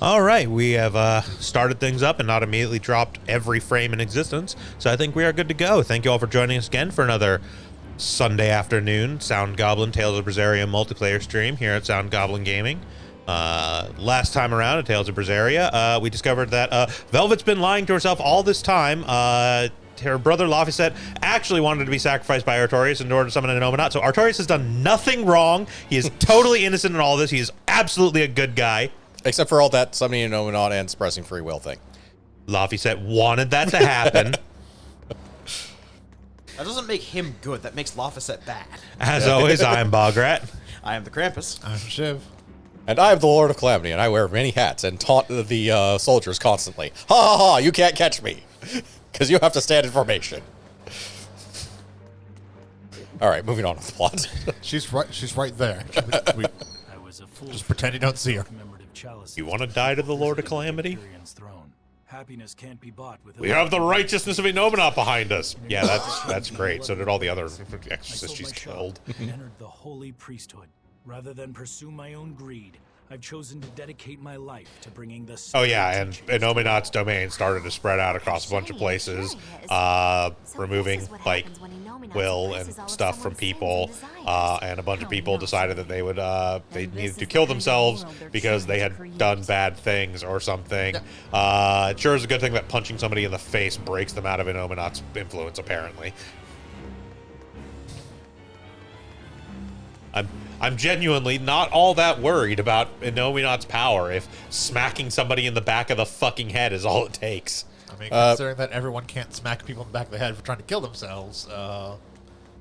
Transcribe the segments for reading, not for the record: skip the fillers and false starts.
All right, we have started things up and not immediately dropped every frame in existence, so I think we are good to go. Thank you all for joining us again for another Sunday afternoon Sound Goblin Tales of Berseria multiplayer stream here at Sound Goblin Gaming. Last time around at Tales of Berseria, we discovered that Velvet's been lying to herself all this time. Her brother Laphicet actually wanted to be sacrificed by Artorias in order to summon an Omenot, so Artorias has done nothing wrong. He is totally innocent in all this. He is absolutely a good guy. Except for all that summoning an Omenot and suppressing free will thing. Laphicet wanted that to happen. That doesn't make him good. That makes Laphicet bad. As always, I am Bograt. I am the Krampus. I'm Shiv. And I am the Lord of Calamity, and I wear many hats and taunt the soldiers constantly. Ha ha ha, you can't catch me. Because you have to stand in formation. All right, moving on with the plot. She's right there. Just pretend you don't see her. You want to die to the Lord of Calamity? Happiness can't be bought with. We have the righteousness of Enominat behind us. Yeah, that's great. So did all the other exorcists she's killed. Entered the holy priesthood. Rather than pursue my own greed, I've chosen to dedicate my life to bringing the. Oh yeah, and Enominat's domain started to spread out across a bunch of places, removing like will and stuff from people, and a bunch of people decided that they needed to kill themselves because they had done bad things or something. It sure is a good thing that punching somebody in the face breaks them out of Enominat's influence, apparently. I'm genuinely not all that worried about Enominat's power if smacking somebody in the back of the fucking head is all it takes. I mean, considering that everyone can't smack people in the back of the head for trying to kill themselves,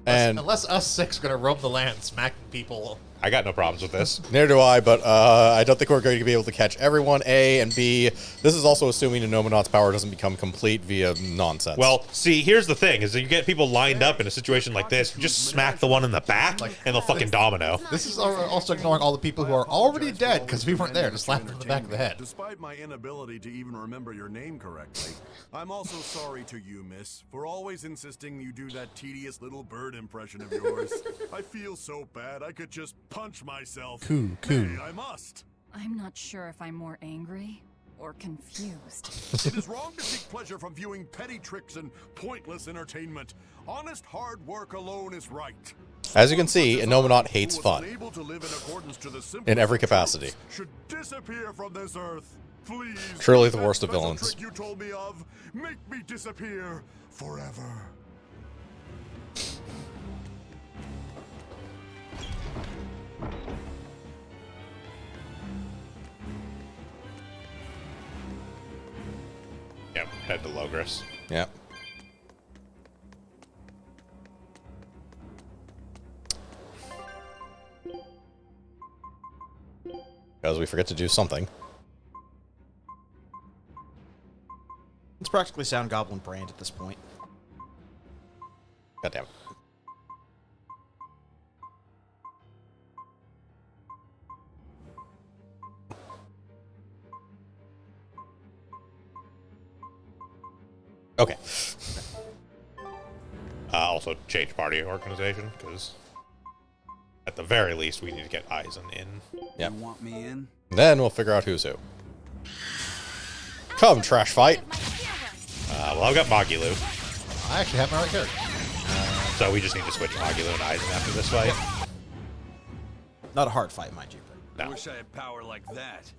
unless us six are going to roam the land smacking people. I got no problems with this. Neither do I, but I don't think we're going to be able to catch everyone, A, and B, this is also assuming Enominat's power doesn't become complete via nonsense. Well, see, here's the thing, is that you get people lined up in a situation like this, you just smack the one in the back, and they'll fucking domino. This is also ignoring all the people who are already dead because we weren't there to slap them in the back of the head. Despite my inability to even remember your name correctly, I'm also sorry to you, miss, for always insisting you do that tedious little bird impression of yours. I feel so bad I could just punch myself. Coo. Hey, I must. I'm not sure if I'm more angry or confused. It is wrong to seek pleasure from viewing petty tricks and pointless entertainment. Honest hard work alone is right. As you can see, Enominat hates fun. In every capacity. Should disappear from this earth. Please. Surely the worst of villains. You told me of. Make me disappear forever. Yep, head to Logris. Yep. Because we forget to do something. It's practically Sound Goblin brand at this point. God damn it. Okay. Also change party organization, because at the very least we need to get Eisen in. Yep. You want me in? Then we'll figure out who's who. Come, trash fight. Well, I've got Magilou, I actually have my right here. so we just need to switch Magilou and Eisen after this fight. Not a hard fight, mind you. But No. Wish I had power like that.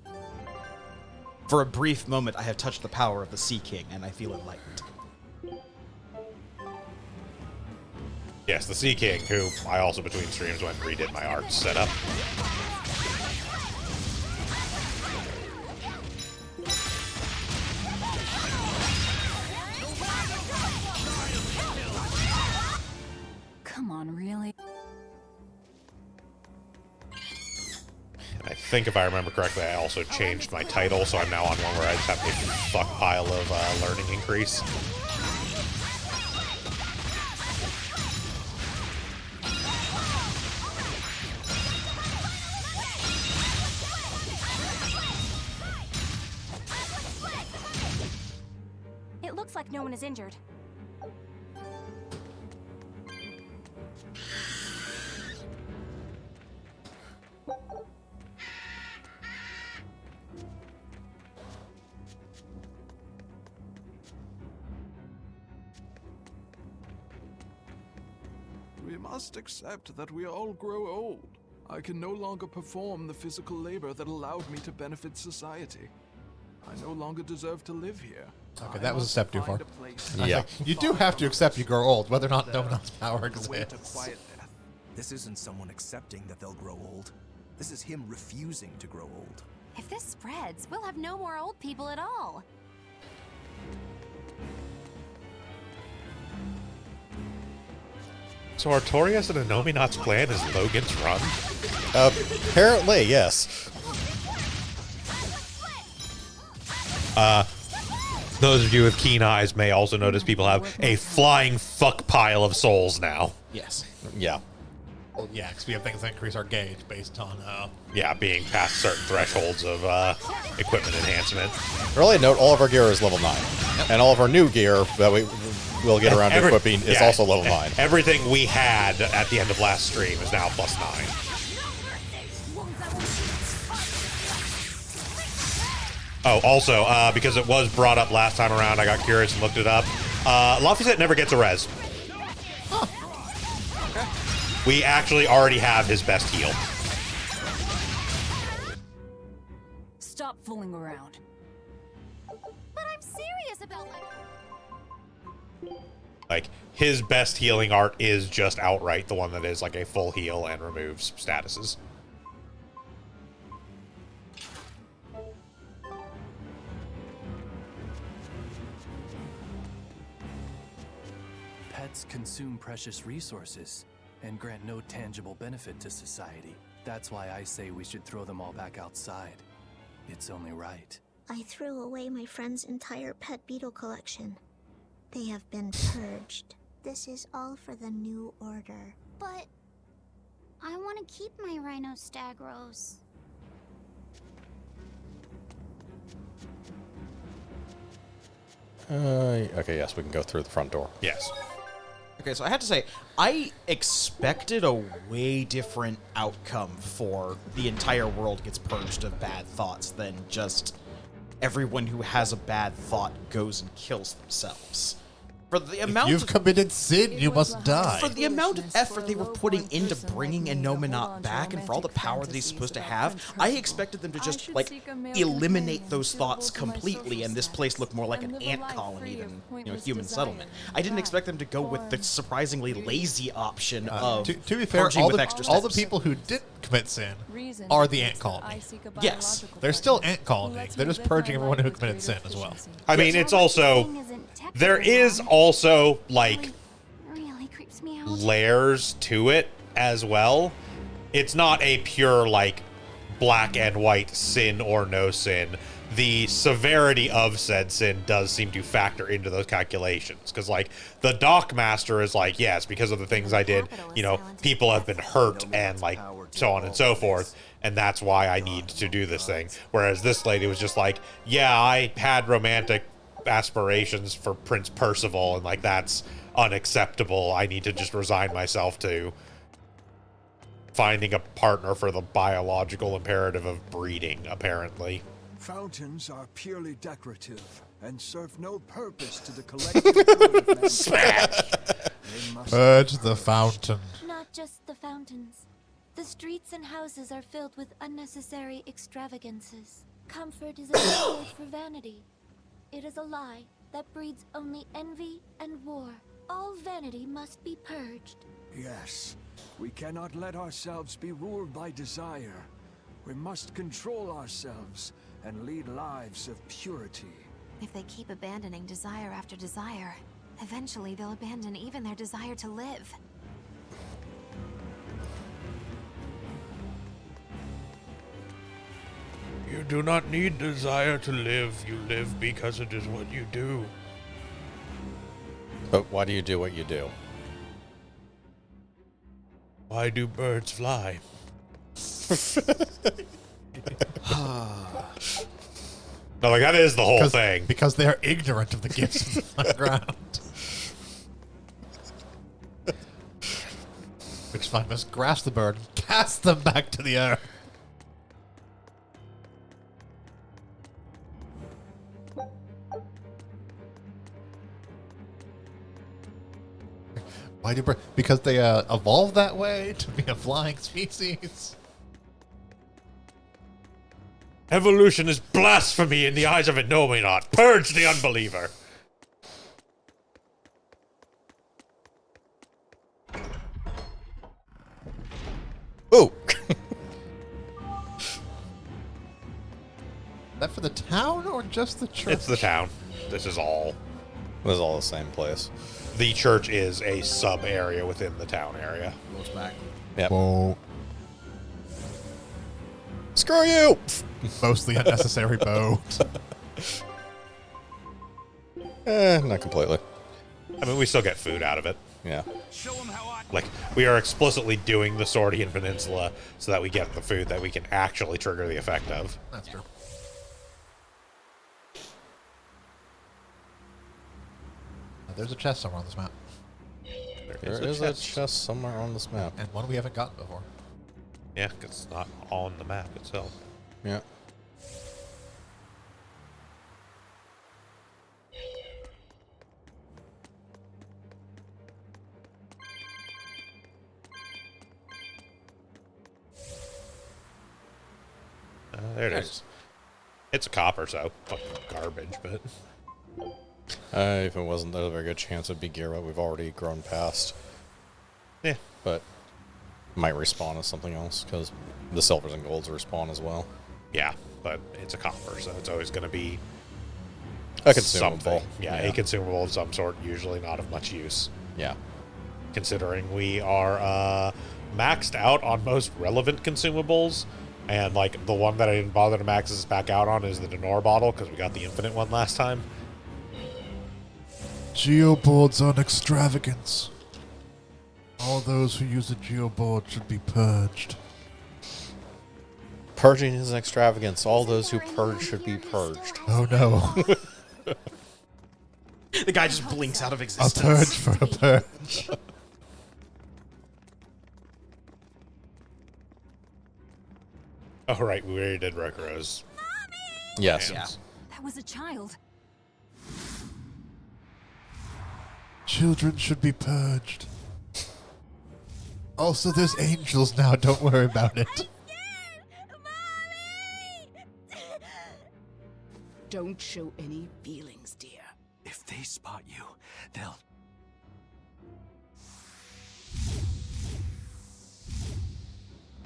for a brief moment, I have touched the power of the Sea King, and I feel enlightened. Yes, the Sea King, who I also between streams went and redid my art setup. Come on, really? I think if I remember correctly, I also changed my title, so I'm now on one where I just have a fuck pile of learning increase. It looks like no one is injured. must accept that we all grow old. I can no longer perform the physical labor that allowed me to benefit society. I no longer deserve to live here. Okay, that was a step too far. Yeah. You do have to accept you grow old, whether or not Dominant's power exists. This isn't someone accepting that they'll grow old. This is him refusing to grow old. If this spreads, we'll have no more old people at all. So Artorias and Anominat's plan is Logan's Run? Apparently, yes. Those of you with keen eyes may also notice people have a flying fuck pile of souls now. Yes. Yeah. Well, yeah, because we have things that increase our gauge based on... Yeah, being past certain thresholds of equipment enhancement. Really note, all of our gear is level 9. And all of our new gear that we will get around to equipping is also level 9. Everything we had at the end of last stream is now plus 9. Oh, also, because it was brought up last time around, I got curious and looked it up. Laphicet never gets a res. Huh. Okay. We actually already have his best heal. Stop fooling around. But I'm serious about Like, his best healing art is just outright the one that is like a full heal and removes statuses. Pets consume precious resources and grant no tangible benefit to society. That's why I say we should throw them all back outside. It's only right. I threw away my friend's entire pet beetle collection. They have been purged. This is all for the new order. But I want to keep my rhinostagros. Okay, yes, we can go through the front door. Yes. Okay, so I have to say, I expected a way different outcome for the entire world gets purged of bad thoughts than just everyone who has a bad thought goes and kills themselves. For the amount you've committed sin, you must die. For the amount of effort they were putting into bringing Innominat back and for all the power that he's supposed to have, I expected them to just, like, eliminate those thoughts completely and this place look more like an ant colony than, you know, human settlement. I didn't expect them to go with the surprisingly lazy option of to be fair, purging with extra steps. all the people who did commit sin are the ant colony. Yes. They're still ant colony. They're just purging everyone who committed sin as well. I mean, it's also... There is also, like, Really creeps me out. layers to it as well. It's not a pure, like, black and white sin or no sin. The severity of said sin does seem to factor into those calculations. Because, like, the Dockmaster is like, yes, because of the things I did, you know, people have been hurt and, like, so on and so forth. And that's why I need to do this thing. Whereas this lady was just like, yeah, I had romantic aspirations for Prince Percival, and, like, that's unacceptable. I need to just resign myself to finding a partner for the biological imperative of breeding, apparently. Fountains are purely decorative and serve no purpose to the collective. Smash! Purge the fountain. Not just the fountains. The streets and houses are filled with unnecessary extravagances. Comfort is a reward for vanity. It is a lie that breeds only envy and war. All vanity must be purged. Yes, we cannot let ourselves be ruled by desire. We must control ourselves and lead lives of purity. If they keep abandoning desire after desire, eventually they'll abandon even their desire to live. You do not need desire to live. You live because it is what you do. But why do you do what you do? Why do birds fly? No, like, that is the whole thing. Because they are ignorant of the gifts of the ground. Which is fine. Must grasp the bird and cast them back to the earth. Why do because they evolved that way to be a flying species? Evolution is blasphemy in the eyes of Innominat. Purge the unbeliever. Ooh. That for the town or just the church? It's the town. This is all. This is all the same place. The church is a sub area within the town area. Goes back. Yep. Whoa. Screw you! Mostly unnecessary bow. Not completely. I mean, we still get food out of it. Yeah. Like, we are explicitly doing the Swordian Peninsula so that we get the food that we can actually trigger the effect of. That's true. There's a chest somewhere on this map. There is a chest somewhere on this map. And one we haven't gotten before. Yeah, 'cause it's not on the map itself. Yeah. There it is. It's a copper, so fucking garbage, but... If it wasn't, there's a very good chance it'd be gear, but we've already grown past. Yeah. But might respawn as something else, because the silvers and golds respawn as well. Yeah, but it's a copper, so it's always going to be... a consumable. Something. Yeah, a consumable of some sort, usually not of much use. Yeah. Considering we are maxed out on most relevant consumables, and like the one that I didn't bother to max this back out on is the Denor bottle, because we got the infinite one last time. Geoboards on extravagance. All those who use a geoboard should be purged. Purging is an extravagance. All those who purge should be purged. Oh no. The guy just blinks out of A existence. purge for a purge. Oh, right, we already did Rokuro's. Yes. Yeah. That was a child. Children should be purged. Also, there's angels now. Don't worry about it. Don't show any feelings, dear. If they spot you, they'll...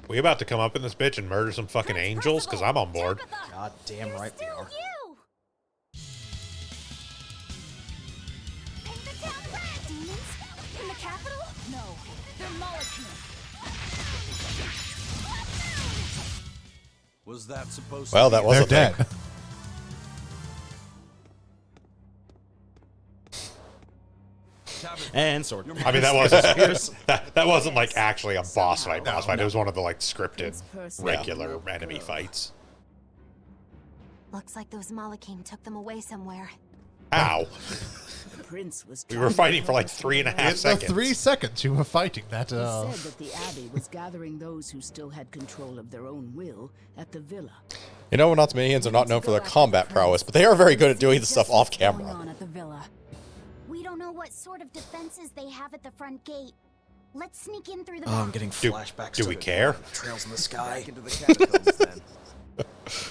We about to come up in this bitch and murder some fucking angels? Because I'm on board. God damn right we are. Demons? In the capital? No, they're molecules. Was that supposed Well, to that be was They're a thing. dead. And sword. I mean, that wasn't that wasn't like actually a boss fight. It was one of the like scripted regular enemy fights. Looks like those Malachim took them away somewhere. Ow! The prince was We were fighting for like 3.5 In the seconds. 3 seconds you were fighting that. He said that the abbey was gathering those who still had control of their own will at the villa. You know, Knott's minions are not known for their combat prowess, but they are very good at doing the stuff off Going camera. on at the villa. We don't know what sort of defenses they have at the front gate. Let's sneak in through the Oh, back. I'm getting Do- flashbacks. do to we the care? Trails in the sky. Back into the catacombs then.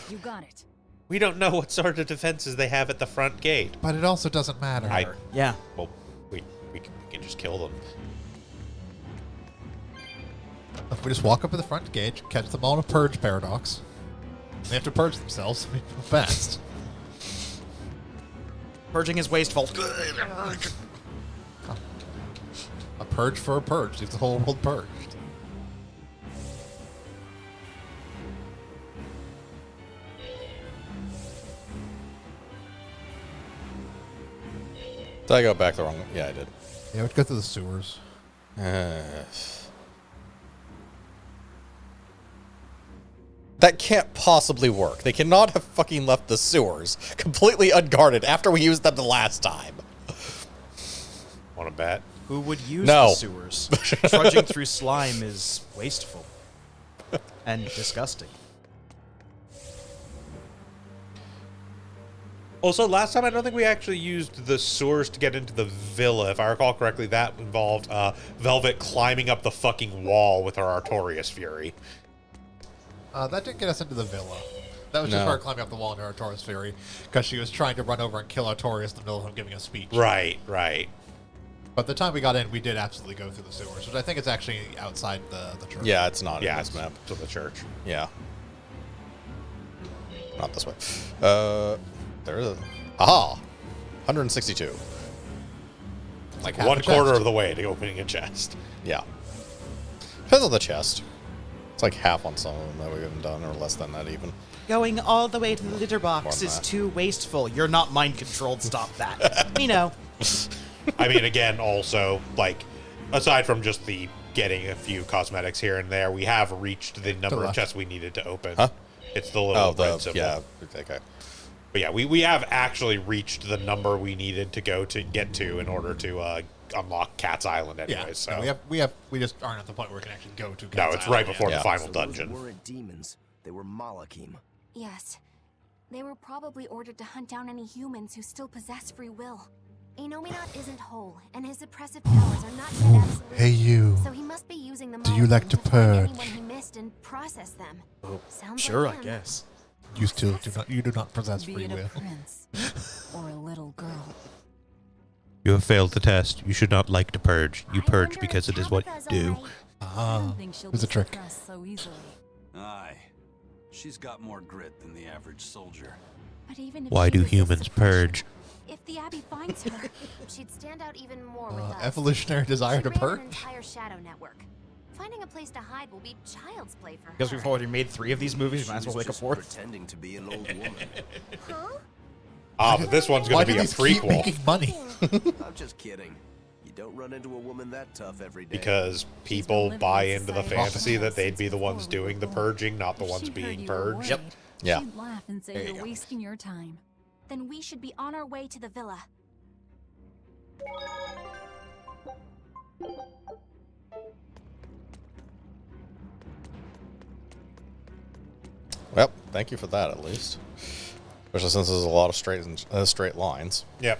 You got it. We don't know what sort of defenses they have at the front gate. But it also doesn't matter. Yeah. Well, we can just kill them. If we just walk up to the front gate, catch them all in a purge paradox. They have to purge themselves fast. Purging is wasteful. A purge for a purge. Leave the whole world purged. Did I go back the wrong way? Yeah, I did. Yeah, we'd go through the sewers. That can't possibly work. They cannot have fucking left the sewers completely unguarded after we used them the last time. Want to bet? Who would use No. the sewers? Trudging through slime is wasteful and disgusting. Also, last time I don't think we actually used the sewers to get into the villa. If I recall correctly, that involved Velvet climbing up the fucking wall with her Artorias Fury. That didn't get us into the villa. That was just her climbing up the wall in her Artorias Fury, because she was trying to run over and kill Artorias in the middle of him giving a speech. Right. But the time we got in, we did absolutely go through the sewers, which I think is actually outside the church. Yeah, it's not in it's this map. to the church. Yeah. Not this way. There is a... Aha! 162. Like 1/4 of the way to opening a chest. Yeah. Depends on the chest. It's like half on some of them that we haven't done, or less than that even. Going all the way to the litter box is too wasteful. You're not mind-controlled. Stop that. We know. I mean, again, also, like, aside from just the getting a few cosmetics here and there, we have reached the number of chests we needed to open. Huh? It's the little red symbol. Yeah, okay. But yeah, we have actually reached the number we needed to get to in order to unlock Cat's Island anyway. Yeah, so no, we just aren't at the point where we can actually go to Cat's No, it's Island right yet. before the final dungeon. Those weren't demons. They were Malakim. Yes. They were probably ordered to hunt down any humans who still possess free will. Inominat isn't whole, and his oppressive powers are not yet absolute. Hey, you. So he must be using the Do you like to purge? anyone he missed and process them. Sounds Sure, like I him. guess. You still do not possess Be free it a will. prince or a little girl. You have failed the test. You should not like to purge. You purge because it is what you do. I don't think she'll There's a be trick. suppressed so easily. Aye. She's got more grit than the average soldier. But even if Why she do resists humans suppression, purge? If the Abbey finds her, she'd stand out even more with us. Evolutionary desire She to ran purge? an entire shadow network. Finding a place to hide will be child's play for her. Because we've already made 3 of these movies, we might as well make a 4th. Pretending to be an old woman. Ah, but this one's going to be a Keep making prequel money. I'm just kidding. You don't run into a woman that tough every day. because people buy into the fantasy that they'd be the ones doing the purging, not the If ones she heard being you were purged. worried, Yeah. She'd laugh and say There you you're go. wasting your time. Then we should be on our way to the villa. Well, thank you for that, at least. Especially since there's a lot of straight lines. Yep.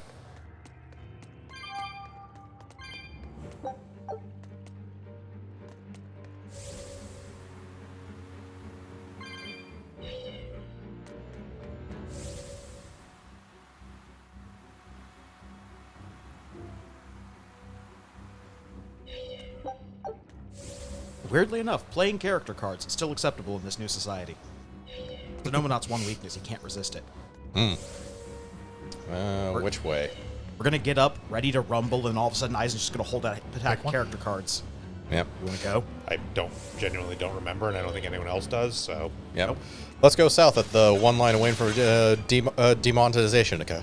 Weirdly enough, playing character cards is still acceptable in this new society. The Nominat's one weakness, he can't resist it. Which way? We're gonna get up, ready to rumble, and all of a sudden Eisen's just gonna hold out attack character cards. Yep. You wanna go? I genuinely don't remember, and I don't think anyone else does, so. Yep. Nope. Let's go south at the one line away for demonetization to go.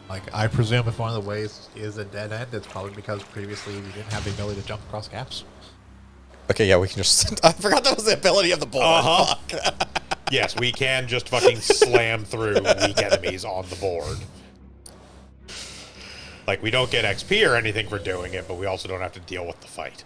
Like, I presume if one of the ways is a dead end, it's probably because previously we didn't have the ability to jump across gaps. Okay, yeah, we can just... I forgot that was the ability of the board. Uh-huh. Fuck. Yes, we can just fucking slam through weak enemies on the board. Like, we don't get XP or anything for doing it, but we also don't have to deal with the fight.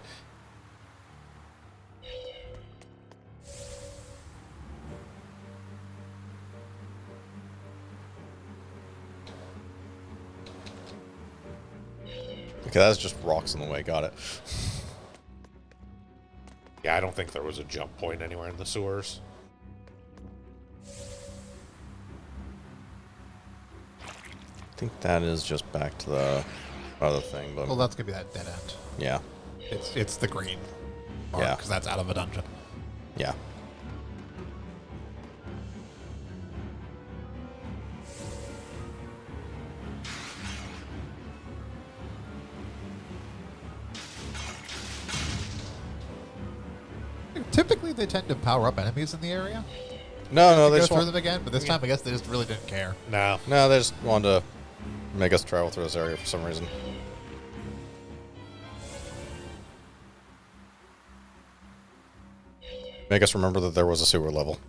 Okay, that's just rocks in the way. Got it. Yeah, I don't think there was a jump point anywhere in the sewers. I think that is just back to the other thing. But Well, that's gonna be that dead end. yeah. It's the green. Yeah. Because that's out of a dungeon. Yeah. Typically, they tend to power up enemies in the area. No, they Go just through want... them again, but this time I guess they just really didn't care. No. No, they just wanted to make us travel through this area for some reason. Make us remember that there was a sewer level.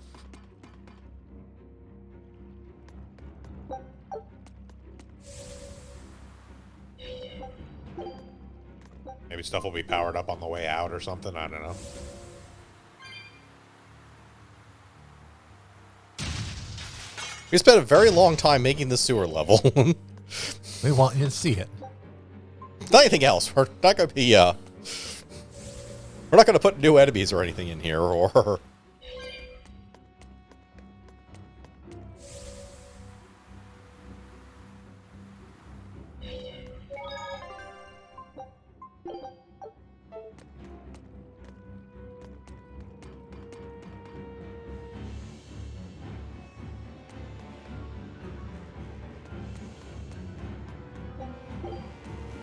stuff will be powered up on the way out or something. I don't know. We spent a very long time making the sewer level. We want you to see it. Not anything else. We're not going to be, we're not going to put new enemies or anything in here, or...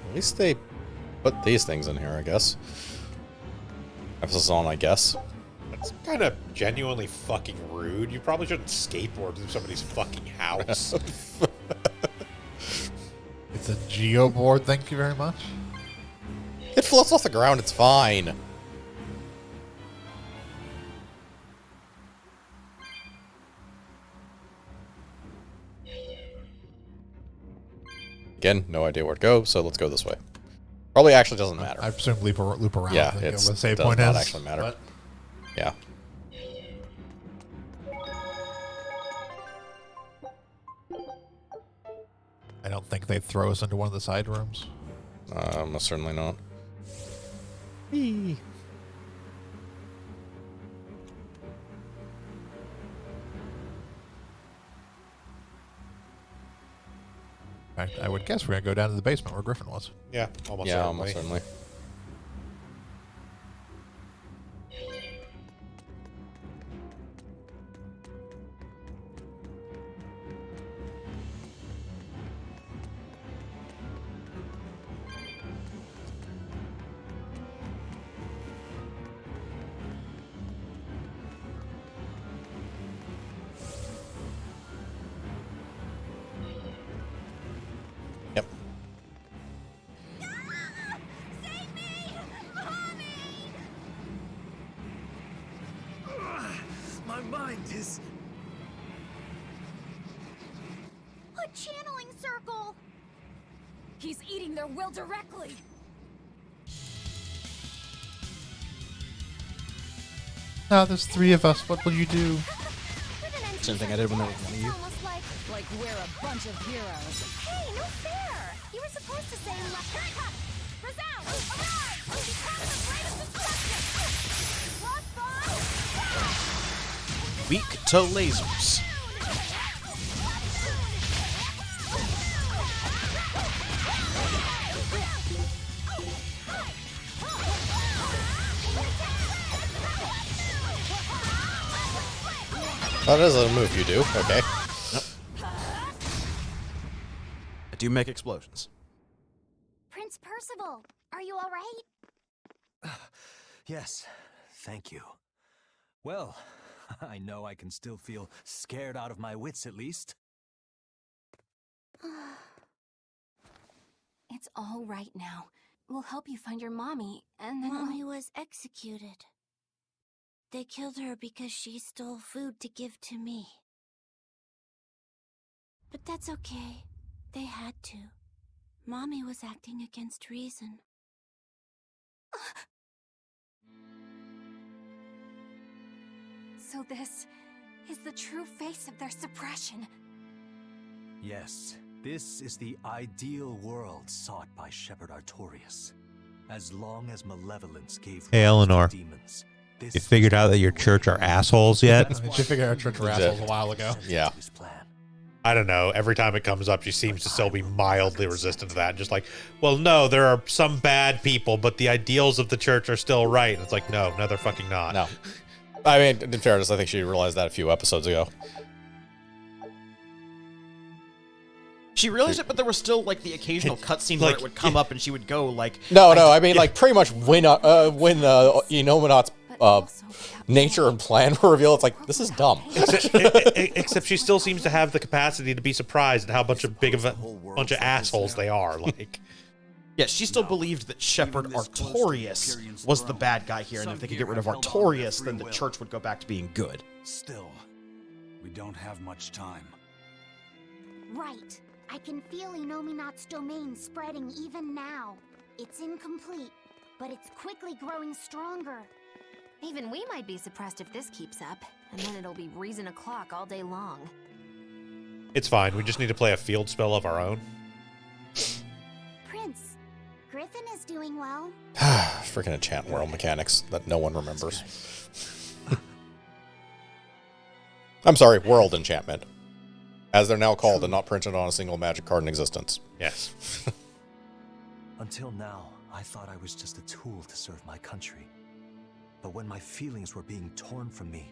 At least they put these things in here, I guess. Emphasis on, I guess. That's kind of genuinely fucking rude. You probably shouldn't skateboard through somebody's fucking house. It's a geoboard, thank you very much. It floats off the ground, it's fine. Again, no idea where to go, so let's go this way. Probably actually doesn't matter. I presume loop around. Yeah, where the it save does point not is, actually matter. but- Yeah. I don't think they'd throw us into one of the side rooms. Most certainly not. In fact, I would guess we're going to go down to the basement where Griffin was. Yeah, almost Yeah, certainly. almost certainly. Yep. My mind is... A channeling circle! He's eating their will directly. Now there's 3 of us. What will you do? Same thing I did when there was one of you. Like we're a bunch of heroes. Hey, no fair! You were supposed to say resound! Arise! Become the greatest destruction! Crossbow! Weak to lasers. That is a move you do. Okay. I do make explosions. Prince Percival, are you all right? Yes, thank you. Well, I know I can still feel scared out of my wits at least. It's all right now. We'll help you find your mommy, and then Mommy was executed. They killed her because she stole food to give to me. But that's okay. They had to. Mommy was acting against reason. So this is the true face of their suppression. Yes, this is the ideal world sought by Shepherd Artorias. As long as malevolence gave Hey, rise Eleanor. to demons, You figured out that your church are assholes yet? She figured our church were assholes a while ago. Yeah. I don't know. Every time it comes up, she seems to still be mildly resistant to that. Just like, well, no, there are some bad people, but the ideals of the church are still right. And it's like, no, they're fucking not. No. I mean, in fairness, I think she realized that a few episodes ago. She realized it, but there was still like the occasional cutscene where it would come up and she would go like, No, I mean, like, pretty much when Enominat's nature and plan were revealed, it's like, this is dumb. Except she still seems to have the capacity to be surprised at how bunch of assholes they are. Like, yeah, she still believed that Shepherd Artorias was the bad guy here, and if they could get rid of Artorias, then the church would go back to being good. Still, we don't have much time. Right. I can feel Enominat's domain spreading even now. It's incomplete, but it's quickly growing stronger. Even we might be suppressed if this keeps up, and then it'll be reason o'clock all day long. It's fine. We just need to play a field spell of our own. Prince, Griffin is doing well. Freaking enchant world mechanics that no one remembers. I'm sorry, world enchantment. As they're now called and not printed on a single magic card in existence. Yes. Until now, I thought I was just a tool to serve my country. But when my feelings were being torn from me,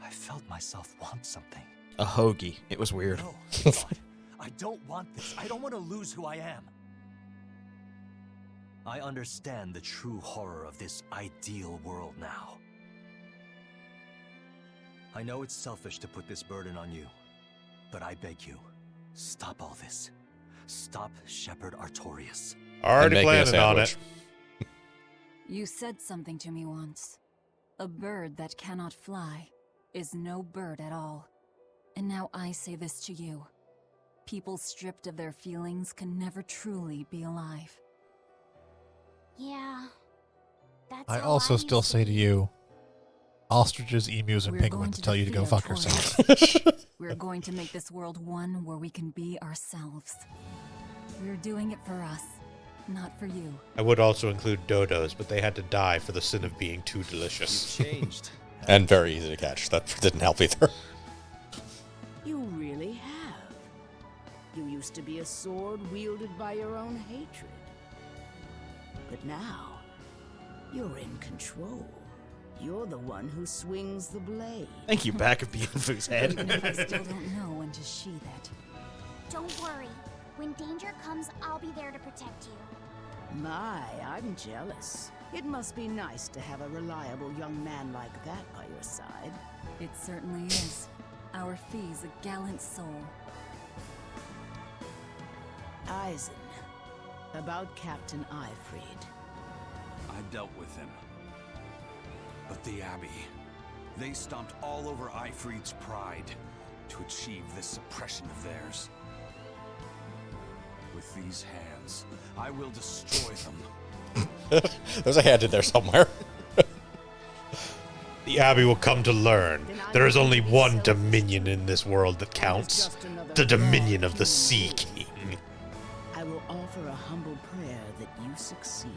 I felt myself want something. A hoagie. It was weird. No, God, I don't want this. I don't want to lose who I am. I understand the true horror of this ideal world now. I know it's selfish to put this burden on you, but I beg you, stop all this. Stop Shepherd Artorias. Already planning on it. You said something to me once. A bird that cannot fly is no bird at all. And now I say this to you. People stripped of their feelings can never truly be alive. Yeah. That's I how also used still say to you, ostriches, emus, and We're penguins going to tell you to go defeat fuck Artorias. yourself. We're going to make this world one where we can be ourselves. We're doing it for us, not for you. I would also include dodos, but they had to die for the sin of being too delicious. Changed. And very easy to catch. That didn't help either. You really have. You used to be a sword wielded by your own hatred. But now, you're in control. You're the one who swings the blade. Thank you, back of Bienfu's head. Even if I still don't know when to sheath it. Don't worry. When danger comes, I'll be there to protect you. My, I'm jealous. It must be nice to have a reliable young man like that by your side. It certainly is. Our fee's a gallant soul. Eisen, about Captain Ifried. I dealt with him. But the Abbey, they stomped all over Ifried's pride to achieve this suppression of theirs. With these hands, I will destroy them. There's a hand in there somewhere. The Abbey will come to learn there is only one dominion in this world that counts. The dominion of the Sea King. I will offer a humble prayer that you succeed.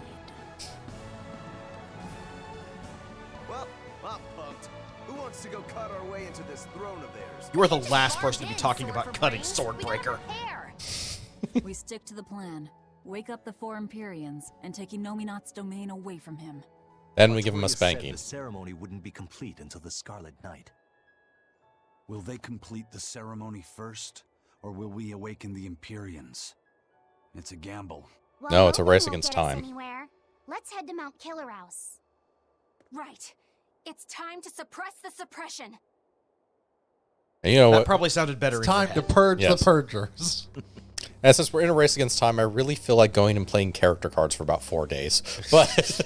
Well, I'm pumped. Who wants to go cut our way into this throne of theirs? You are the last person to be talking about cutting Swordbreaker. We stick to the plan. Wake up the 4 Imperiums and take Inominat's domain away from him. Then we give him a Artorias said spanking. The ceremony wouldn't be complete until the Scarlet Night. Will they complete the ceremony first, or will we awaken the Imperiums? It's a gamble. Well, No, it's a nobody race won't against get us time. Anywhere. Let's head to Mount Killer House. Right. It's time to suppress the suppression. And you know That what? probably sounded better. It's in your time to head. purge Yes. the purgers. And since we're in a race against time, I really feel like going and playing character cards for about 4 days. But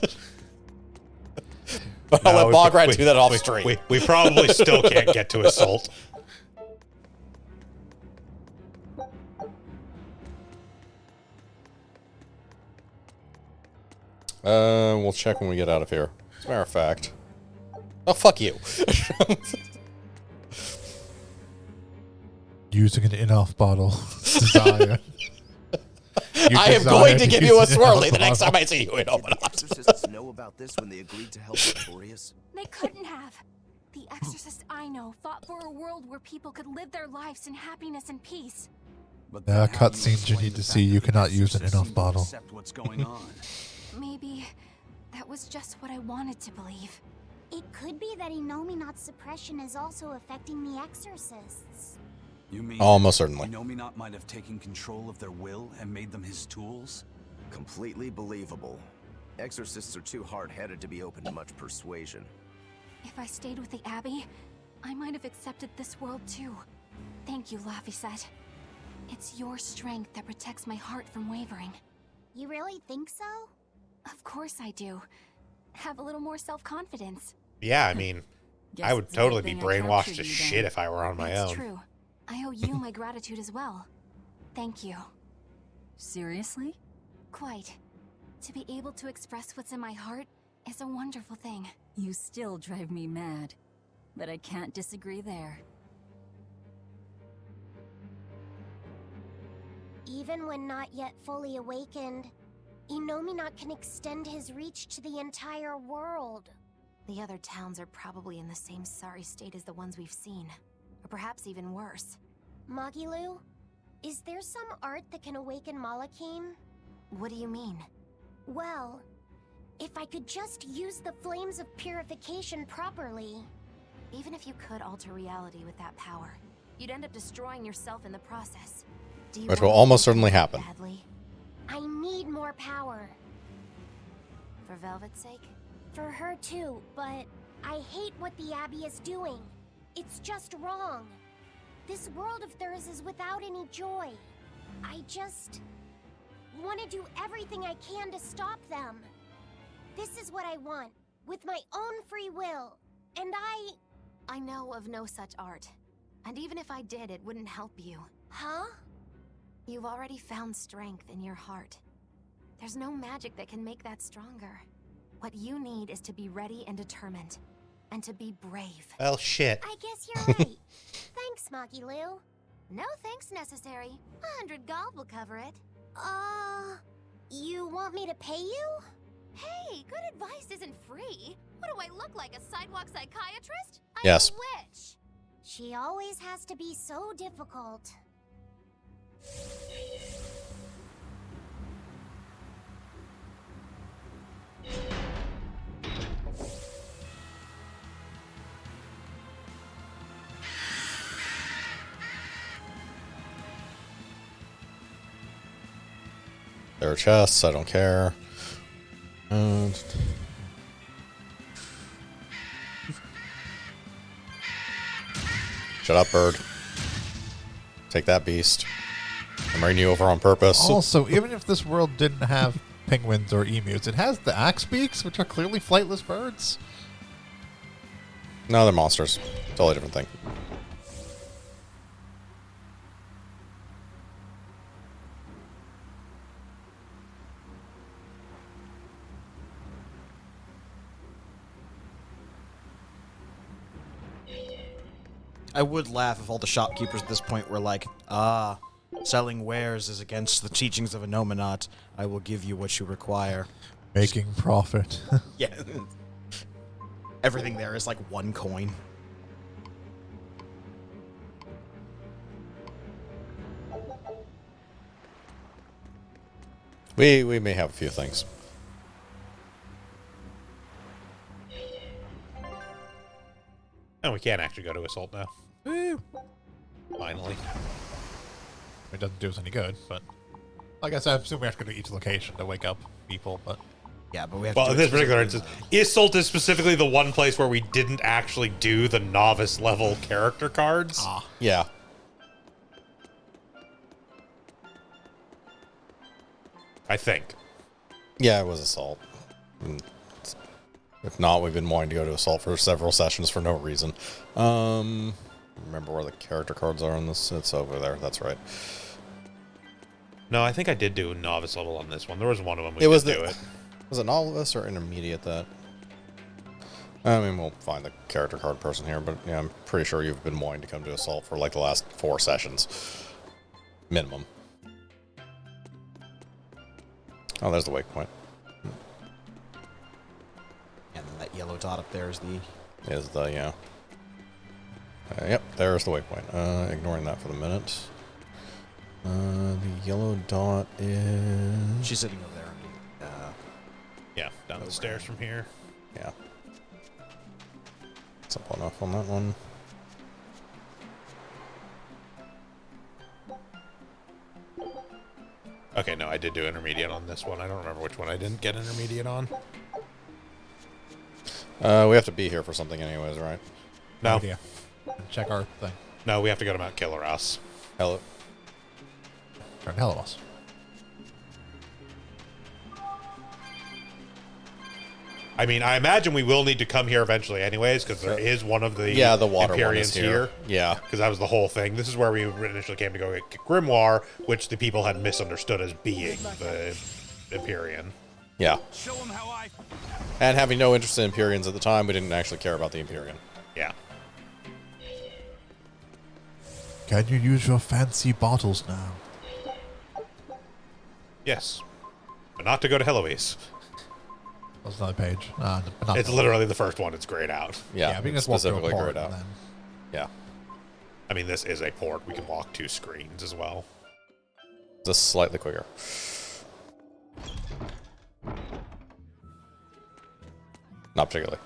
but I'll let Bograd do that off stream. We probably still can't get to Assault. We'll check when we get out of here. As a matter of fact. Oh, fuck you. Using an in-off bottle. Desire. I am going to give you a swirly the next time I see you in Omanat. Exorcists know about this when they agreed to help Artorias? They couldn't have. The exorcists I know fought for a world where people could live their lives in happiness and peace. But There are cutscenes you need to see. You cannot use an in-off bottle. accept what's going on. Maybe that was just what I wanted to believe. It could be that Inominat's suppression is also affecting the exorcists. You mean Almost certainly. Inominat might have taken control of their will and made them his tools? Completely believable. Exorcists are too hard-headed to be open to much persuasion. If I stayed with the Abbey, I might have accepted this world too. Thank you, Laphicet. It's your strength that protects my heart from wavering. You really think so? Of course I do. Have a little more self-confidence. Yeah, I mean, Guess I would it's a totally good be thing I brainwashed captured to you shit then. if I were on my That's own. true. I owe you my gratitude as well. Thank you. Seriously? Quite. To be able to express what's in my heart is a wonderful thing. You still drive me mad, but I can't disagree there. Even when not yet fully awakened, Innominat can extend his reach to the entire world. The other towns are probably in the same sorry state as the ones we've seen. Or perhaps even worse. Magilu, is there some art that can awaken Malakine? What do you mean? Well, if I could just use the flames of purification properly. Even if you could alter reality with that power, you'd end up destroying yourself in the process. Do you Which will want almost to certainly do that happen. badly? I need more power. For Velvet's sake? For her too, but I hate what the Abbey is doing. It's just wrong. This world of theirs is without any joy. I just want to do everything I can to stop them. This is what I want, with my own free will. And I know of no such art. And even if I did, it wouldn't help you. Huh? You've already found strength in your heart. There's no magic that can make that stronger. What you need is to be ready and determined. And to be brave. Well, shit. I guess you're right. Thanks, Magilu. No thanks necessary. 100 gold will cover it. You want me to pay you? Hey, good advice isn't free. What do I look like, a sidewalk psychiatrist? Yes. I'm a witch. She always has to be so difficult. There are chests, I don't care. Shut up, bird. Take that, beast. I'm bringing you over on purpose. Also, even if this world didn't have penguins or emus, it has the axe beaks, which are clearly flightless birds. No, they're monsters. Totally different thing. I would laugh if all the shopkeepers at this point were like, selling wares is against the teachings of Innominat. I will give you what you require. Making profit. Yeah. Everything there is like one coin. We may have a few things. And we can't actually go to Assault now. Woo. Finally. It doesn't do us any good, but I guess I assume we have to go to each location to wake up people, but yeah, but we have well, to in this particular instance, Assault is specifically the one place where we didn't actually do the novice level character cards. Yeah. I think. Yeah, it was Assault. If not, we've been wanting to go to Assault for several sessions for no reason. Remember where the character cards are on this? It's over there. That's right. No, I think I did do a novice level on this one. There was one of them we It was did do it. Was it novice or intermediate that? I mean, we'll find the character card person here, but yeah, I'm pretty sure you've been wanting to come to Assault for like the last 4 sessions. Minimum. Oh, there's the waypoint. And then that yellow dot up there is the... Yeah. Yep, there's the waypoint. Ignoring that for the minute. The yellow dot is... She's sitting over there. Yeah, down the stairs from here. Yeah. Simple enough on that one. Okay, no, I did do intermediate on this one. I don't remember which one I didn't get intermediate on. We have to be here for something anyways, right? No. idea. Check our thing. No, we have to go to Mount Killeros. Hello. Turn Hellos. I mean, I imagine we will need to come here eventually anyways, because there is one of the the water one Imperiums is here. Yeah. Because that was the whole thing. This is where we initially came to go get Grimoire, which the people had misunderstood as being the Imperium. Yeah. Show him how I... And having no interest in Imperiums at the time, we didn't actually care about the Imperium. Yeah. Can you use your fancy bottles now? Yes. But not to go to Heloise. That's another page. It's literally the first one. It's grayed out. Yeah, we can it's just walk to a specifically port grayed out. and then- Yeah. I mean, this is a port. We can walk 2 screens as well. Just slightly quicker. Not particularly.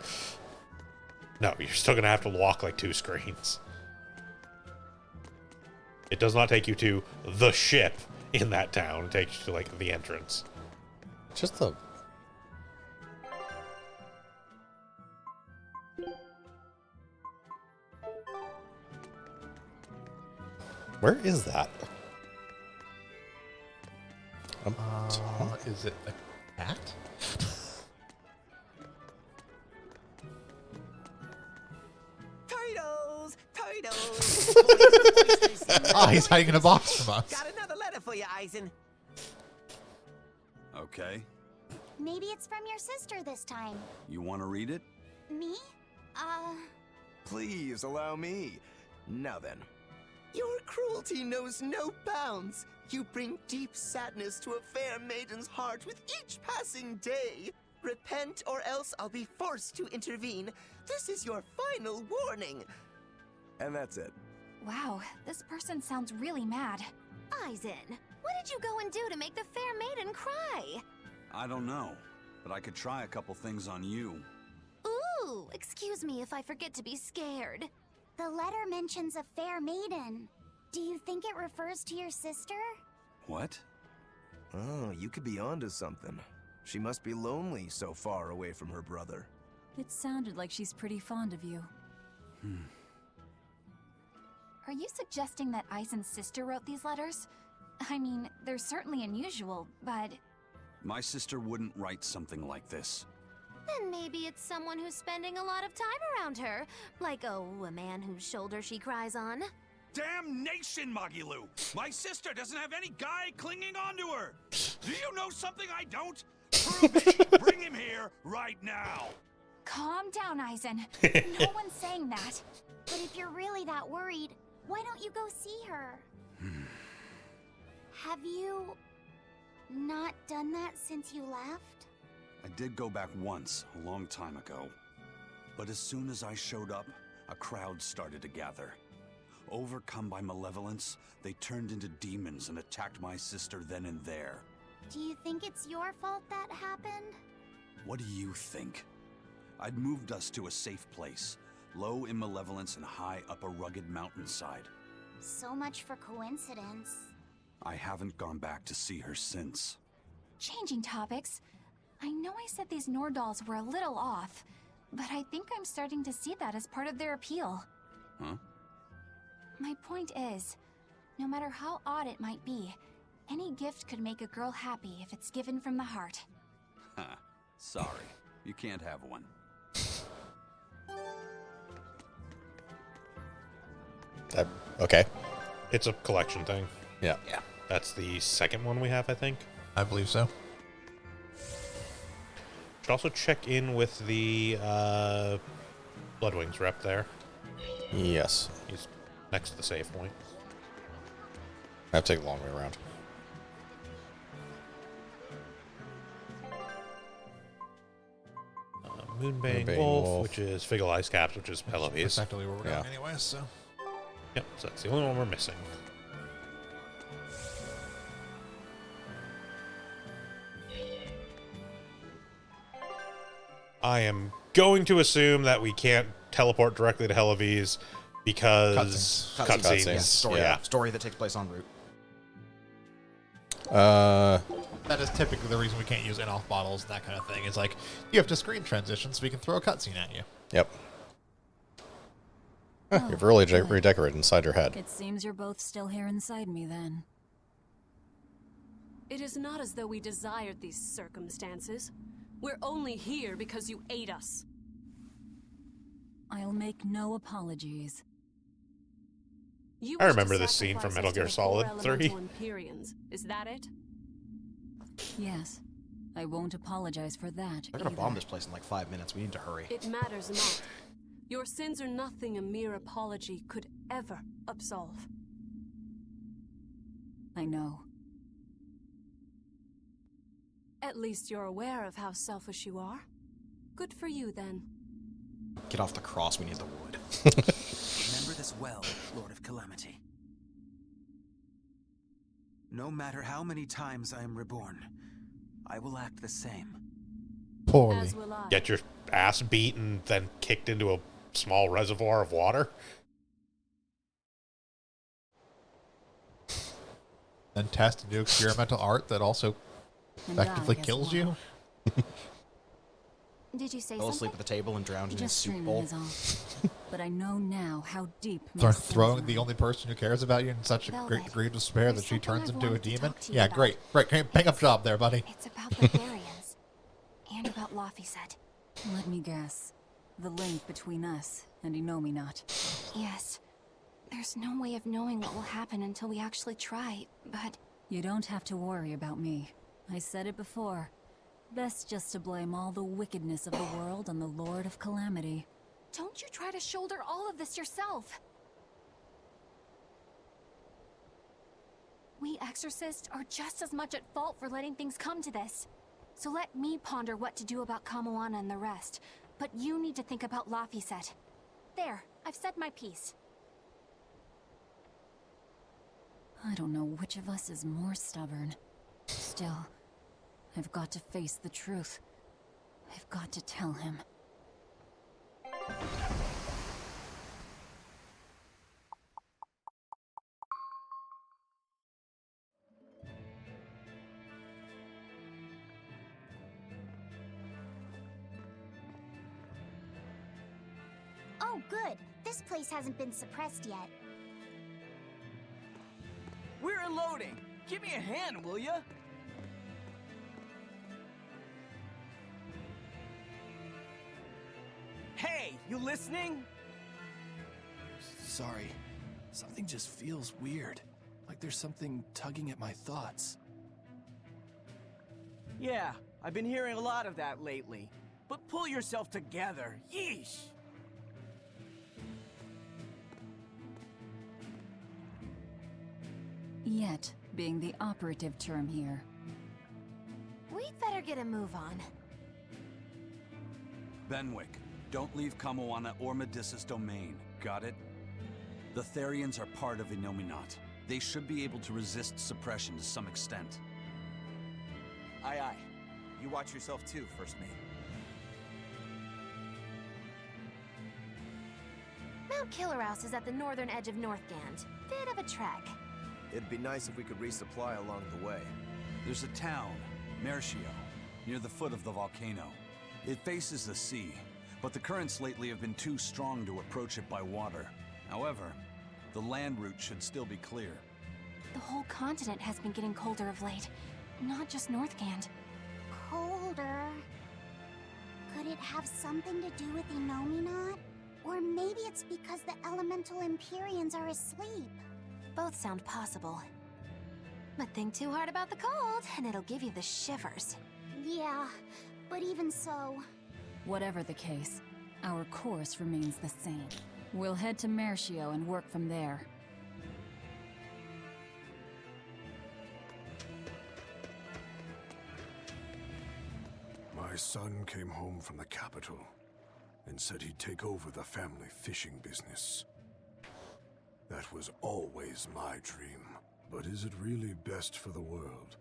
No, you're still going to have to walk like 2 screens. It does not take you to the ship in that town. It takes you to, like, the entrance. Just the... Where is that? Is it a cat? Titles! Titles! Oh, he's hiding in a box from us. Got another letter for you, Eisen. Okay. Maybe it's from your sister this time. You want to read it? Me? Please allow me. Now then. Your cruelty knows no bounds. You bring deep sadness to a fair maiden's heart with each passing day. Repent or else I'll be forced to intervene. This is your final warning. And that's it. Wow, this person sounds really mad. Eisen, what did you go and do to make the fair maiden cry? I don't know, but I could try a couple things on you. Ooh, excuse me if I forget to be scared. The letter mentions a fair maiden. Do you think it refers to your sister? What? Oh, you could be onto something. She must be lonely so far away from her brother. It sounded like she's pretty fond of you. Are you suggesting that Eisen's sister wrote these letters? I mean, they're certainly unusual, but... My sister wouldn't write something like this. Then maybe it's someone who's spending a lot of time around her. Like, oh, a man whose shoulder she cries on. Damnation, Magilu! My sister doesn't have any guy clinging onto her! Do you know something I don't? Prove it! Bring him here right now! Calm down, Eisen. No one's saying that. But if you're really that worried, why don't you go see her? Have you not done that since you left? I did go back once, a long time ago. But as soon as I showed up, a crowd started to gather. Overcome by malevolence, they turned into demons and attacked my sister then and there. Do you think it's your fault that happened? What do you think? I'd moved us to a safe place, low in malevolence and high up a rugged mountainside. So much for coincidence. I haven't gone back to see her since. Changing topics. I know I said these Nordals were a little off, but I think I'm starting to see that as part of their appeal. Huh? My point is, no matter how odd it might be, any gift could make a girl happy if it's given from the heart. Ha. Sorry, you can't have one. Okay. It's a collection thing. Yeah. Yeah. That's the second one we have, I think. I believe so. Should also check in with the Bloodwings rep there. Yes. He's next to the save point. I have to take the long way around. Moonbane Wolf, which is Figgle Ice Caps, which is Heloise. Exactly where we're going anyway, so... Yep, so that's the only one we're missing. I am going to assume that we can't teleport directly to Heloise because cutscenes. Yeah, story that takes place en route. That is typically the reason we can't use in-off bottles and that kind of thing. It's like, you have to screen transition so we can throw a cutscene at you. Yep. You've really redecorated inside your head. It seems you're both still here inside me then. It is not as though we desired these circumstances. We're only here because you ate us. I'll make no apologies. You I wish to remember this scene from sacrifice Metal us to Gear the Solid four 3. elemental Imperiums. Is that it? Yes. I won't apologize for that. They're gonna bomb this place in like 5 minutes. We need to hurry. It matters not. Your sins are nothing a mere apology could ever absolve. I know. At least you're aware of how selfish you are. Good for you, then. Get off the cross, we need the wood. Remember this well, Lord of Calamity. No matter how many times I am reborn, I will act the same. Poorly. As will I. Get your ass beat and then kicked into a small reservoir of water. Then test and do experimental art that also effectively kills you. Did you say Fell something? asleep at the table and drowned in his Just soup dreaming bowl. is all. But I know now how deep my Start sins throwing run. the only person who cares about you in such a Velvet, great degree of despair that there's she turns something I into a wanted to demon. talk to you Yeah, about. great. Bang up job there, buddy. It's about barbarians. And about Laphicet. Let me guess. The link between us and Innominat. Yes. There's no way of knowing what will happen until we actually try, but... You don't have to worry about me. I said it before. Best just to blame all the wickedness of the world on the Lord of Calamity. Don't you try to shoulder all of this yourself. We exorcists are just as much at fault for letting things come to this. So let me ponder what to do about Kamoana and the rest. But you need to think about Laphicet. There, I've said my piece. I don't know which of us is more stubborn. Still, I've got to face the truth. I've got to tell him. Oh, good. This place hasn't been suppressed yet. We're unloading. Give me a hand, will ya? Hey, you listening? Sorry. Something just feels weird. Like there's something tugging at my thoughts. Yeah, I've been hearing a lot of that lately. But pull yourself together. Yeesh! Yet being the operative term here. We'd better get a move on. Benwick, don't leave Kamoana or Medissa's domain. Got it? The Therians are part of Innominat. They should be able to resist suppression to some extent. Aye, aye. You watch yourself too, First Mate. Mount Killerhouse is at the northern edge of Northgand. Bit of a trek. It'd be nice if we could resupply along the way. There's a town, Mercio, near the foot of the volcano. It faces the sea, but the currents lately have been too strong to approach it by water. However, the land route should still be clear. The whole continent has been getting colder of late. Not just Northgand. Colder. Could it have something to do with Innominat? Or maybe it's because the elemental Imperiums are asleep. Both sound possible. But think too hard about the cold, and it'll give you the shivers. Yeah, but even so... Whatever the case, our course remains the same. We'll head to Mercio and work from there. My son came home from the capital and said he'd take over the family fishing business. That was always my dream. But is it really best for the world?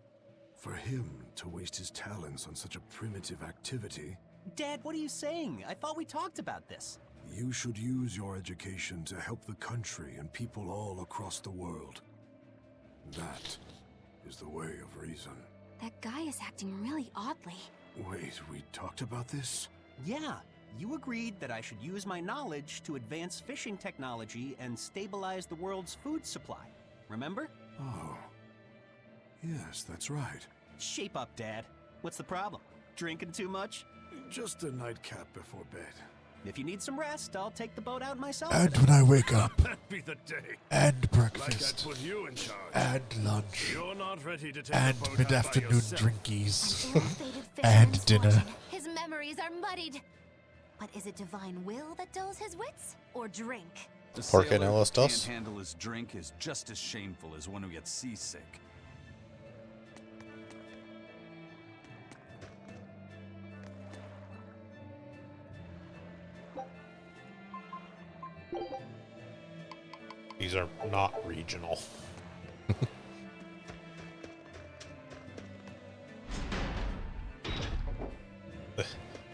For him to waste his talents on such a primitive activity? Dad, what are you saying? I thought we talked about this. You should use your education to help the country and people all across the world. That is the way of reason. That guy is acting really oddly. Wait, we talked about this? Yeah, you agreed that I should use my knowledge to advance fishing technology and stabilize the world's food supply. Remember? Oh. Yes, that's right. Shape up, Dad. What's the problem? Drinking too much? Just a nightcap before bed. If you need some rest, I'll take the boat out myself. And when I wake up, That be the day. and breakfast, Like I'd put you in charge. and lunch, You're not ready to take and the boat out mid-afternoon by yourself. drinkies, Ill-fated and fisherman's dinner. fortune. His memories are muddied. But is it divine will that dulls his wits, or drink? A Porque sailor no who los dos? can't handle his drink is just as shameful as one who gets seasick. These are not regional.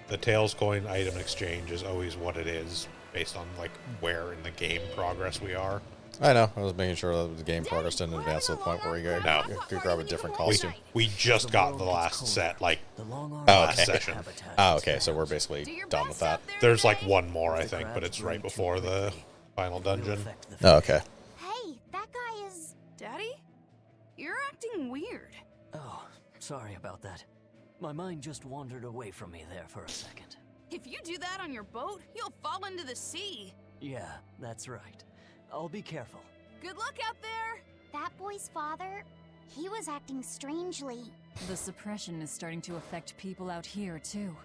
The Tails coin item exchange is always what it is, based on like where in the game progress we are. I know. I was making sure that the game progress didn't advance to the point where you could grab a different costume. We just got the last set, like Oh, last okay. session. Oh, okay. So we're basically done with that. There's like one more, I think, but it's right before the final dungeon. Oh, okay. Hey, that guy is... Daddy? You're acting weird. Oh, sorry about that. My mind just wandered away from me there for a second. If you do that on your boat, you'll fall into the sea. Yeah, that's right. I'll be careful. Good luck out there. That boy's father, he was acting strangely. The suppression is starting to affect people out here, too.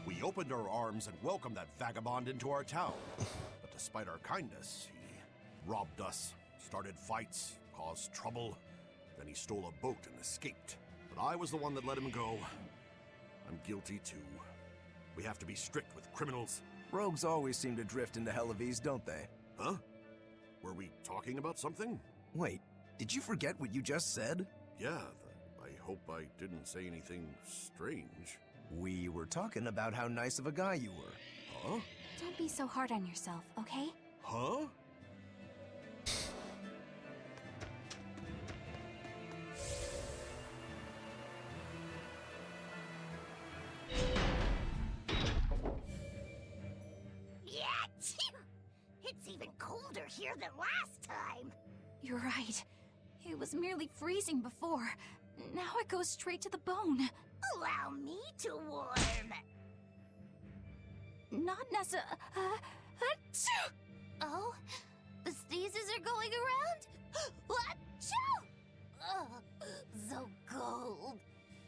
We opened our arms and welcomed that vagabond into our town. But despite our kindness, he robbed us, started fights, caused trouble. Then he stole a boat and escaped. But I was the one that let him go. I'm guilty too. We have to be strict with criminals. Rogues always seem to drift into hell of ease, don't they? Huh? Were we talking about something? Wait, did you forget what you just said? Yeah, I hope I didn't say anything strange. We were talking about how nice of a guy you were. Huh? Don't be so hard on yourself, okay? Huh? It's even colder here than last time. You're right. It was merely freezing before. Now it goes straight to the bone. Allow me to warm. Not necessarily. Oh, the sneezes are going around? So cold.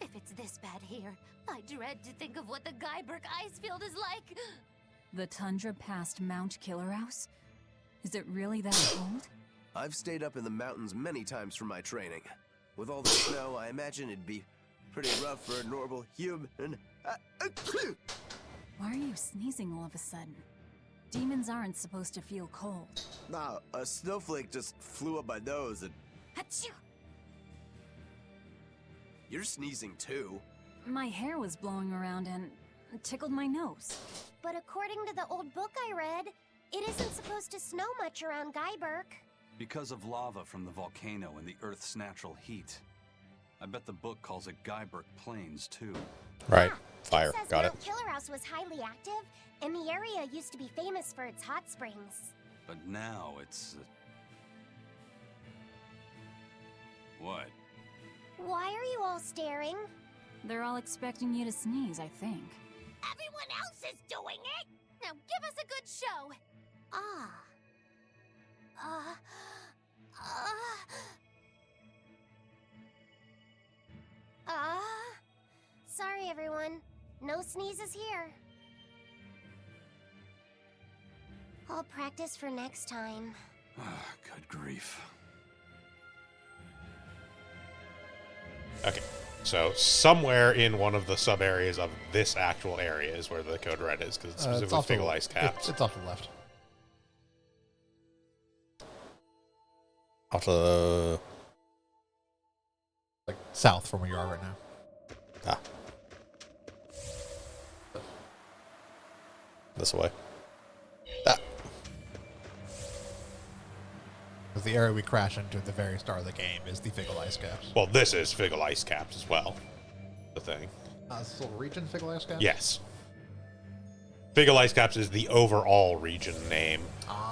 If it's this bad here, I dread to think of what the Guyberg ice field is like. The tundra past Mount Killerhouse? Is it really that cold? I've stayed up in the mountains many times for my training. With all the snow, I imagine it'd be pretty rough for a normal human. Why are you sneezing all of a sudden? Demons aren't supposed to feel cold. Nah, a snowflake just flew up my nose and... Achoo! You're sneezing too. My hair was blowing around and tickled my nose. But according to the old book I read, it isn't supposed to snow much around Guyberg. Because of lava from the volcano and the Earth's natural heat. I bet the book calls it Guyberg Plains, too. Right. Fire. It says Got it. Mount Killerhouse was highly active, and the area used to be famous for its hot springs. But now it's... What? Why are you all staring? They're all expecting you to sneeze, I think. Everyone else is doing it! Now give us a good show. Sorry everyone. No sneezes here. I'll practice for next time. Good grief. Okay, so somewhere in one of the sub areas of this actual area is where the code red is, because it's specifically Figgle Ice Caps. It's off to the left. Off the... Like south from where you are right now. Ah. This way. Ah. Because the area we crash into at the very start of the game is the Figgle Ice Caps. Well, this is Figgle Ice Caps as well. The thing. This little region, Figgle Ice Caps? Yes. Big Ol' Ice Caps is the overall region name,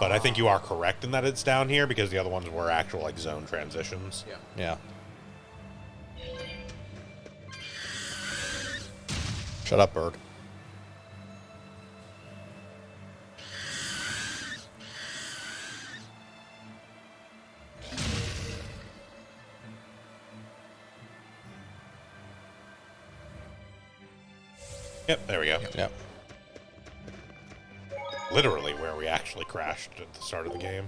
but I think you are correct in that it's down here because the other ones were actual like zone transitions. Yeah. Shut up, Berg. Yep, there we go. Yep. Literally where we actually crashed at the start of the game.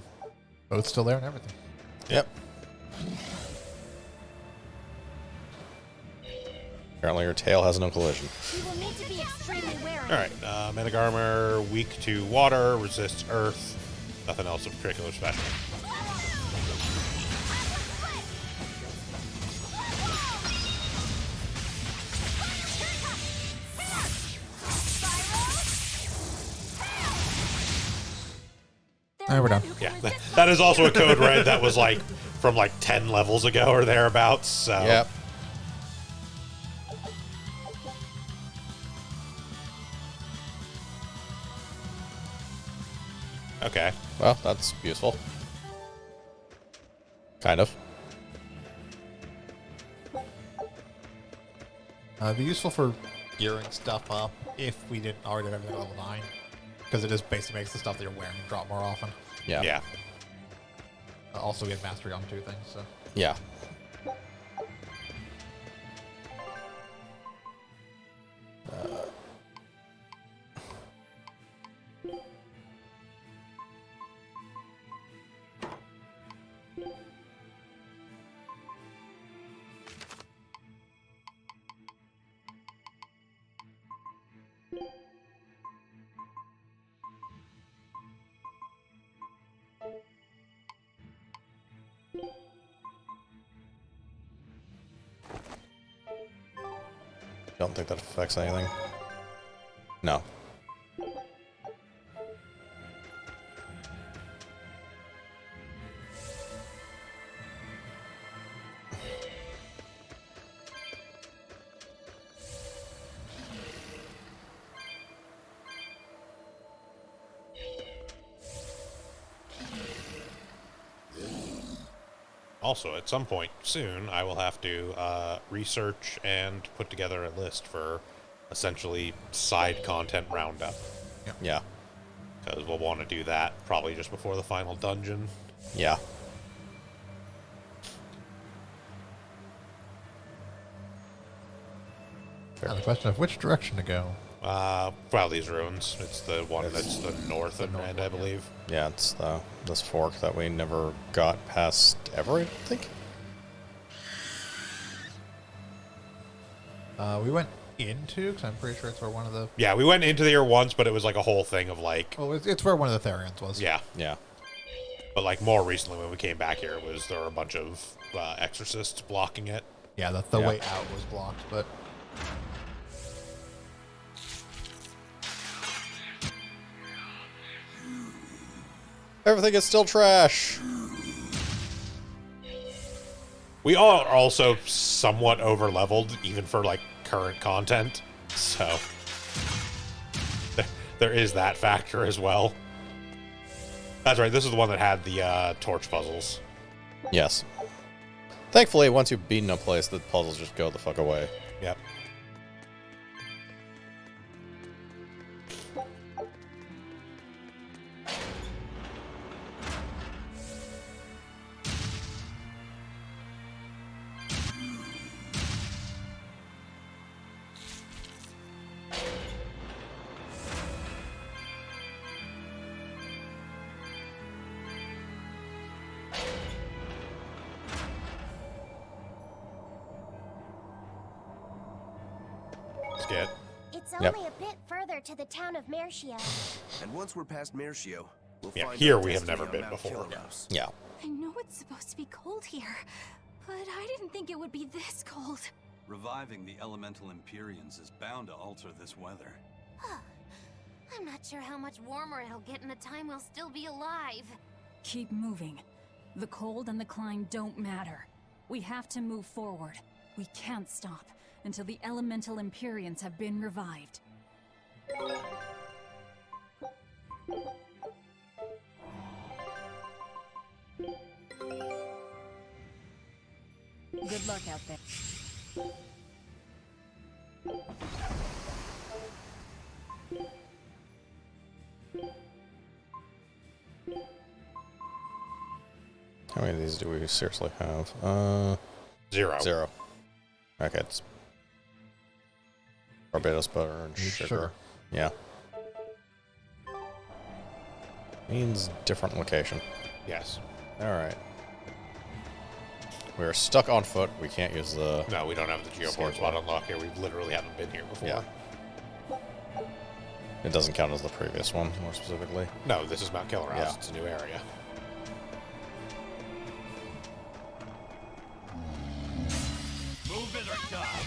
Boat's still there and everything. Yep. Apparently your tail has no collision. You will need to be extremely wary. Alright, Mythic Armor, weak to water, resists earth. Nothing else of particular special. Alright, we're done. Yeah, that is also a code red that was like from like 10 levels ago or thereabouts, so. Yep. Okay. Well, that's useful. Kind of. It'd be useful for gearing stuff up if we didn't already have everything level 9. Because it just basically makes the stuff that you're wearing drop more often. Yeah. Yeah. Also, we have mastery on 2 things, so. Yeah. Don't think that affects anything. No. Also, at some point soon, I will have to research and put together a list for essentially side content roundup. Yeah. Because we'll want to do that probably just before the final dungeon. Yeah. Now the question of which direction to go. Well, these ruins. It's the one that's the north of end, I believe. Yeah, it's this fork that we never got past ever, I think. We went into, because I'm pretty sure it's where one of the... Yeah, we went into there once, but it was like a whole thing of like... Oh, it's where one of the Therians was. Yeah. Yeah. But like more recently when we came back here, there were a bunch of exorcists blocking it. Yeah, the way out was blocked, but... Everything is still trash. We are also somewhat over-leveled, even for, like, current content. So, there is that factor as well. That's right, this is the one that had the torch puzzles. Yes. Thankfully, once you've beaten a place, the puzzles just go the fuck away. Yep. Skit. It's only a bit further to the town of Mercio. And once we're past Mercio, we'll Yeah, find here our we have destiny never on been Mount before. Kilros. Yeah. I know it's supposed to be cold here, but I didn't think it would be this cold. Reviving the elemental Imperiums is bound to alter this weather. I'm not sure how much warmer it'll get in the time we'll still be alive. Keep moving. The cold and the climb don't matter. We have to move forward. We can't stop until the elemental Imperiums have been revived. Good luck out there. How many of these do we seriously have? 0. 0. Okay, it's Barbados butter and sugar. Yeah. Means different location. Yes. Alright. We're stuck on foot. We can't use the... No, we don't have the geoboard spot unlocked here. We literally haven't been here before. Yeah. It doesn't count as the previous one, more specifically. No, this is Mount Killer House. Yeah. It's a new area. Move it or die.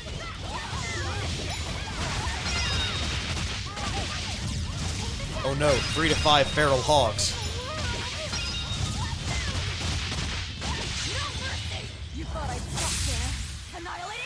Oh no, 3 to 5 feral hogs. You thought I'd stop there? Annihilating?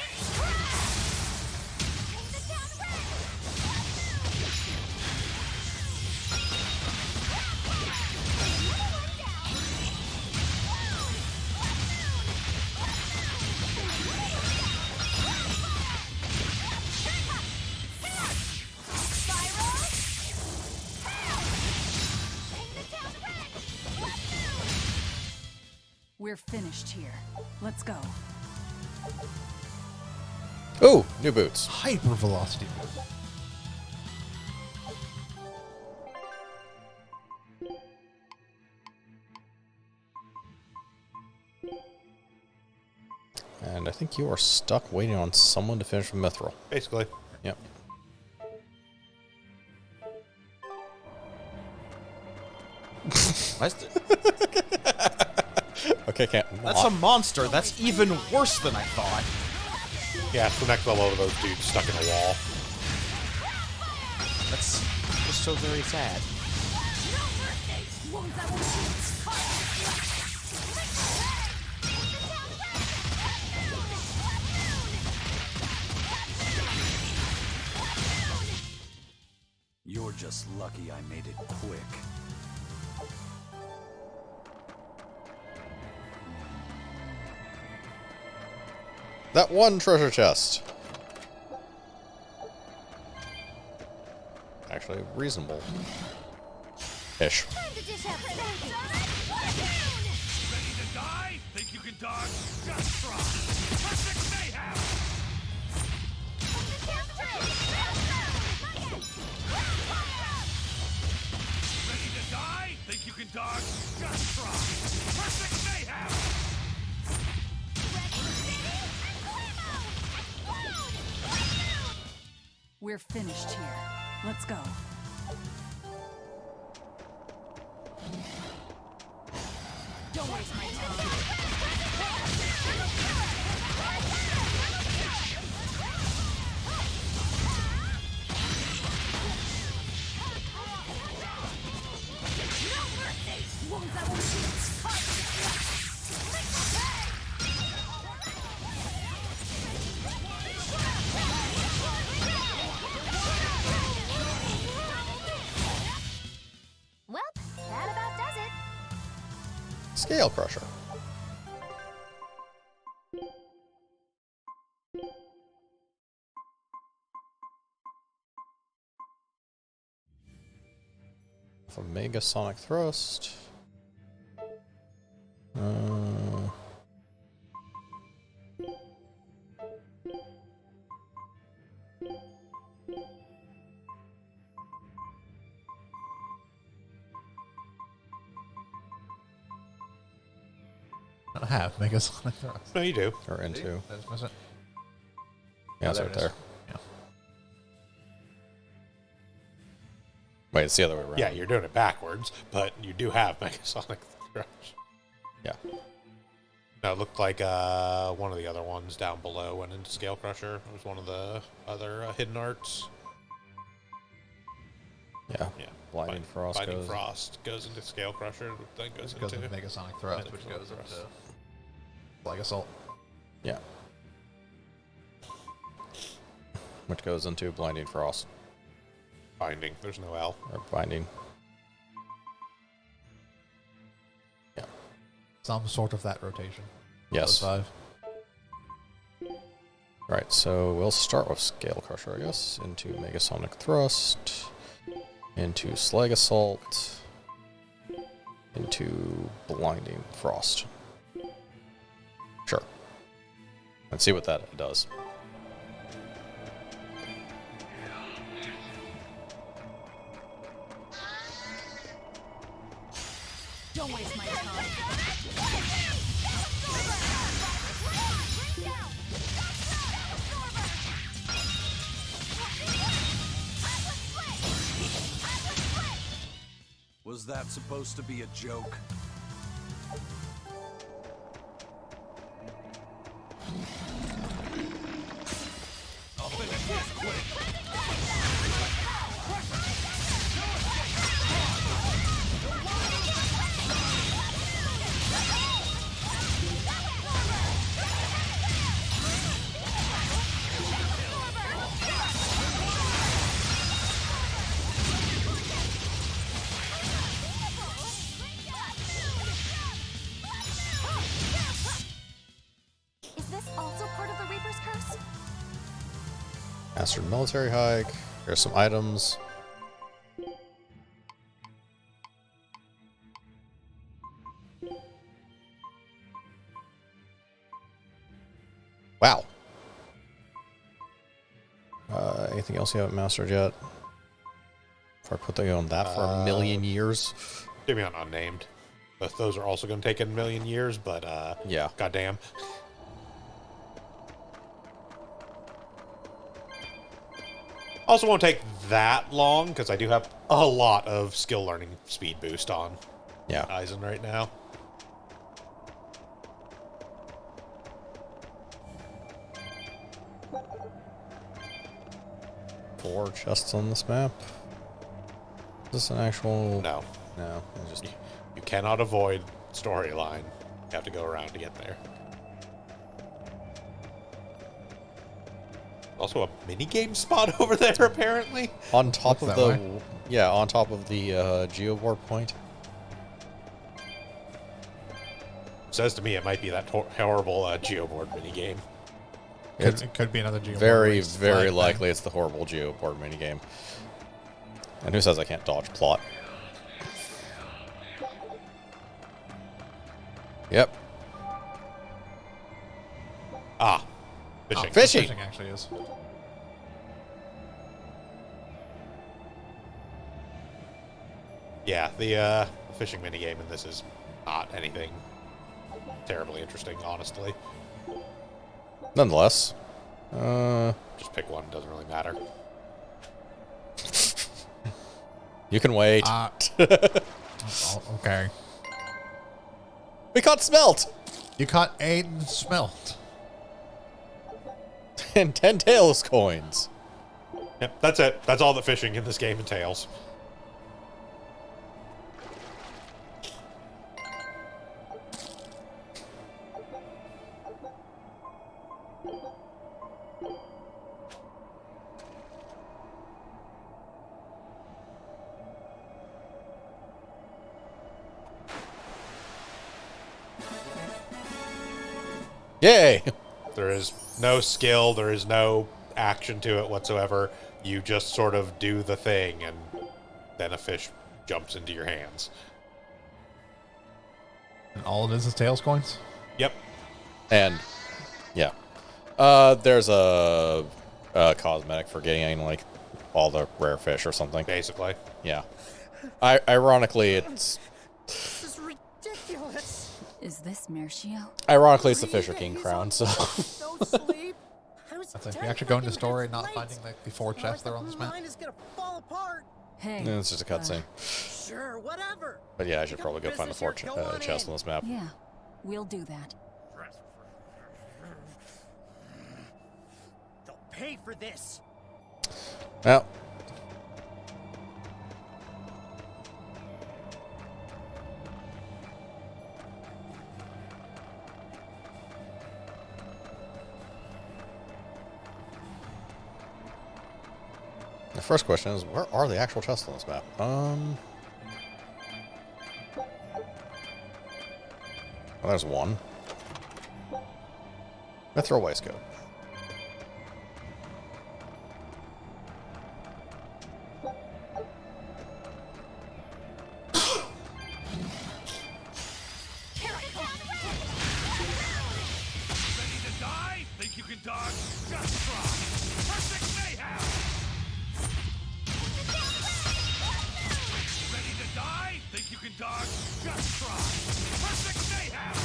We're finished here. Let's go. Ooh, new boots. Hypervelocity. And I think you are stuck waiting on someone to finish with Mithril. Basically. Yep. Okay, can't. That's a monster. That's even worse than I thought. Yeah, it's the next level of those dudes stuck in a wall. That's just so very sad. You're just lucky I made it quick. That one treasure chest. Actually, reasonable. Ish. Ready to die? Think you can dodge? Just try. Perfect mayhem! Ready to die? Think you can dodge? Just try. Perfect mayhem! We're finished here. Let's go. Don't waste my time. Well, that about does it. Scale Crusher. Omega Sonic Thrust. I don't have Mega Sonic Thrust. No, you do. Or into. Was it? Yeah, it's there right it is. there. Yeah. Wait, it's the other way around. Yeah, you're doing it backwards, but you do have Megasonic Thrust. Yeah. No, it looked like one of the other ones down below went into Scale Crusher. It was one of the other hidden arts. Yeah. Yeah. Blinding Frost Blinding goes. Frost goes into Scale Crusher. Then goes Goes into into Mega Sonic Thrust, which goes into Flag Assault. Yeah. Which goes into Blinding Frost. Binding. There's no L. Or Binding. Yeah. Some sort of that rotation. Yes. Those 5. Right, so we'll start with Scale Crusher, I guess. Into Megasonic Thrust. Into Slag Assault. Into Blinding Frost. Sure. Let's see what that does. Don't waste my time. Was that supposed to be a joke? I'll finish this quick. Is this also part of the Reaper's Curse? Mastered Military Hike. Here's some items. Wow. Anything else you haven't mastered yet? If I put on that for a million years. Maybe on unnamed. But those are also going to take a million years, but yeah. Goddamn. Also won't take that long, because I do have a lot of skill learning speed boost on Eisen right now. Four chests on this map. Is this an actual... No. No. It's just... You cannot avoid storyline. You have to go around to get there. Also a minigame spot over there, apparently. On top of Looks the... that way. Yeah, on top of the geoboard point. Says to me it might be that horrible geoboard minigame. It could be another geoboard. Very, very likely it's the horrible geoboard minigame. And who says I can't dodge plot? Yep. Ah. Fishing. Fishing! Fishing actually is. Yeah, the fishing minigame in this is not anything terribly interesting, honestly. Nonetheless. Just pick one, doesn't really matter. You can wait. Okay. We caught Smelt! You caught Aiden Smelt. And 10 Tails coins. Yep, that's it. That's all that fishing in this game entails. Yay! There is no skill, there is no action to it whatsoever. You just sort of do the thing, and then a fish jumps into your hands. And all it is Tails coins? Yep. And, yeah. There's a cosmetic for getting, like, all the rare fish or something. Basically. Yeah. Ironically, it's... This is ridiculous. Is this Mercio? Ironically, it's the Fisher King crown, so... No sleep. That's like, you actually go into the story not finding the 4 chests that are on this map. Mine is gonna fall apart. Hey. Yeah, it's just a cutscene. Sure, whatever. But yeah, I should probably go find the 4 chests on this map. Yeah, we'll do that. They'll pay for this. Well... The first question is, where are the actual chests on this map? Well, there's one. Mithril Waistcoat. dodge, just try. Perfect mayhem! Ready to die? Think you can dodge? Just try. Perfect mayhem!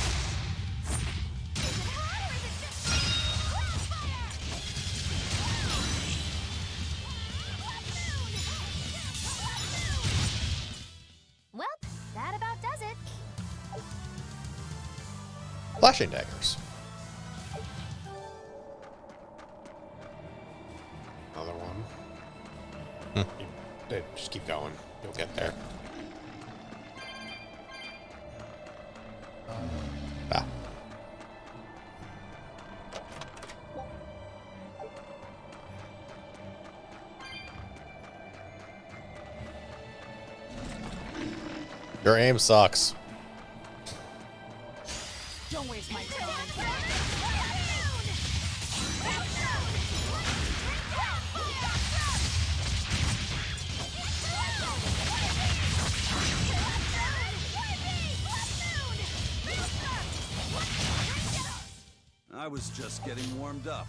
Well, that about does it. Flashing daggers. Another one. Just keep going. You'll get there. Ah. Your aim sucks. Don't waste my time. I was just getting warmed up.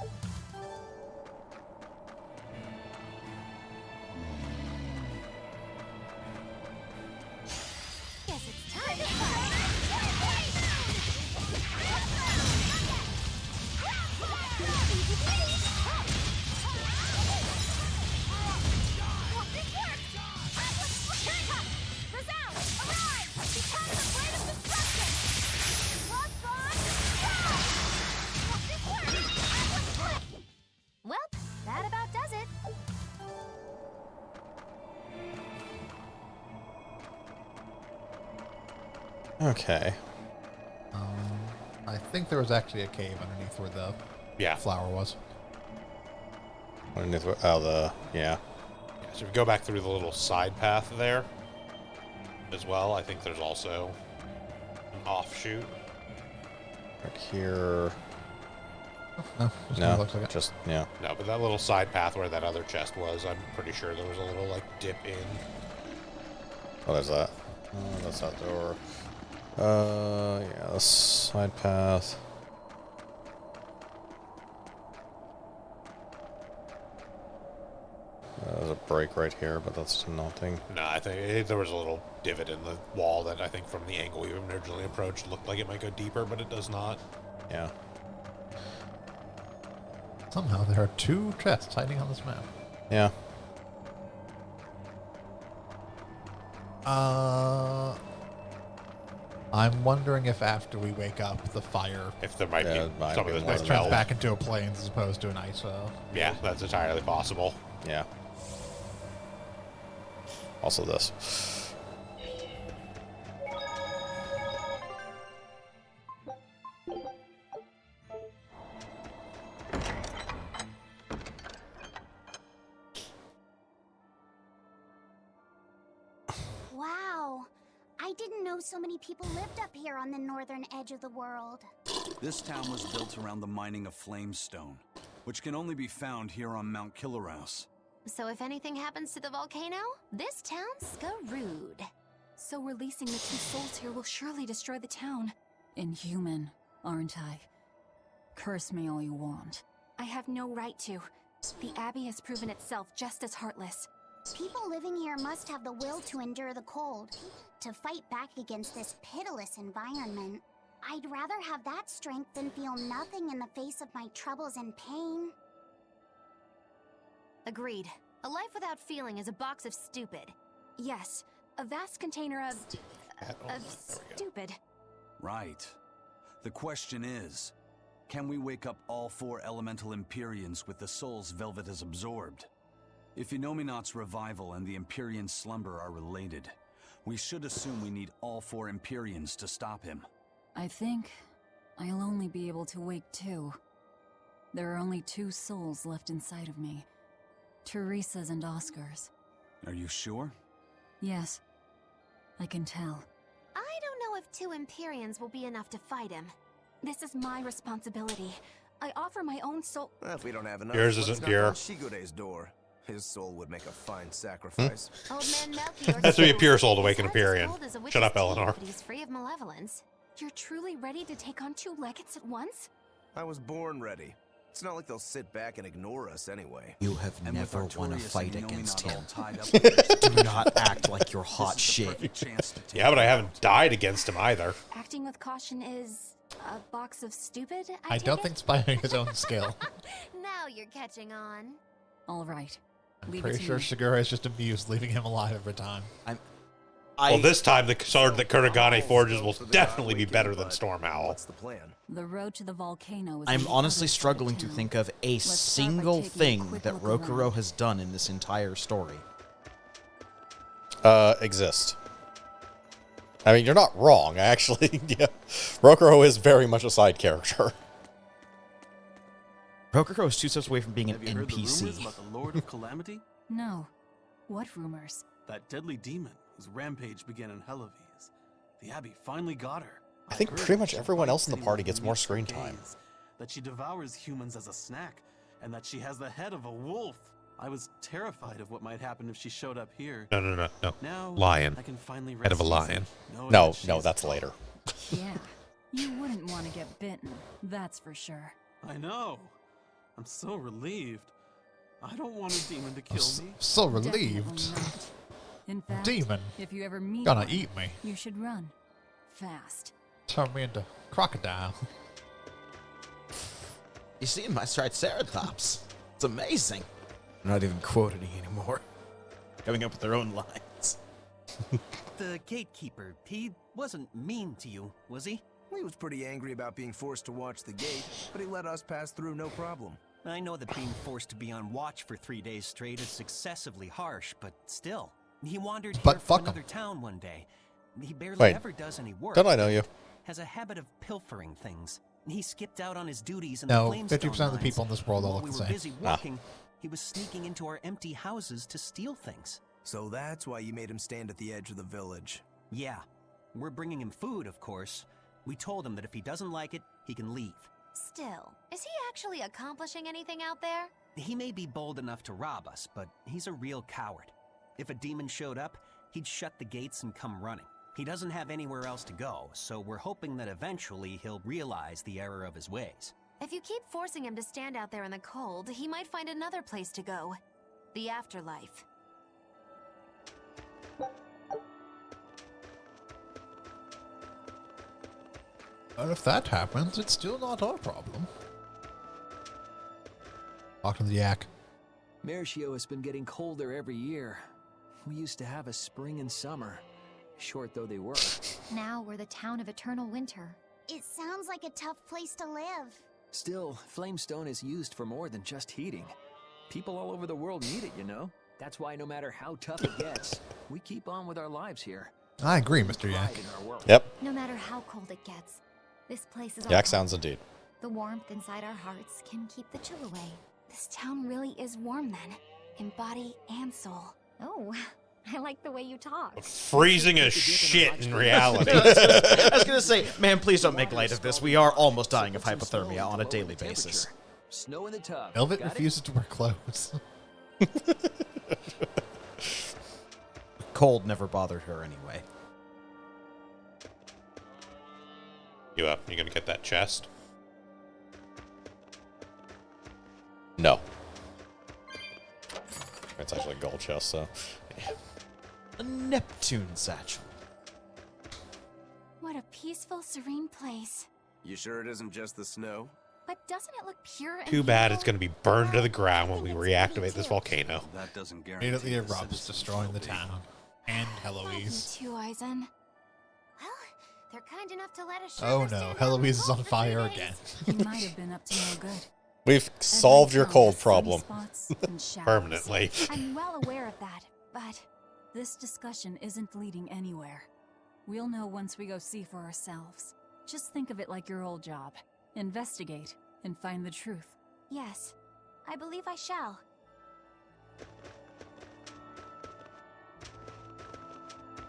Guess it's time to fight. Well, that about does it. Okay. I think there was actually a cave underneath where the flower was. Underneath the yeah. So if you go back through the little side path there as well, I think there's also an offshoot. Right here. No, No, looks like it. just yeah. No, but that little side path where that other chest was, I'm pretty sure there was a little like dip in. Oh, there's that. Oh, that's that door. Yeah, the side path. There's a break right here, but that's nothing. No, I think there was a little divot in the wall that I think from the angle we originally approached looked like it might go deeper, but it does not. Yeah. Somehow there are 2 chests hiding on this map. Yeah. I'm wondering if after we wake up, the fire... If there might be something that turns melt back into a plains as opposed to an ice. Yeah, that's entirely possible. Yeah. Also this. Wow. I didn't know so many people lived up here on the northern edge of the world. This town was built around the mining of flamestone, which can only be found here on Mount Killerhouse. So if anything happens to the volcano, this town's screwed. So releasing the 2 souls here will surely destroy the town. Inhuman, aren't I? Curse me all you want. I have no right to. The Abbey has proven itself just as heartless. People living here must have the will to endure the cold, to fight back against this pitiless environment. I'd rather have that strength than feel nothing in the face of my troubles and pain. Agreed. A life without feeling is a box of stupid. Yes, a vast container of stupid. Right. The question is, can we wake up all 4 elemental Imperiums with the souls Velvet has absorbed? If Inominat's revival and the Empyrean slumber are related, we should assume we need all 4 Imperiums to stop him. I think I'll only be able to wake 2. There are only 2 souls left inside of me. Teresa's and Oscar's. Are you sure? Yes. I can tell. I don't know if 2 Imperiums will be enough to fight him. This is my responsibility. I offer my own soul. Well, if we don't have enough, Yours let's isn't knock pure. on Shigode's door. His soul would make a fine sacrifice. Old man Melchior That's to be a pure soul to is wake an hard as Empyrean. cold as a witch's Shut up, teeth, Eleanor. But he's free of malevolence. You're truly ready to take on 2 legates at once? I was born ready. It's not like they'll sit back and ignore us anyway. You have And with never won a Artorias fight and Yomi against not him. all tied up Do not act like you're hot This is the shit. perfect chance to take Yeah, but I him haven't out. died against him either. Acting with caution is a box of stupid, I take don't it? think it's by his own skill. Now you're catching on. All right. I'm Leave it pretty to sure me. Shigura is just amused leaving him alive every time. Well, this time the sword that Kurogane forges will definitely be better than Storm Owl. What's the plan? The road to the volcano is I'm on the honestly other side of struggling to town. think of a Let's start by single taking a thing quick that look Rokuro around. has done in this entire story. Exist. I mean, you're not wrong, actually. Yeah. Rokuro is very much a side character. Rokuro is 2 steps away from being an Have you heard the rumors NPC. about the Lord of Calamity? No. What rumors? That deadly demon whose rampage began in Helavies. The Abbey finally got her. I think heard pretty that much she everyone bites else in the anyone party who gets more meets her screen time. gaze, that she devours humans as a snack, and that she has the head of a wolf. I was terrified of what might happen if she showed up here. No. Now, Lion. I can finally Head of a rest easy, lion. knowing No, that she's no, that's later. Yeah. You wouldn't want to get bitten. That's for sure. I know. I'm so relieved. I don't want a demon to kill me. So Definitely relieved. not. In fact, Demon. if you ever meet Gonna one, eat me. you should run. Fast. Turn me into crocodile. You see my Triceratops? It's amazing. I'm not even quoting anymore. Coming up with their own lines. The gatekeeper, he wasn't mean to you, was he? He was pretty angry about being forced to watch the gate, but he let us pass through no problem. I know that being forced to be on watch for 3 days straight is excessively harsh, but still. He wandered But here fuck from 'em. another town one day. He barely Wait, ever does any work. don't I know you? Has a habit of pilfering things. He skipped out on his duties in No, the Flamestone 50% of the mines. people in this world all While look we the were same. busy working, he was sneaking into our empty houses to steal things. So that's why you made him stand at the edge of the village. Yeah. We're bringing him food, of course. We told him that if he doesn't like it, he can leave. Still, is he actually accomplishing anything out there? He may be bold enough to rob us, but he's a real coward. If a demon showed up, he'd shut the gates and come running. He doesn't have anywhere else to go, so we're hoping that eventually he'll realize the error of his ways. If you keep forcing him to stand out there in the cold, he might find another place to go. The afterlife. But if that happens, it's still not our problem. Talk to the yak. Mershio has been getting colder every year. We used to have a spring and summer, short though they were. Now we're the town of eternal winter. It sounds like a tough place to live. Still, Flamestone is used for more than just heating. People all over the world need it, you know? That's why no matter how tough it gets, we keep on with our lives here. I agree, Mr. Yak. Pride in our world. Yep. No matter how cold it gets, this place is our Yak home. sounds indeed. The warmth inside our hearts can keep the chill away. This town really is warm then, in body and soul. Oh, I like the way you talk. Freezing as shit in reality. I was gonna say, man, please don't make light of this. We are almost dying of hypothermia on a daily basis. Snow in the tub. Velvet Got it? refuses to wear clothes. Cold never bothered her anyway. You up? You gonna get that chest? No. It's actually a gold chest, so. A Neptune satchel. What a peaceful, serene place. You sure it isn't just the snow? But doesn't it look pure and Too bad beautiful? it's gonna be burned to the ground when we reactivate this volcano. That doesn't guarantee. Immediately the erupts, citizens destroying will the be. town. And Love you Heloise. too, Eisen. Well, they're kind enough to let us show Oh us no, stand out in the Heloise is cold on for fire 3 again. days. He might have been up to no good. We've solved your Every cold town has problem. sunspots and showers. Permanently. I'm well aware of that, but This discussion isn't leading anywhere. We'll know once we go see for ourselves. Just think of it like your old job. Investigate and find the truth. yes, I believe I shall.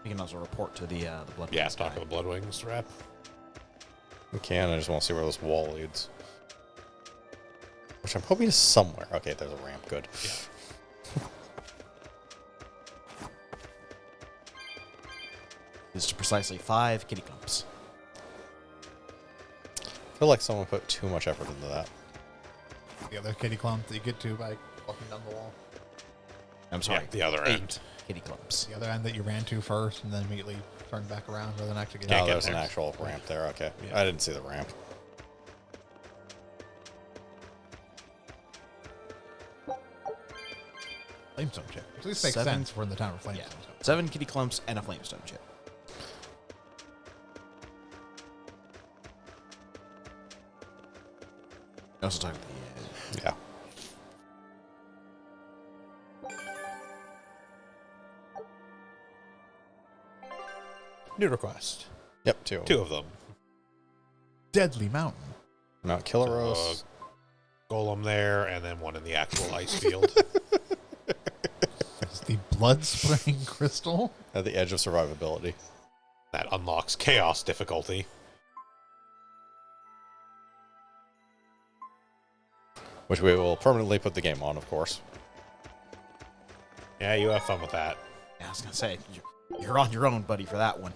We can also report to the Blood Yeah, Wings talk guy. to the Bloodwings rep. We can, I just want to see where this wall leads. Which I'm hoping is somewhere. Okay, there's a ramp, good. Leads to precisely 5 kitty clumps. I feel like someone put too much effort into that. The other kitty clump that you get to by walking down the wall. I'm sorry. Yeah, the other end. Kitty clumps. The other end that you ran to first and then immediately turned back around rather than actually Oh, there's an actual ramp there. Okay. Yeah. I didn't see the ramp. Flamestone chip. At least makes 7. sense. We're in the town of Flamestone. Yeah. So. 7 kitty clumps and a flamestone chip. I also talking about the Yeah. New request. Yep, 2. 2 of them. Deadly Mountain. Mount Killaros. Golem there, and then one in the actual ice field. It's the blood spraying crystal. At the edge of survivability. That unlocks chaos difficulty. Which we will permanently put the game on, of course. Yeah, you have fun with that. Yeah, I was going to say, you're on your own, buddy, for that one.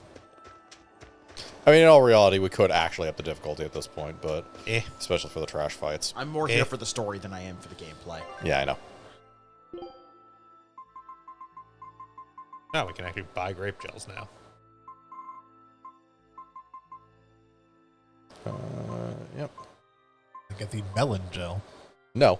I mean, in all reality, we could actually up the difficulty at this point, but Eh. especially for the trash fights. I'm more here for the story than I am for the gameplay. Yeah, I know. Now we can actually buy grape gels now. Yep. I get the melon gel. No.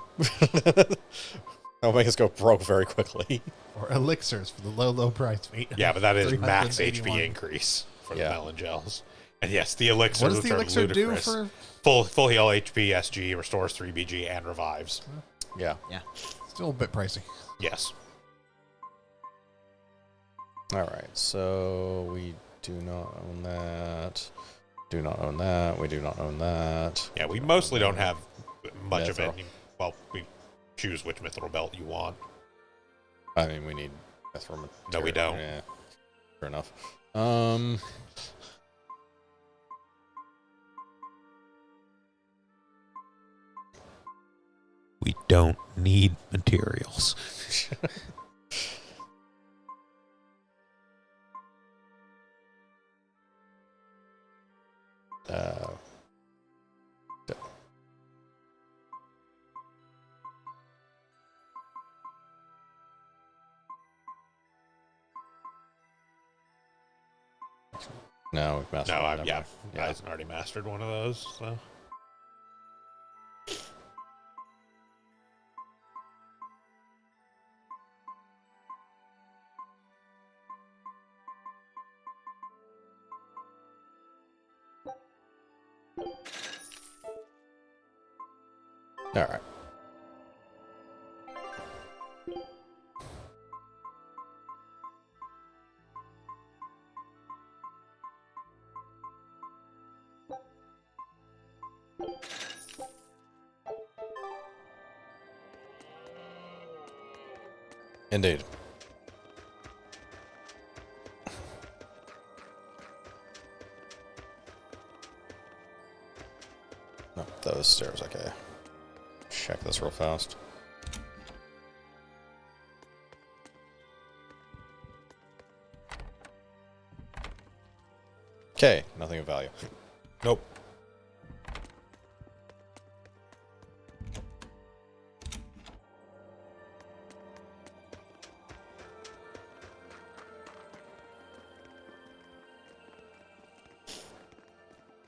That'll make us go broke very quickly. Or elixirs for the low, low price of 8. Yeah, but that is max 381. HP increase for the melon gels. And yes, the elixirs, What does which the are elixir do ludicrous. for? Full heal HP, SG, restores 3 BG, and revives. Yeah. Yeah. Still a bit pricey. Yes. Alright, so we do not own that. Do not own that. We do not own that. Yeah, we mostly don't have much of it. Mithril. Well, we choose which mithril belt you want. I mean, we need mithril material. No, we don't. Yeah. Fair enough. We don't need materials. No, we've mastered No, it. yeah. I already mastered one of those, so. Alright. Indeed. No, those stairs, okay. Check this real fast. Okay, nothing of value. Nope.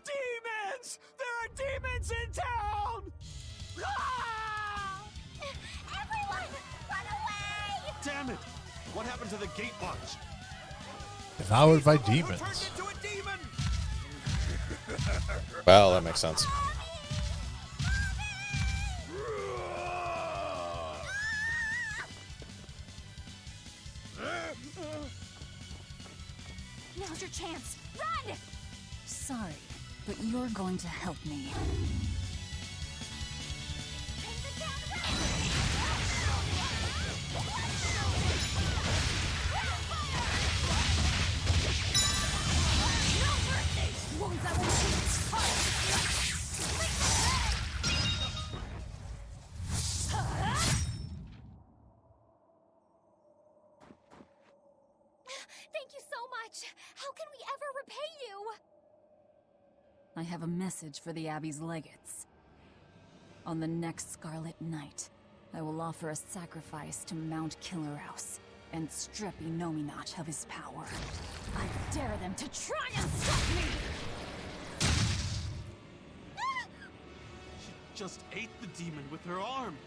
Demons! There are demons in town! Ah! Everyone, run away! Damn it! What happened to the gate watch? Devoured by demons. Into a demon! Well, that makes sense. Now's your chance. Run! Sorry, but you're going to help me. Wounds that will shoot. Thank you so much. How can we ever repay you? I have a message for the Abbey's legates. On the next Scarlet Night, I will offer a sacrifice to Mount Killerhouse and strip Innominat of his power. I dare them to try and stop me! She just ate the demon with her arm.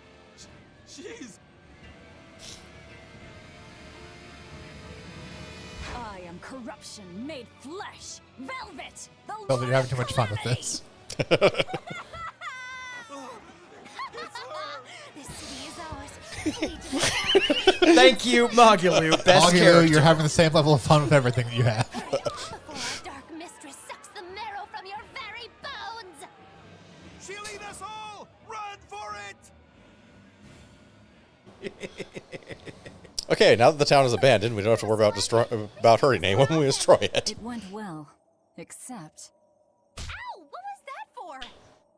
She's... I am corruption made flesh! Velvet! The Velvet, you're having too much fun with Calamity! this. This city is ours. Thank you, Magalu. Best Magalu, character. you're having the same level of fun with everything that you have. Dark mistress sucks the marrow from your very bones. She'll eat us all! Run for it! Okay, now that the town is abandoned, we don't have to worry about hurting anyone when we destroy it. It went well, except... Ow! What was that for?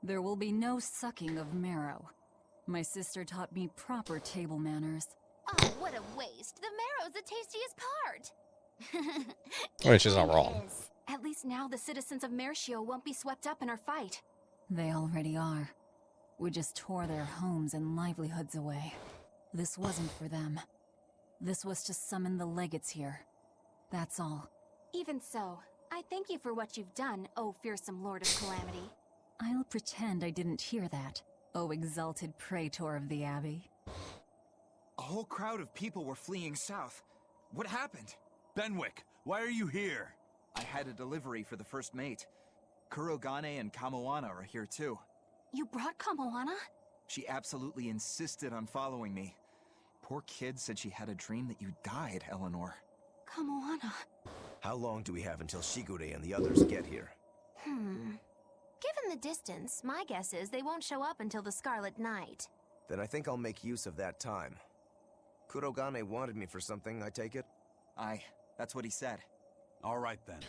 There will be no sucking of marrow. My sister taught me proper table manners. Oh, what a waste. The marrow's the tastiest part. I mean, she's not wrong. At least now the citizens of Mercio won't be swept up in our fight. They already are. We just tore their homes and livelihoods away. This wasn't for them. This was to summon the legates here. That's all. Even so, I thank you for what you've done, O fearsome Lord of Calamity. I'll pretend I didn't hear that, O exalted praetor of the Abbey. A whole crowd of people were fleeing south. What happened? Benwick, why are you here? I had a delivery for the first mate. Kurogane and Kamoana are here too. You brought Kamoana? She absolutely insisted on following me. Poor kid said she had a dream that you died, Eleanor. Kamoana. How long do we have until Shigure and the others get here? Given the distance, my guess is they won't show up until the Scarlet Night. Then I think I'll make use of that time. Kurogane wanted me for something, I take it? Aye, that's what he said. All right then.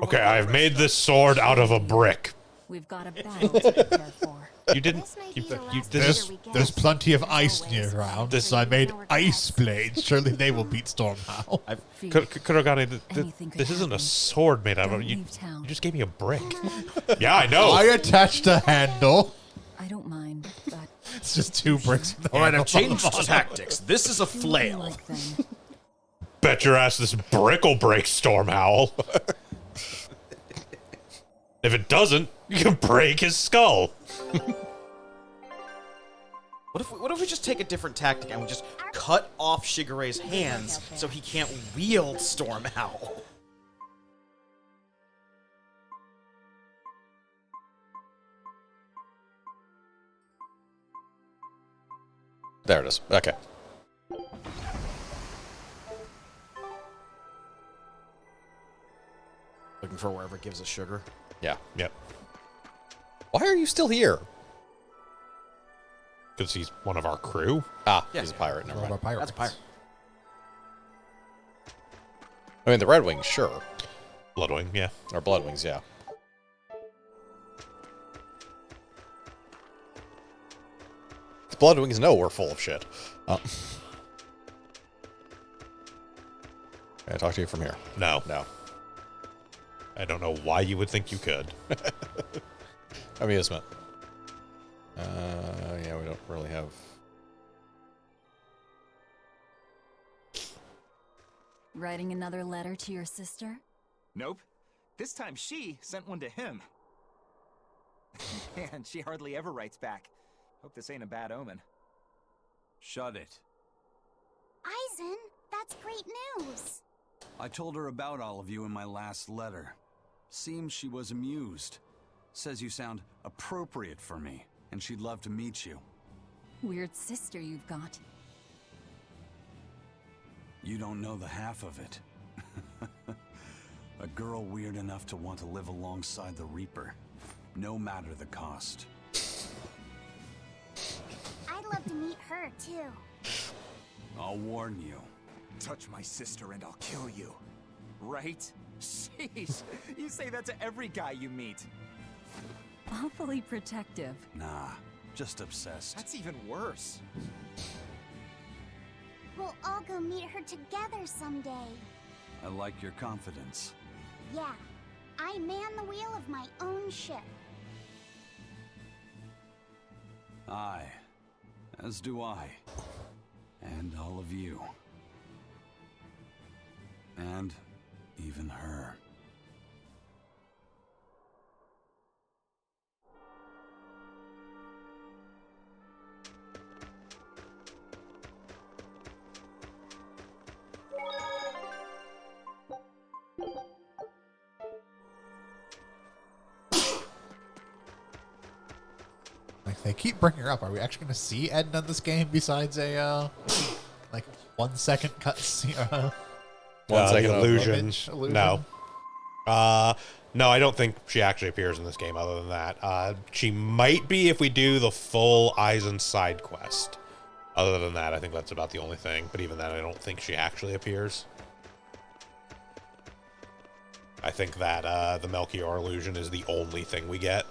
Okay, I've made this sword out of a brick. We've got a battle to prepare for. You didn't. There's plenty of ice near around, so I made ice blades. Surely they will beat Stormhowl. Kurogane, this isn't a sword made out of it. You just gave me a brick. Yeah, I know. I attached a handle. I don't mind, but... It's just two bricks. All right, I've changed tactics. This is a flail. Bet your ass this brick will break Stormhowl. If it doesn't, you can break his skull. What if we just take a different tactic and we just cut off Shigure's hands so he can't wield Stormhowl? There it is. Okay. Looking for wherever it gives us sugar. Yeah. Yep. Why are you still here? Because he's one of our crew. Ah, he's a pirate. Never mind. That's a pirate. I mean, the Red Wings, sure. Bloodwing, yeah. Or Bloodwings, yeah. The Bloodwings know we're full of shit. Can I talk to you from here? No. No. I don't know why you would think you could. Amusement. Yeah, we don't really have... Writing another letter to your sister? Nope. This time she sent one to him. And she hardly ever writes back. Hope this ain't a bad omen. Shut it. Aizen, that's great news. I told her about all of you in my last letter. Seems she was amused. Says you sound appropriate for me, and she'd love to meet you. Weird sister you've got. You don't know the half of it. A girl weird enough to want to live alongside the Reaper, no matter the cost. I'd love to meet her, too. I'll warn you. Touch my sister and I'll kill you. Right? Sheesh. You say that to every guy you meet. Awfully protective. Nah, just obsessed. That's even worse. We'll all go meet her together someday. I like your confidence. Yeah, I man the wheel of my own ship. Aye, as do I. And all of you. And even her. Like, they keep bringing her up. Are we actually going to see Edna in this game besides a, like, 1 second cutscene? 1 second illusion. illusion? No. No, I don't think she actually appears in this game other than that. She might be if we do the full Eisen side quest. Other than that, I think that's about the only thing. But even then, I don't think she actually appears. I think that the Melchior illusion is the only thing we get.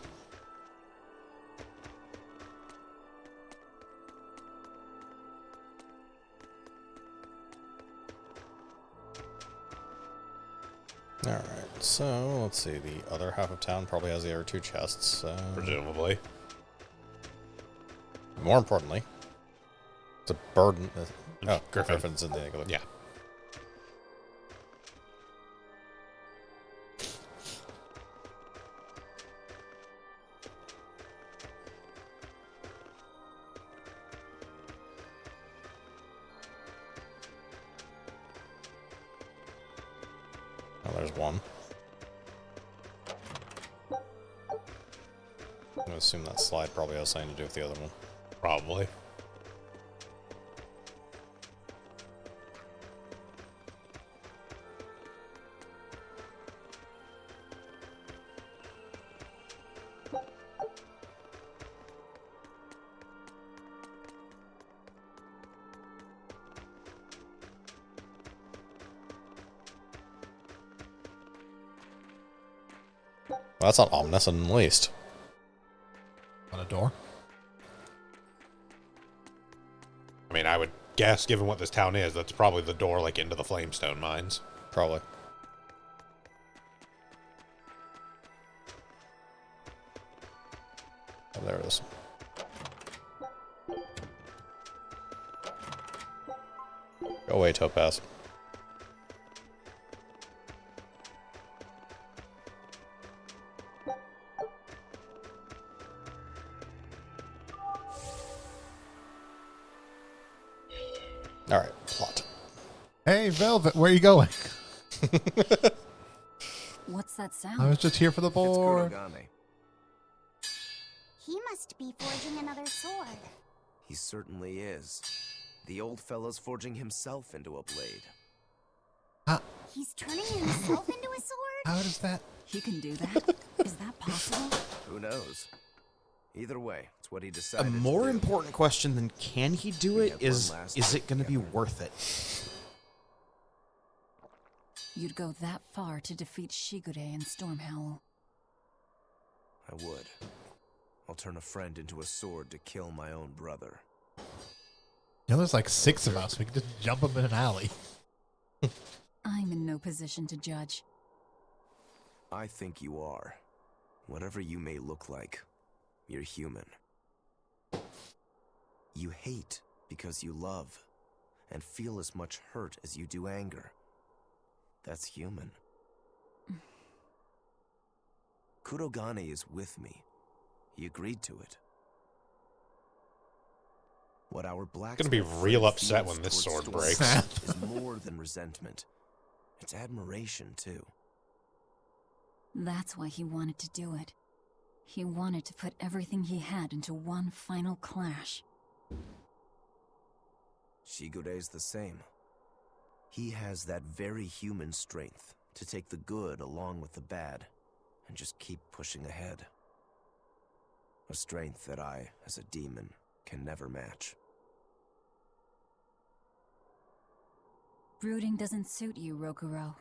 Alright, so let's see. The other half of town probably has the other 2 chests. Presumably. More importantly, it's a burden. Oh, Griffin. Griffin's in the igloo. Yeah. Oh, there's one. I'm going to assume that slide probably has something to do with the other one. Probably. Well, that's not ominous in the least. On a door? I mean, I would guess, given what this town is, that's probably the door, like, into the Flamestone mines. Probably. Oh, there it is. Go away, Topaz. Alright, plot. Hey, Velvet, where are you going? What's that sound? I was just here for the board. He must be forging another sword. He certainly is. The old fella's forging himself into a blade. He's turning himself into a sword? How does that? He can do that? Is that possible? Who knows? Either way, it's what he A decided. more important question than can he do it is it going to be worth it? You'd go that far to defeat Shigure and Stormhowl. I would. I'll turn a friend into a sword to kill my own brother. You know, there's like 6 of us. We could just jump them in an alley. I'm in no position to judge. I think you are. Whatever you may look like, you're human. You hate because you love, and feel as much hurt as you do anger. That's human. Kurogane is with me. He agreed to it. What our black Gonna be real upset when this sword breaks. is more than resentment. It's admiration, too. That's why he wanted to do it. He wanted to put everything he had into one final clash. Shigure's the same. He has that very human strength to take the good along with the bad and just keep pushing ahead. A strength that I, as a demon, can never match. Brooding doesn't suit you, Rokuro.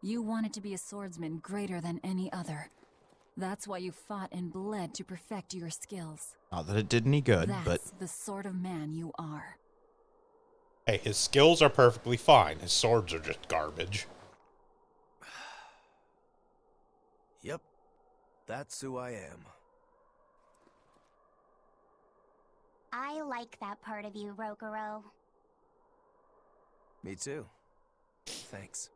You wanted to be a swordsman greater than any other. That's why you fought and bled to perfect your skills. Not that it did any good, That's the sort of man you are. Hey, his skills are perfectly fine. His swords are just garbage. Yep, that's who I am. I like that part of you, Rokuro. Me too. Thanks.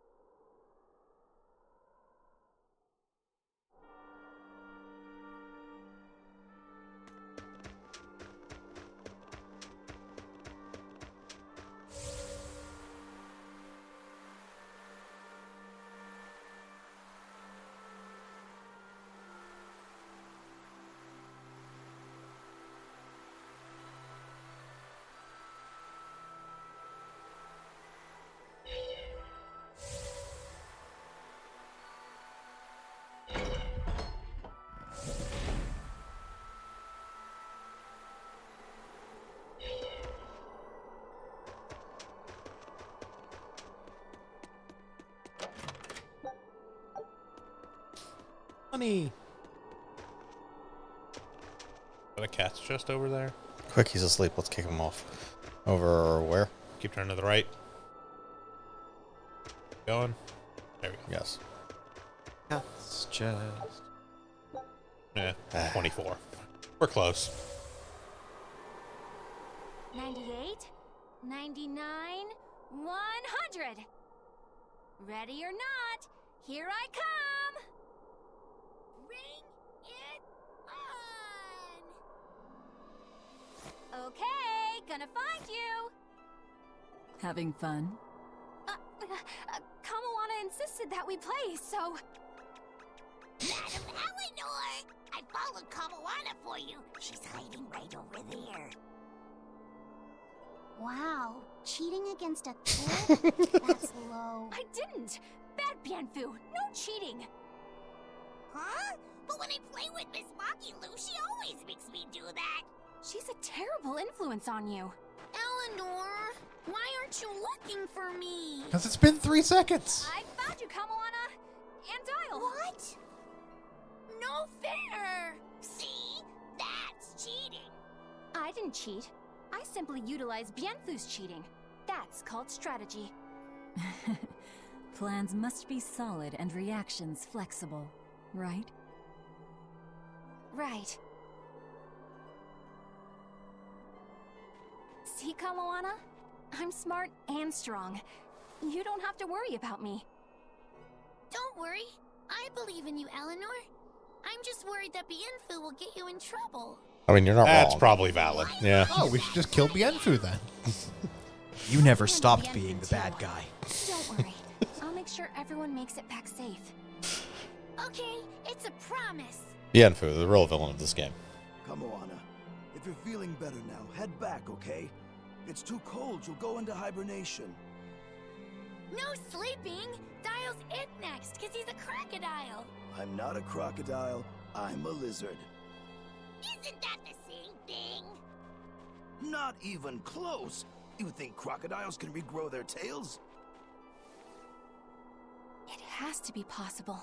Honey. Got a cat's just over there. Quick, he's asleep. Let's kick him off. Over where? Keep turning to the right. Going. There we go. Yes. Cat's just... Yeah, 24. We're close. 98, 99, 100. Ready or not, here I come! Bring it on! Okay, gonna find you! Having fun? Kamawana insisted that we play, so... Madam Eleanor! I followed Kamawana for you. She's hiding right over there. Wow, cheating against a kid? That's low. I didn't! Bad Bienfu! No cheating! Huh? But when I play with Miss Makilu, she always makes me do that! She's a terrible influence on you. Eleanor! Why aren't you looking for me? Because it's been 3 seconds. I found you, Kamawana! And Dial! What? No fair! See? That's cheating! I didn't cheat. I simply utilized Bienfu's cheating. That's called strategy. Plans must be solid and reactions flexible, right? Right. See, Kamawana? I'm smart and strong. You don't have to worry about me. Don't worry. I believe in you, Eleanor. I'm just worried that Bienfu will get you in trouble. I mean, you're not wrong. That's probably valid. Yeah. Oh, we should just kill Bienfu then. You never stopped being the bad guy. Don't worry. I'll make sure everyone makes it back safe. Okay, it's a promise. Bienfu, the real villain of this game. Kamawana, if you're feeling better now, head back, okay? It's too cold, you'll go into hibernation. No sleeping. Dial's it next, because he's a crocodile. I'm not a crocodile, I'm a lizard. Isn't that the same thing? Not even close. You think crocodiles can regrow their tails? It has to be possible.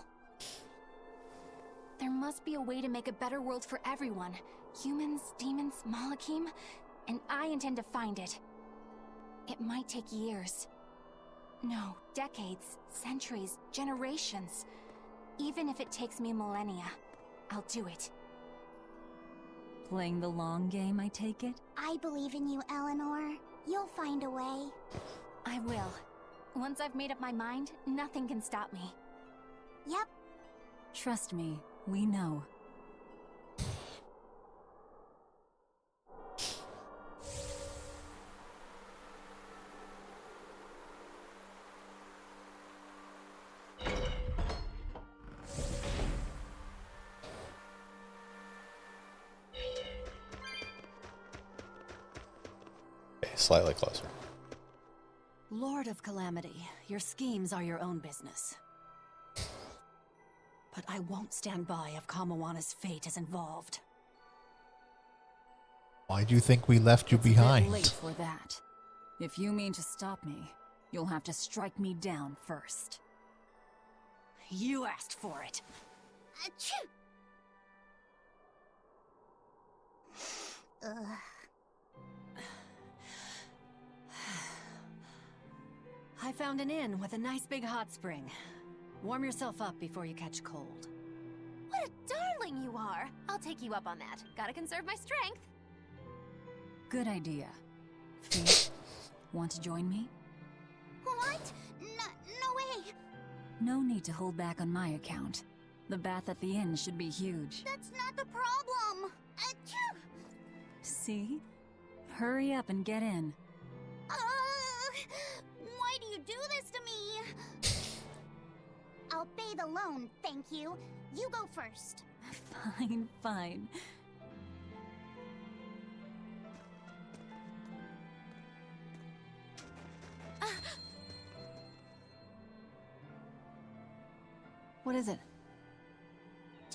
There must be a way to make a better world for everyone. Humans, demons, Malakim, and I intend to find it. It might take years. No, decades, centuries, generations. Even if it takes me millennia, I'll do it. Playing the long game, I take it? I believe in you, Eleanor. You'll find a way. I will. Once I've made up my mind, nothing can stop me. Yep. Trust me, we know. Slightly closer. Lord of Calamity, your schemes are your own business. But I won't stand by if Kamawana's fate is involved. Why do you think we left you It's a bit behind? late for that. If you mean to stop me, you'll have to strike me down first. You asked for it. Achoo! Ugh. I found an inn with a nice big hot spring. Warm yourself up before you catch cold. What a darling you are! I'll take you up on that. Gotta conserve my strength. Good idea. Faith, want to join me? What? No way! No need to hold back on my account. The bath at the inn should be huge. That's not the problem! Achoo! See? Hurry up and get in. Why do you do this to me? I'll pay the loan, thank you. You go first. Fine, fine. What is it?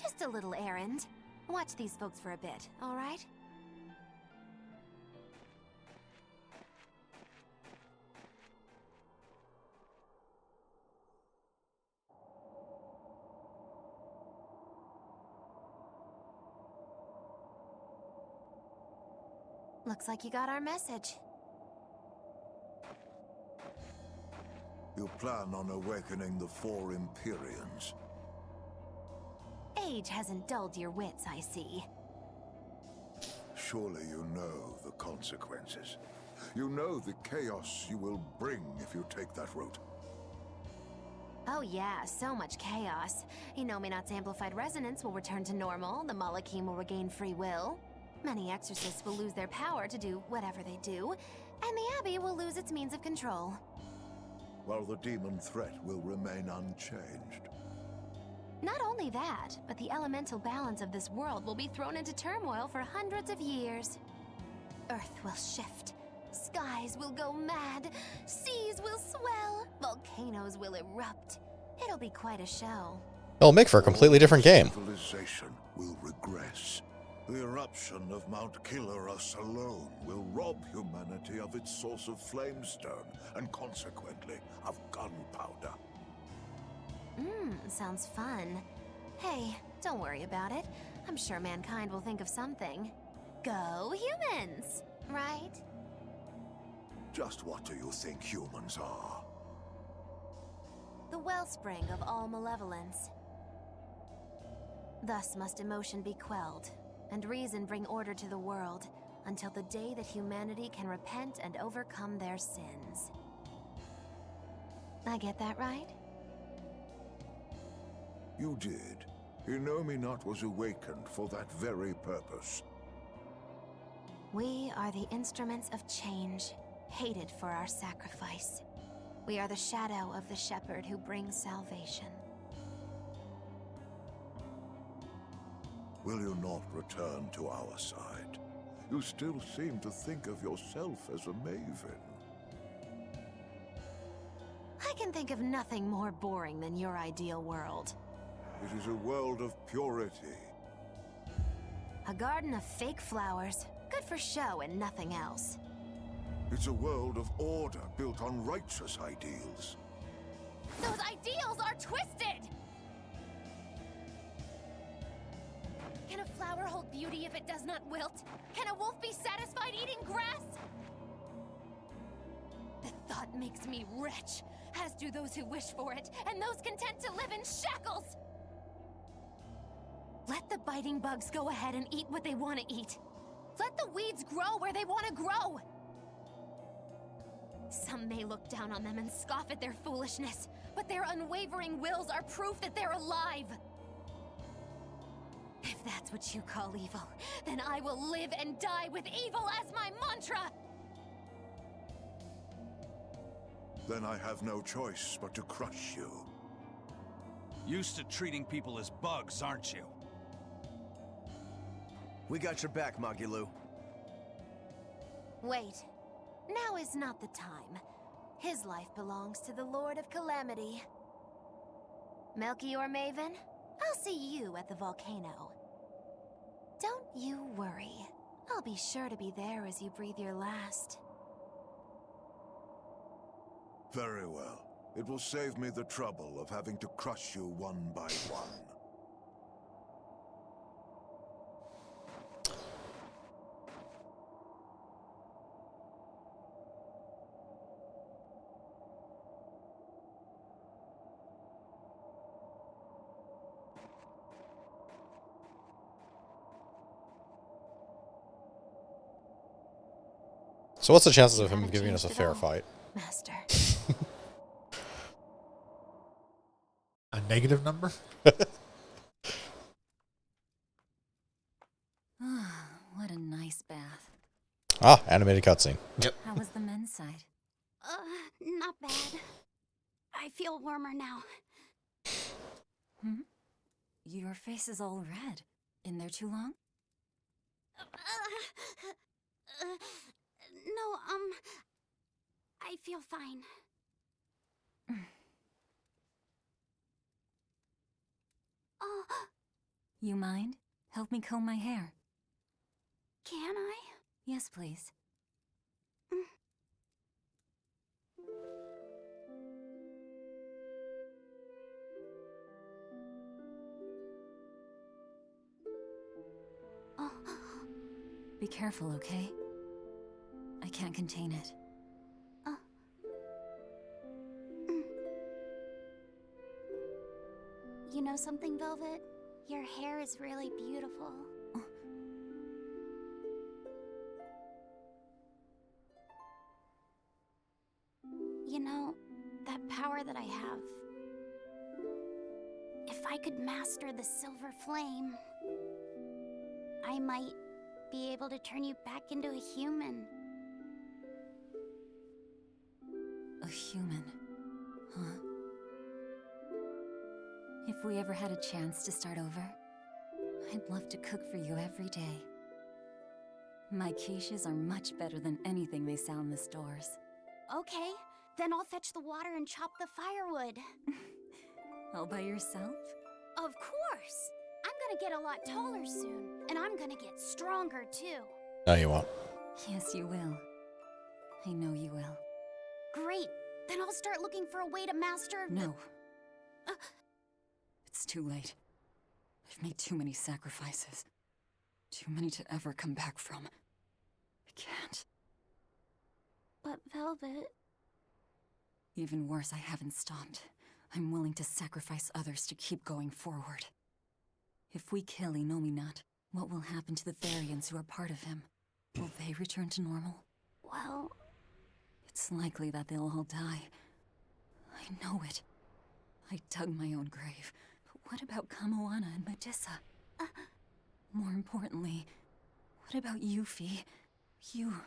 Just a little errand. Watch these folks for a bit, all right? Looks like you got our message. You plan on awakening the 4 Imperiums. Age hasn't dulled your wits, I see. Surely you know the consequences. You know the chaos you will bring if you take that route. Oh yeah, so much chaos. Inominat's amplified resonance will return to normal, the Malachim will regain free will. Many exorcists will lose their power to do whatever they do, and the Abbey will lose its means of control. While the demon threat will remain unchanged. Not only that, but the elemental balance of this world will be thrown into turmoil for hundreds of years. Earth will shift, skies will go mad, seas will swell, volcanoes will erupt. It'll be quite a show. It'll make for a completely different game. Civilization will regress. The eruption of Mount Killerus alone will rob humanity of its source of flamestone, and consequently, of gunpowder. Sounds fun. Hey, don't worry about it. I'm sure mankind will think of something. Go humans, right? Just what do you think humans are? The wellspring of all malevolence. Thus must emotion be quelled, and reason bring order to the world, until the day that humanity can repent and overcome their sins. I get that right? You did. Inominat was awakened for that very purpose. We are the instruments of change, hated for our sacrifice. We are the shadow of the shepherd who brings salvation. Will you not return to our side? You still seem to think of yourself as a maven. I can think of nothing more boring than your ideal world. It is a world of purity. A garden of fake flowers, good for show and nothing else. It's a world of order built on righteous ideals. Those ideals are twisted! Can a flower hold beauty if it does not wilt? Can a wolf be satisfied eating grass? The thought makes me rich, as do those who wish for it, and those content to live in shackles! Let the biting bugs go ahead and eat what they want to eat. Let the weeds grow where they want to grow. Some may look down on them and scoff at their foolishness, but their unwavering wills are proof that they're alive. If that's what you call evil, then I will live and die with evil as my mantra! Then I have no choice but to crush you. Used to treating people as bugs, aren't you? We got your back, Magilu. Wait. Now is not the time. His life belongs to the Lord of Calamity. Melchior Maven, I'll see you at the volcano. Don't you worry. I'll be sure to be there as you breathe your last. Very well. It will save me the trouble of having to crush you one by one. So what's the chances of him giving us a fair fight? Master. A negative number? What a nice bath. Ah, animated cutscene. Yep. How was the men's side? Not bad. I feel warmer now. Your face is all red. In there too long? No, I feel fine. You mind? Help me comb my hair. Can I? Yes, please. Be careful, okay? I can't contain it. You know something, Velvet? Your hair is really beautiful. You know, that power that I have. If I could master the silver flame, I might be able to turn you back into a human. A human, huh? If we ever had a chance to start over, I'd love to cook for you every day. My quiches are much better than anything they sell in the stores. Okay, then I'll fetch the water and chop the firewood. All by yourself? Of course! I'm gonna get a lot taller soon, and I'm gonna get stronger too. No, you won't. Yes, you will. I know you will. Great, then I'll start looking for a way to master... No. It's too late. I've made too many sacrifices. Too many to ever come back from. I can't. But Velvet... Even worse, I haven't stopped. I'm willing to sacrifice others to keep going forward. If we kill Inominat, what will happen to the Therians who are part of him? Will they return to normal? Well... It's likely that they'll all die. I know it. I dug my own grave. But what about Kamoana and Medissa? More importantly, what about you, Fee? You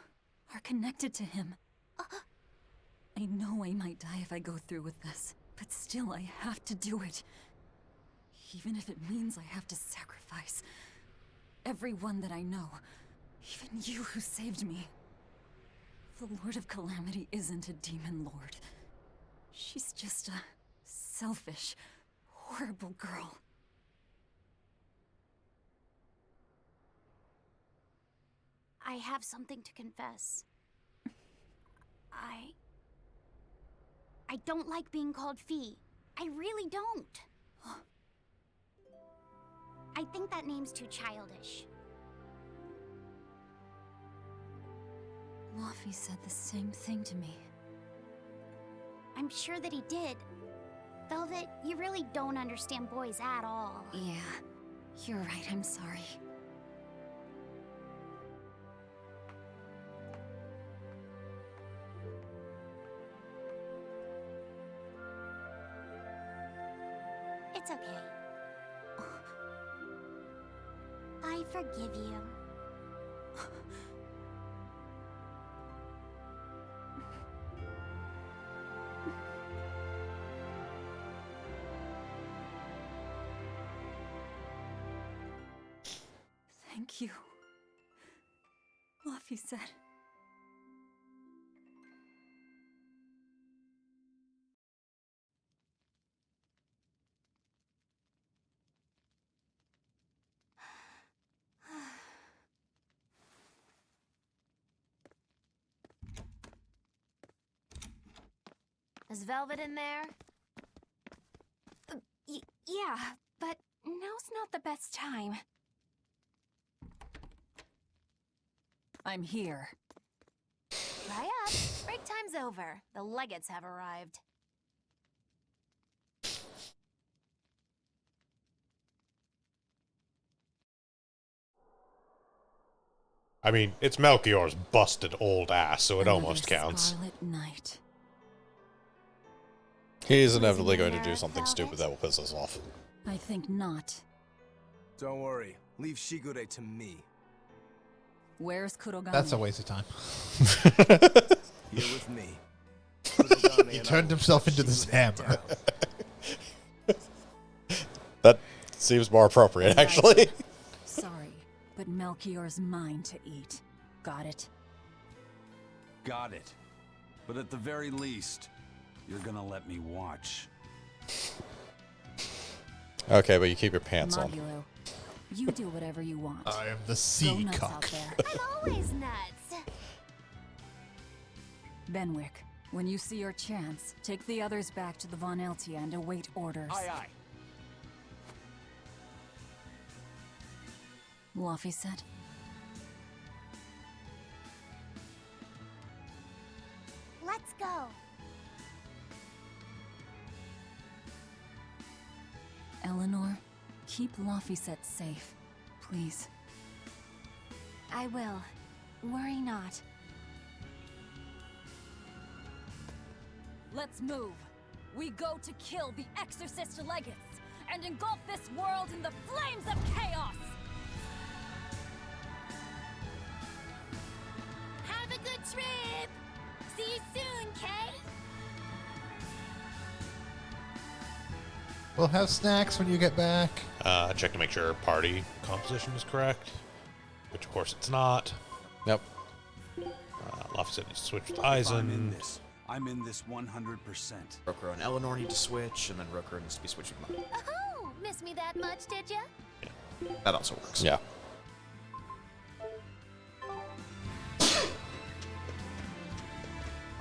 are connected to him. I know I might die if I go through with this, but still I have to do it. Even if it means I have to sacrifice everyone that I know, even you who saved me. The Lord of Calamity isn't a demon lord. She's just a selfish, horrible girl. I have something to confess. I don't like being called Fee. I really don't. I think that name's too childish. Laufey said the same thing to me. I'm sure that he did. Velvet, you really don't understand boys at all. Yeah, you're right, I'm sorry. It's okay. I forgive you. Thank you. Laufey said. Is Velvet in there? Yeah, but now's not the best time. I'm here. Dry up. Break time's over. The legates have arrived. I mean, it's Melchior's busted old ass, so it almost Another counts. Scarlet Night. He's inevitably going to do something stupid that will piss us off. I think not. Don't worry. Leave Shigure to me. Where's Kurogane? That's a waste of time. Here with me. He turned himself into this hammer. That seems more appropriate, actually. Sorry, but Melchior's mine to eat. Got it? Got it. But at the very least, you're gonna let me watch. Okay, but you keep your pants on. Modulo, you do whatever you want. I am the Go sea nuts cock. out there. I'm always nuts. Benwick, when you see your chance, take the others back to the Von Eltia and await orders. Aye, aye. Laffy said. Let's go. Eleanor, keep Laffy-Set safe, please. I will. Worry not. Let's move. We go to kill the Exorcist Legates and engulf this world in the flames of chaos! Have a good trip! See you soon, Kay! We'll have snacks when you get back. Check to make sure party composition is correct, which of course it's not. Nope. Laffy said needs to switch with I'm in Eisen. this. I'm in this 100%. Rokuro and Eleanor need to switch, and then Rokuro needs to be switched with mine. Oh, miss me that much, did ya? That also works. Yeah.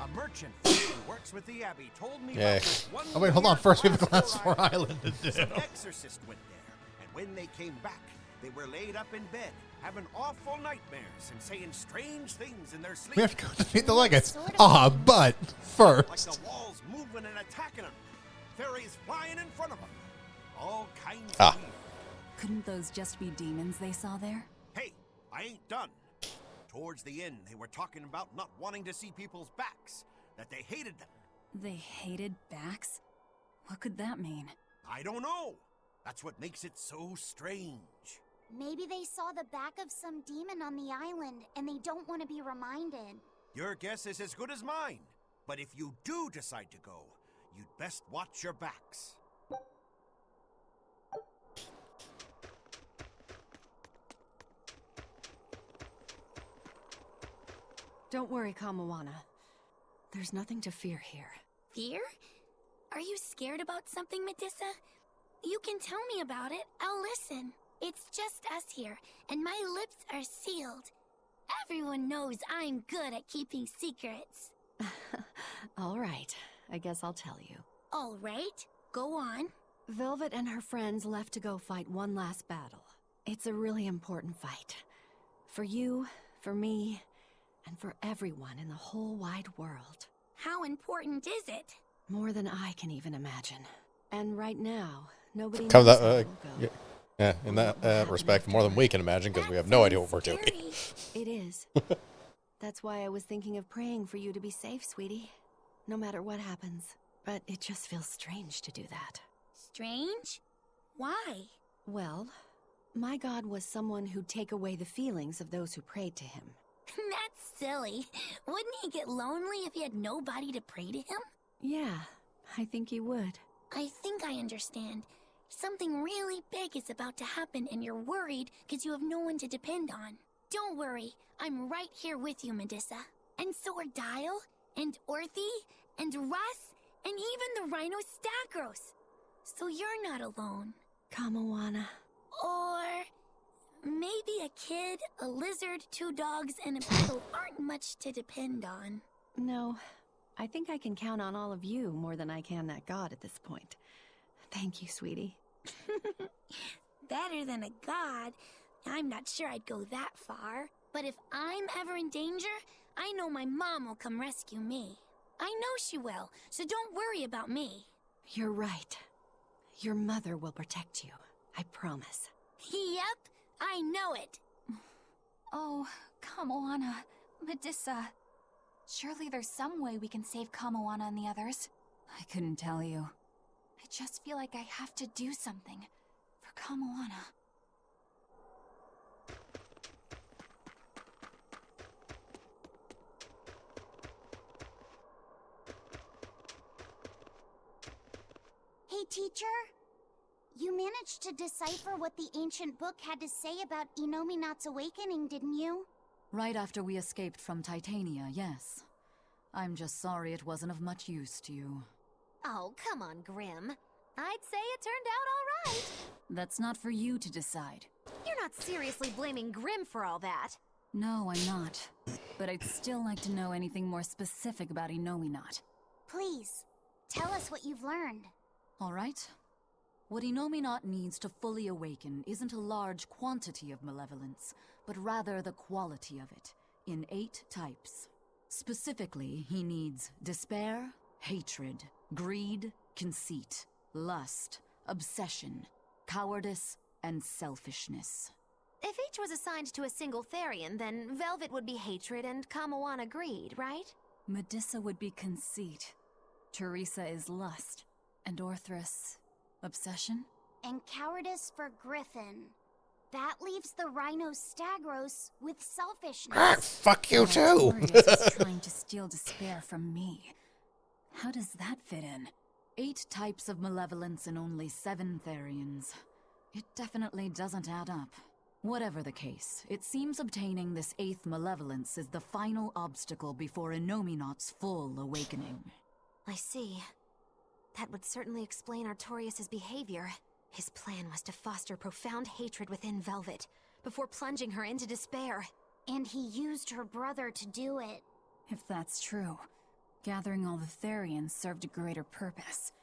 A merchant who works with the Abbey told me Yay. about this one Oh wait, hold on. First we have the year Class 4 Island to do. Some exorcist went there, and when they came back, they were laid up in bed, having awful nightmares and saying strange things in their sleep. We have to go defeat the Legates. But Like first. the walls moving and attacking them. Fairies flying in front of them. All kinds Ah. of weird. Couldn't those just be demons they saw there? Hey, I ain't done. Towards the end, they were talking about not wanting to see people's backs, that they hated them. They hated backs? What could that mean? I don't know. That's what makes it so strange. Maybe they saw the back of some demon on the island, and they don't want to be reminded. Your guess is as good as mine. But if you do decide to go, you'd best watch your backs. Don't worry, Kamawana. There's nothing to fear here. Fear? Are you scared about something, Medusa? You can tell me about it. I'll listen. It's just us here, and my lips are sealed. Everyone knows I'm good at keeping secrets. All right, I guess I'll tell you. All right, go on. Velvet and her friends left to go fight one last battle. It's a really important fight. For you, for me, and for everyone in the whole wide world. How important is it? More than I can even imagine. And right now, nobody knows Come how that, it'll go. yeah, in that respect, more than we can imagine, because we have no idea what we're doing. It is. That's why I was thinking of praying for you to be safe, sweetie. No matter what happens. But it just feels strange to do that. Strange? Why? Well, my god was someone who'd take away the feelings of those who prayed to him. That's silly. Wouldn't he get lonely if he had nobody to pray to him? Yeah, I think he would. I think I understand. Something really big is about to happen and you're worried because you have no one to depend on. Don't worry, I'm right here with you, Medusa. And so are Dial, and Orthy, and Russ, and even the Rhino Stagros. So you're not alone. Kamawana. Or maybe a kid, a lizard, 2 dogs, and a beetle aren't much to depend on. No, I think I can count on all of you more than I can that god at this point. Thank you, sweetie. Better than a god. I'm not sure I'd go that far. But if I'm ever in danger, I know my mom will come rescue me. I know she will, so don't worry about me. You're right. Your mother will protect you. I promise. Yep, I know it. Oh, Kamoana, Medusa. Surely there's some way we can save Kamoana and the others. I couldn't tell you. I just feel like I have to do something for Kamoana. Hey, teacher? You managed to decipher what the ancient book had to say about Inominat's awakening, didn't you? Right after we escaped from Titania, yes. I'm just sorry it wasn't of much use to you. Oh, come on, Grim. I'd say it turned out all right. That's not for you to decide. You're not seriously blaming Grim for all that. No, I'm not. But I'd still like to know anything more specific about Inominat. Please, tell us what you've learned. All right. What Inominat needs to fully awaken isn't a large quantity of malevolence, but rather the quality of it, in 8 types. Specifically, he needs despair, hatred, greed, conceit, lust, obsession, cowardice, and selfishness. If each was assigned to a single Therian, then Velvet would be hatred and Kamoana greed, right? Medusa would be conceit. Teresa is lust. And Orthrus, obsession? And cowardice for Griffin. That leaves the Rhino Stagros with selfishness. Fuck you too! Artorias is trying to steal despair from me. How does that fit in? 8 types of malevolence and only 7 Therians. It definitely doesn't add up. Whatever the case, it seems obtaining this 8th malevolence is the final obstacle before Inominat's full awakening. I see. That would certainly explain Artorias' behavior. His plan was to foster profound hatred within Velvet, before plunging her into despair. And he used her brother to do it. If that's true, gathering all the Therians served a greater purpose.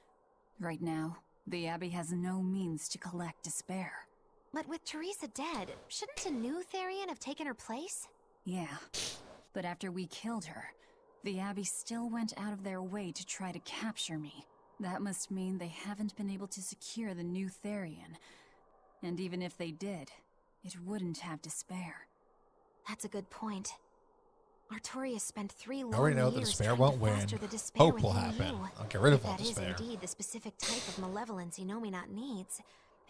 Right now, the Abbey has no means to collect despair. But with Teresa dead, shouldn't a new Therian have taken her place? Yeah, but after we killed her, the Abbey still went out of their way to try to capture me. That must mean they haven't been able to secure the new Therian. And even if they did, it wouldn't have despair. That's a good point. Artorias spent 3 I long already know that years despair trying won't to win. foster the despair Hope will within happen. you. I'll get rid of If all that despair. is indeed the specific type of malevolence Inominat needs,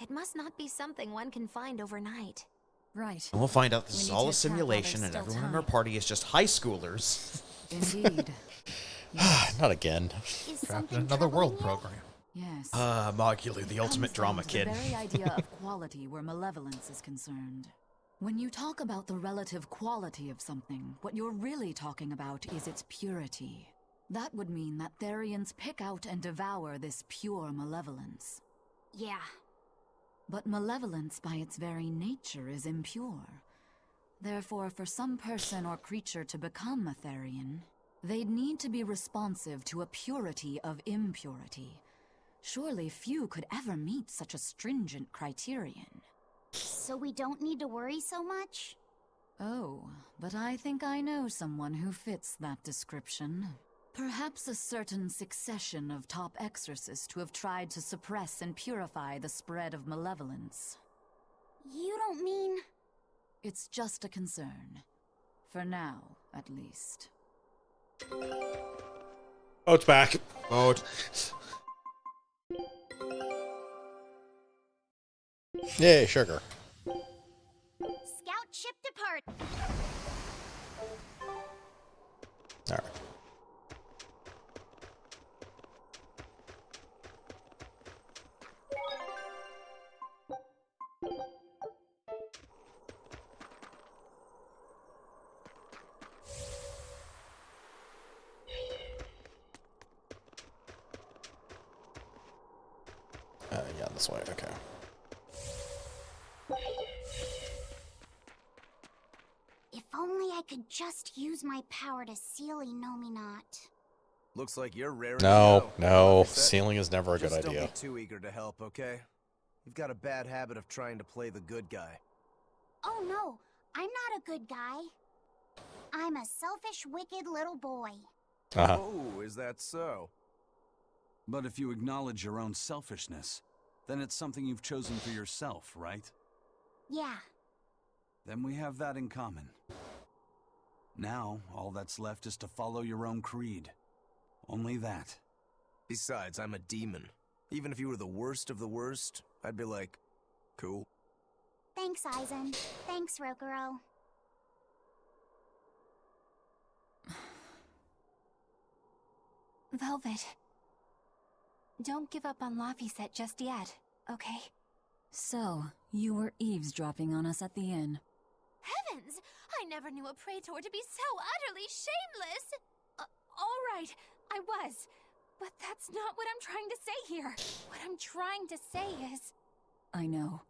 it must not be something one can find overnight. Right. And we'll find out this We is need all to a attack while simulation there's and still everyone in our time. party is just high schoolers. Indeed. Not again. Trapped in another world program. Yes. Mogulu, the ultimate Comes down drama to kid. The very idea of quality where malevolence is concerned. When you talk about the relative quality of something, what you're really talking about is its purity. That would mean that Therians pick out and devour this pure malevolence. Yeah. But malevolence by its very nature is impure. Therefore, for some person or creature to become a Therian, they'd need to be responsive to a purity of impurity. Surely few could ever meet such a stringent criterion. So we don't need to worry so much? Oh, but I think I know someone who fits that description. Perhaps a certain succession of top exorcists who have tried to suppress and purify the spread of malevolence. You don't mean... It's just a concern. For now, at least. Oh, it's back. Oh, yay, sugar. Scout ship depart. All right. Yeah, this way. Okay. If only I could just use my power to seal Inominat. Looks like you're raring No, to go. no. Like I said, Sealing is never a good just idea. Don't be too eager to help, okay? You've got a bad habit of trying to play the good guy. Oh no, I'm not a good guy. I'm a selfish, wicked little boy. Oh, is that so? But if you acknowledge your own selfishness, then it's something you've chosen for yourself, right? Yeah. Then we have that in common. Now, all that's left is to follow your own creed. Only that. Besides, I'm a demon. Even if you were the worst of the worst, I'd be like, cool. Thanks, Aizen. Thanks, Rokuro. Velvet. Don't give up on Laphicet just yet, okay? So, you were eavesdropping on us at the inn. Heavens! I never knew a praetor to be so utterly shameless! All right, I was. But that's not what I'm trying to say here. What I'm trying to say is... I know.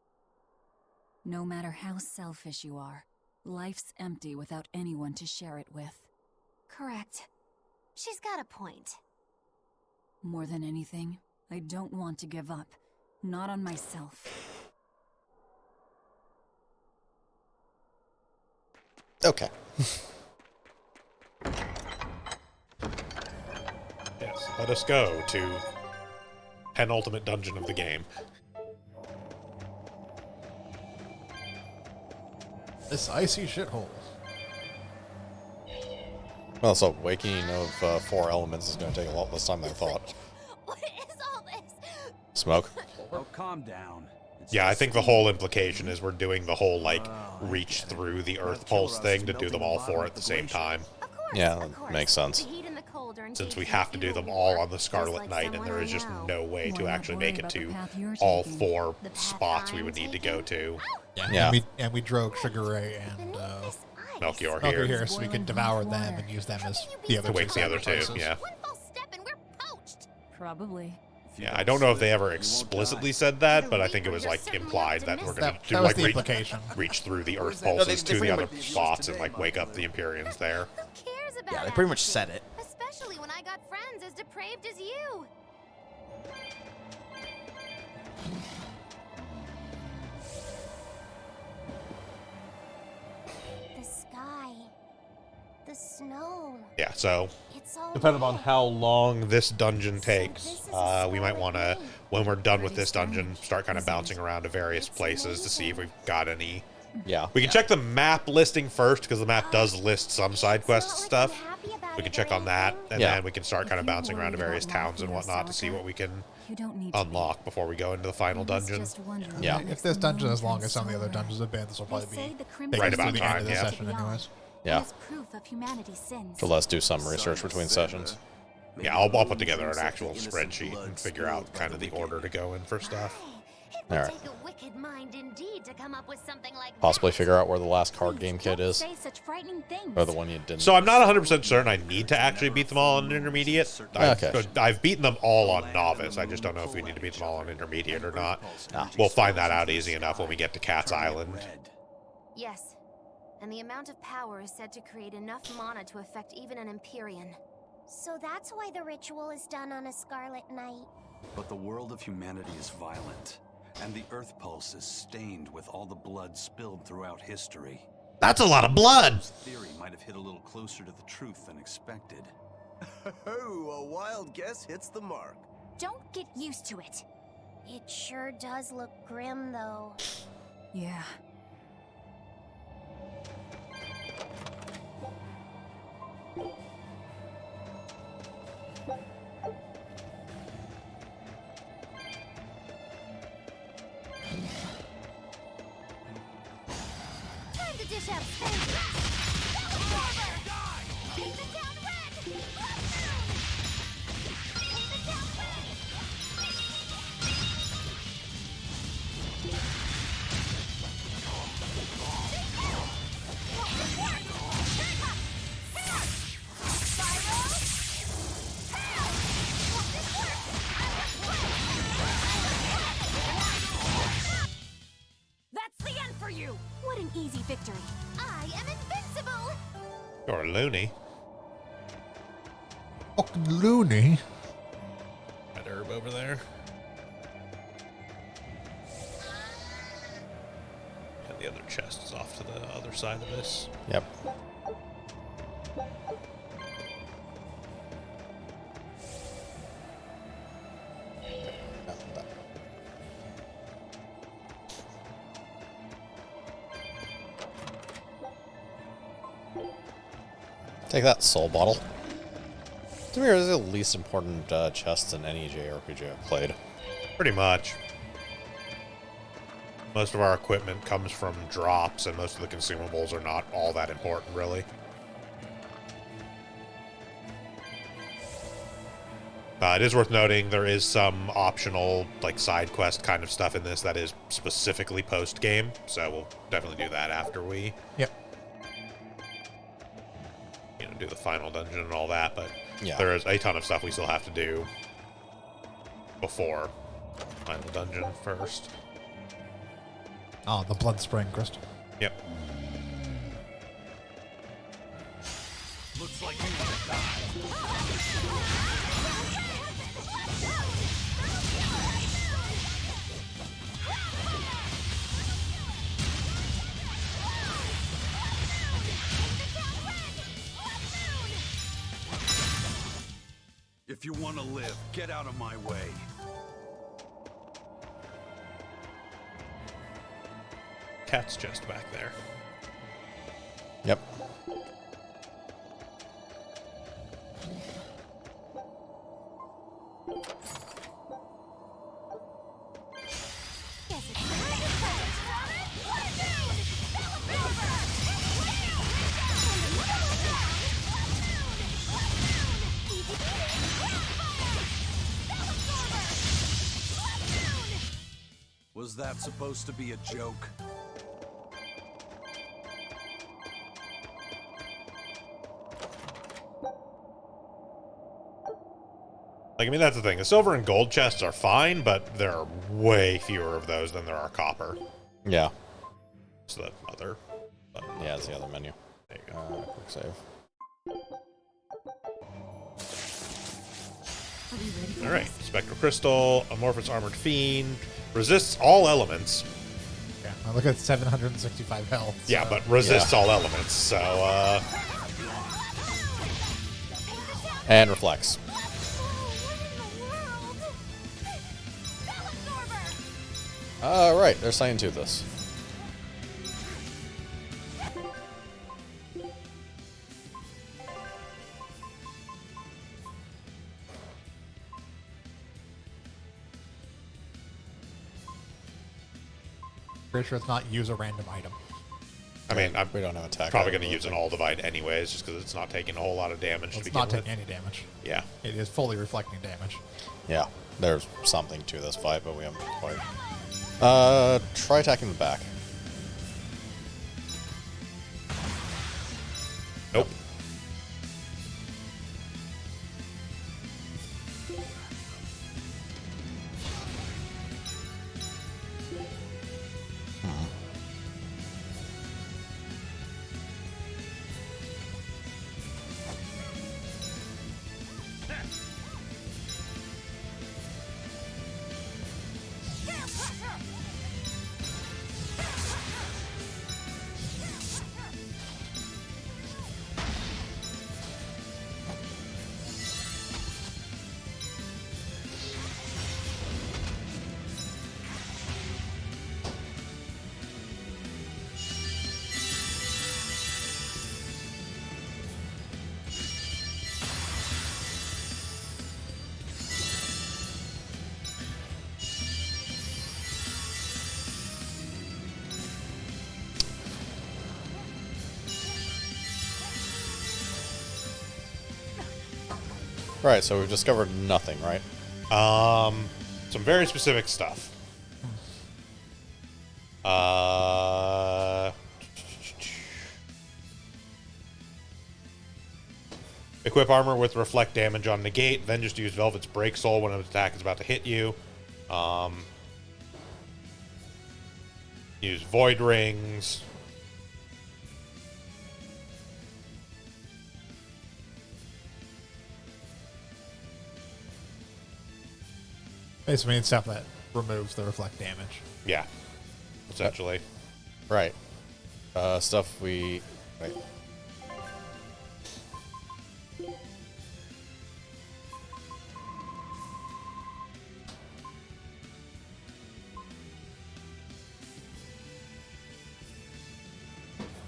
No matter how selfish you are, life's empty without anyone to share it with. Correct. She's got a point. More than anything, I don't want to give up. Not on myself. Okay. Yes, let us go to penultimate dungeon of the game. This icy shithole. Well, so waking of 4 elements is going to take a lot less time than I thought. What is all this? Smoke? Oh, calm down. Yeah, I think the whole implication is we're doing the whole, like, reach through the Earth Pulse thing to do them all 4 at the same time. Yeah, that makes sense. Since we have to do them all on the Scarlet Knight, and there is just no way to actually make it to all 4 spots we would need to go to. Yeah. And we drove Sugar Ray and Melchior here. here. So we could devour them and use them as the other To wake the other 2, yeah. Probably. Yeah, I don't know if they ever explicitly said that, but I think it was, like, implied that we're going to, like, reach through the Earth Pulses to the other spots and, like, wake up the Imperiums there. Yeah, they pretty much said it. Especially when I got friends as depraved as you. The sky. The snow. Yeah, so It's all depending on how long this dungeon takes, we might want to, when we're done with this dungeon, start kind of bouncing around to various places to see if we've got any. Yeah. We can check the map listing first, because the map does list some side quest stuff. We can check on that, and then we can start kind of bouncing around to various towns and whatnot to see what we can unlock before we go into the final dungeon. Yeah. If this dungeon is as long as some of the other dungeons have been, this will probably be Right about the time, end of this yeah. session anyways. Yeah. proof of humanity's sins. So let's do some research between sessions. Yeah, I'll put together an actual spreadsheet and figure out kind of the order to go in for stuff. All right. Take a wicked mind indeed to come up with something like Possibly figure out where the last card game kit is. Say such frightening things. Or the one you didn't. So I'm not 100% certain I need to actually beat them all on intermediate. I've beaten them all on novice. I just don't know if we need to beat them all on intermediate or not. We'll find that out easy enough when we get to Cat's Island. Yes. And the amount of power is said to create enough mana to affect even an Imperium. So that's why the ritual is done on a Scarlet Night. But the world of humanity is violent, and the Earth Pulse is stained with all the blood spilled throughout history. That's a lot of blood! This theory might have hit a little closer to the truth than expected. Oh, a wild guess hits the mark. Don't get used to it. It sure does look grim, though. Yeah. Time to dish out space. Paint the town red! Paint the town red! That's the end for you! What an easy victory. I am invincible! You're loony. Fucking loony. That herb over there. And the other chest is off to the other side of this. Yep. Take that, soul bottle. To me, is the least important chests in any JRPG I've played. Pretty much. Most of our equipment comes from drops, and most of the consumables are not all that important, really. It is worth noting there is some optional, like, side quest kind of stuff in this that is specifically post-game, so we'll definitely do that after we... Yep. You know, do the final dungeon and all that, but yeah. There is a ton of stuff we still have to do before final dungeon first. Oh, the blood spring crystal. Yep. Looks like you want to die. If you want to live, get out of my way. Cat's just back there. Yep. Was that supposed to be a joke? Like, I mean, that's the thing. The silver and gold chests are fine, but there are way fewer of those than there are copper. Yeah. So the other button. Yeah, it's the other menu. There you go. Quick save. Alright. Spectral Crystal, Amorphous Armored Fiend, resists all elements. Yeah, I look at 765 health. So. Yeah, but resists all elements, so, And reflects. Right, they're saying to this. Pretty sure it's not use a random item. I mean, we don't have attack. Probably going to use an all divide anyways, just because it's not taking a whole lot of damage. Well, to it's not begin taking with. any damage. Yeah. It is fully reflecting damage. Yeah, there's something to this fight, but we haven't quite. Try attacking the back. Nope. Right, so we've discovered nothing, right? Some very specific stuff. Equip armor with reflect damage on negate, then just use Velvet's Break Soul when an attack is about to hit you. Use Void Rings. Basically, it's stuff that removes the reflect damage. Yeah, essentially. Right. Stuff we... Right.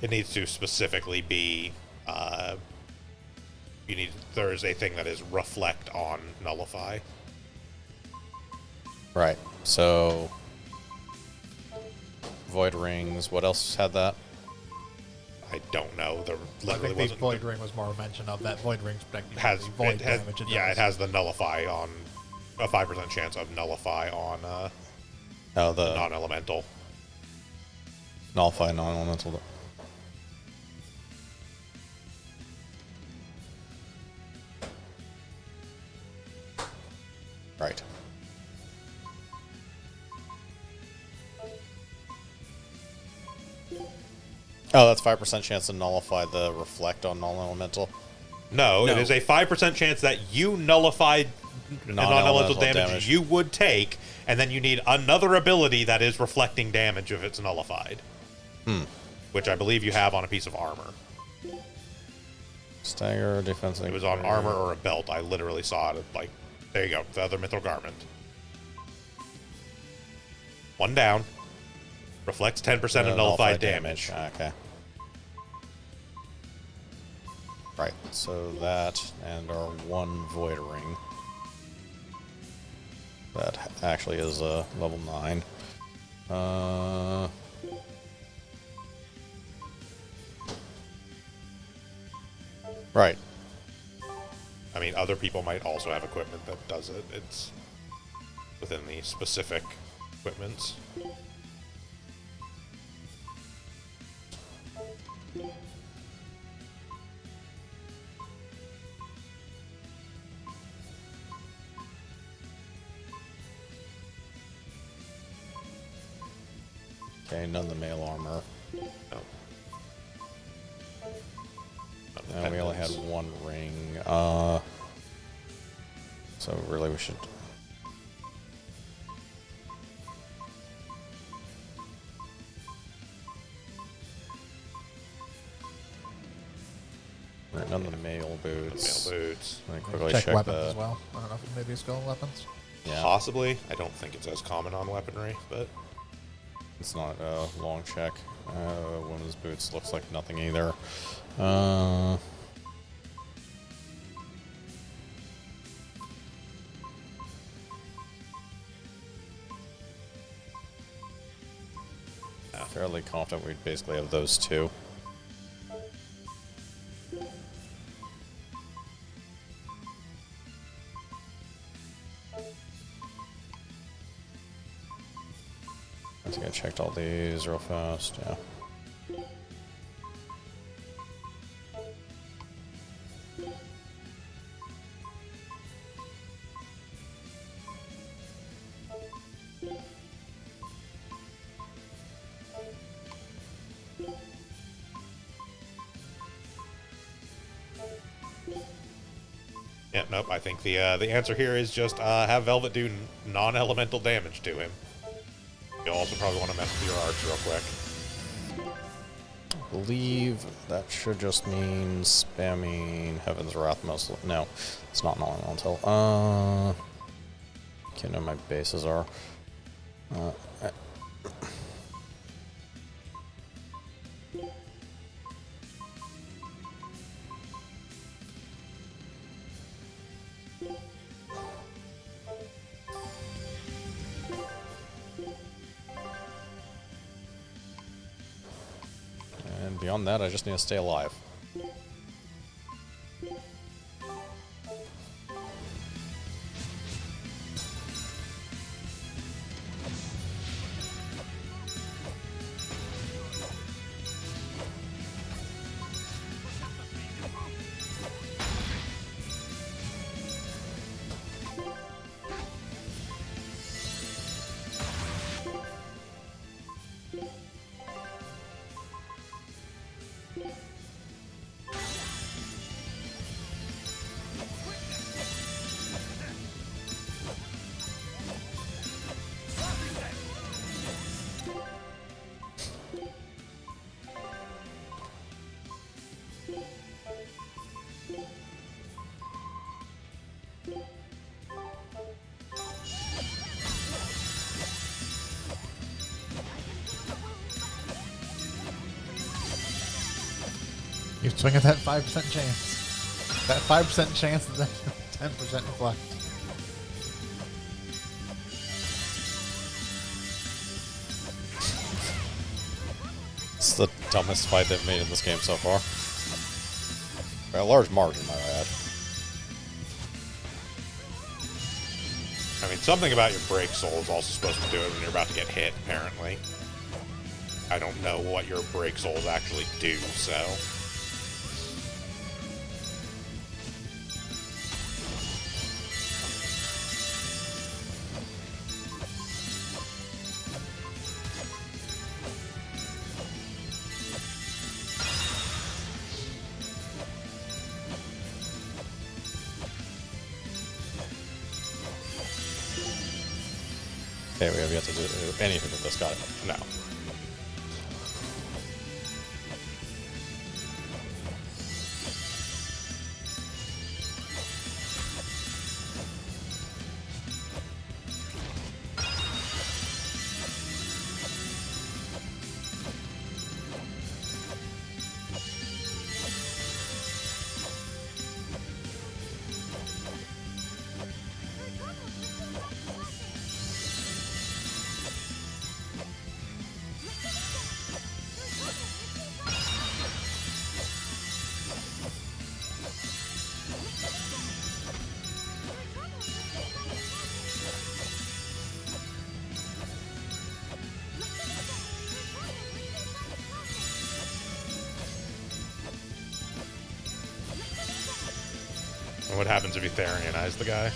It needs to specifically be there's a thing that is reflect on nullify. Right. So void rings. What else had that? I don't know. There I literally think the wasn't. void ring was more a mention of that void ring's protecting Has the void it has, damage. yeah, it has the nullify on a 5% chance of nullify on the non-elemental. Nullify non-elemental. Right. Oh, that's 5% chance to nullify the reflect on non-elemental. No, it is a 5% chance that you nullify non-elemental damage you would take, and then you need another ability that is reflecting damage if it's nullified. Which I believe you have on a piece of armor. Stagger, defense. It was on armor or a belt. I literally saw it. Like, there you go. The other Mithril Garment. 1 down. Reflects 10% of nullified damage. Okay. Right. So that and our 1 void ring. That actually is level 9. Right. I mean, other people might also have equipment that does it. It's within the specific equipments. Okay, none of the mail armor. No. And we only had 1 ring. So really we should... Right, none of the mail boots. Mail boots. Let me quickly check check weapons that. as well. I don't know if maybe it's skill weapons. Yeah. Possibly. I don't think it's as common on weaponry, but... It's not a long check. Women's boots looks like nothing either. Fairly confident we'd basically have those 2. I think I checked all these real fast, yeah. Yeah, nope. I think the answer here is just have Velvet do non-elemental damage to him. You'll also probably want to mess with your arts real quick. I believe that should just mean spamming Heaven's Wrath mostly. No, it's not non-elemental. Can't know my bases are. And beyond that, I just need to stay alive. You swing at that 5% chance. That 5% chance and then 10% reflect. It's the dumbest fight they've made in this game so far. By a large margin, might I add. I mean, something about your break soul is also supposed to do it when you're about to get hit, apparently. I don't know what your break souls actually do, so... Okay, we have yet to do anything with this guy. No. And what happens if you Therianize the guy?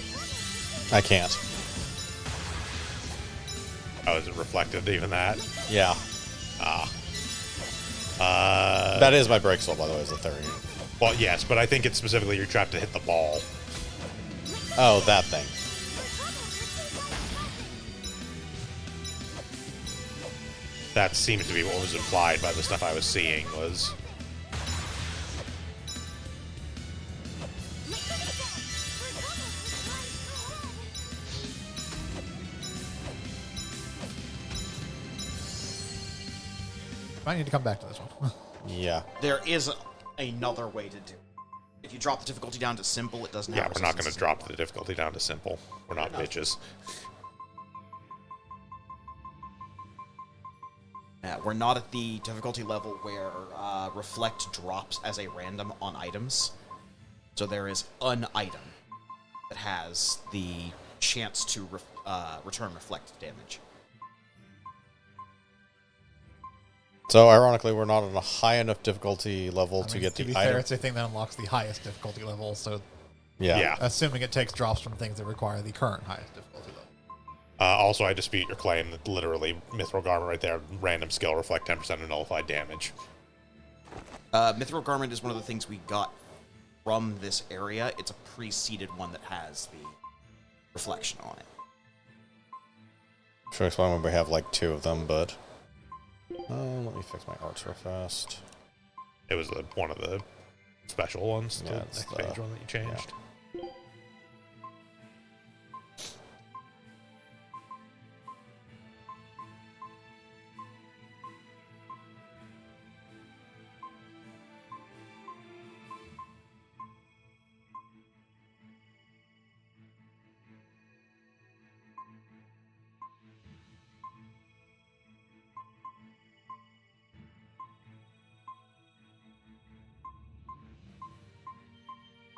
I can't. Oh, is it reflected, even that? Yeah. That is my break soul, by the way, is the Therian. Well, yes, but I think it's specifically you're trapped to hit the ball. Oh, that thing. That seems to be what was implied by the stuff I was seeing, was... Might need to come back to this one. Yeah. There is another way to do it. If you drop the difficulty down to simple, it doesn't have Yeah, we're not going to resistance. drop the difficulty down to simple. We're not bitches. Yeah, we're not at the difficulty level where Reflect drops as a random on items. So there is an item that has the chance to return Reflect damage. So, ironically, we're not on a high enough difficulty level to get the To be item. fair, it's a thing that unlocks the highest difficulty level, so... Yeah. Assuming it takes drops from things that require the current highest difficulty level. Also, I dispute your claim that literally Mithril Garment right there, random skill, reflect 10% of nullified damage. Mithril Garment is one of the things we got from this area. It's a pre-seeded one that has the reflection on it. Sure, explain when we have like two of them, but... let me fix my arts real fast. It was one of the special ones, Yeah, the it's next page one that you changed. Yeah.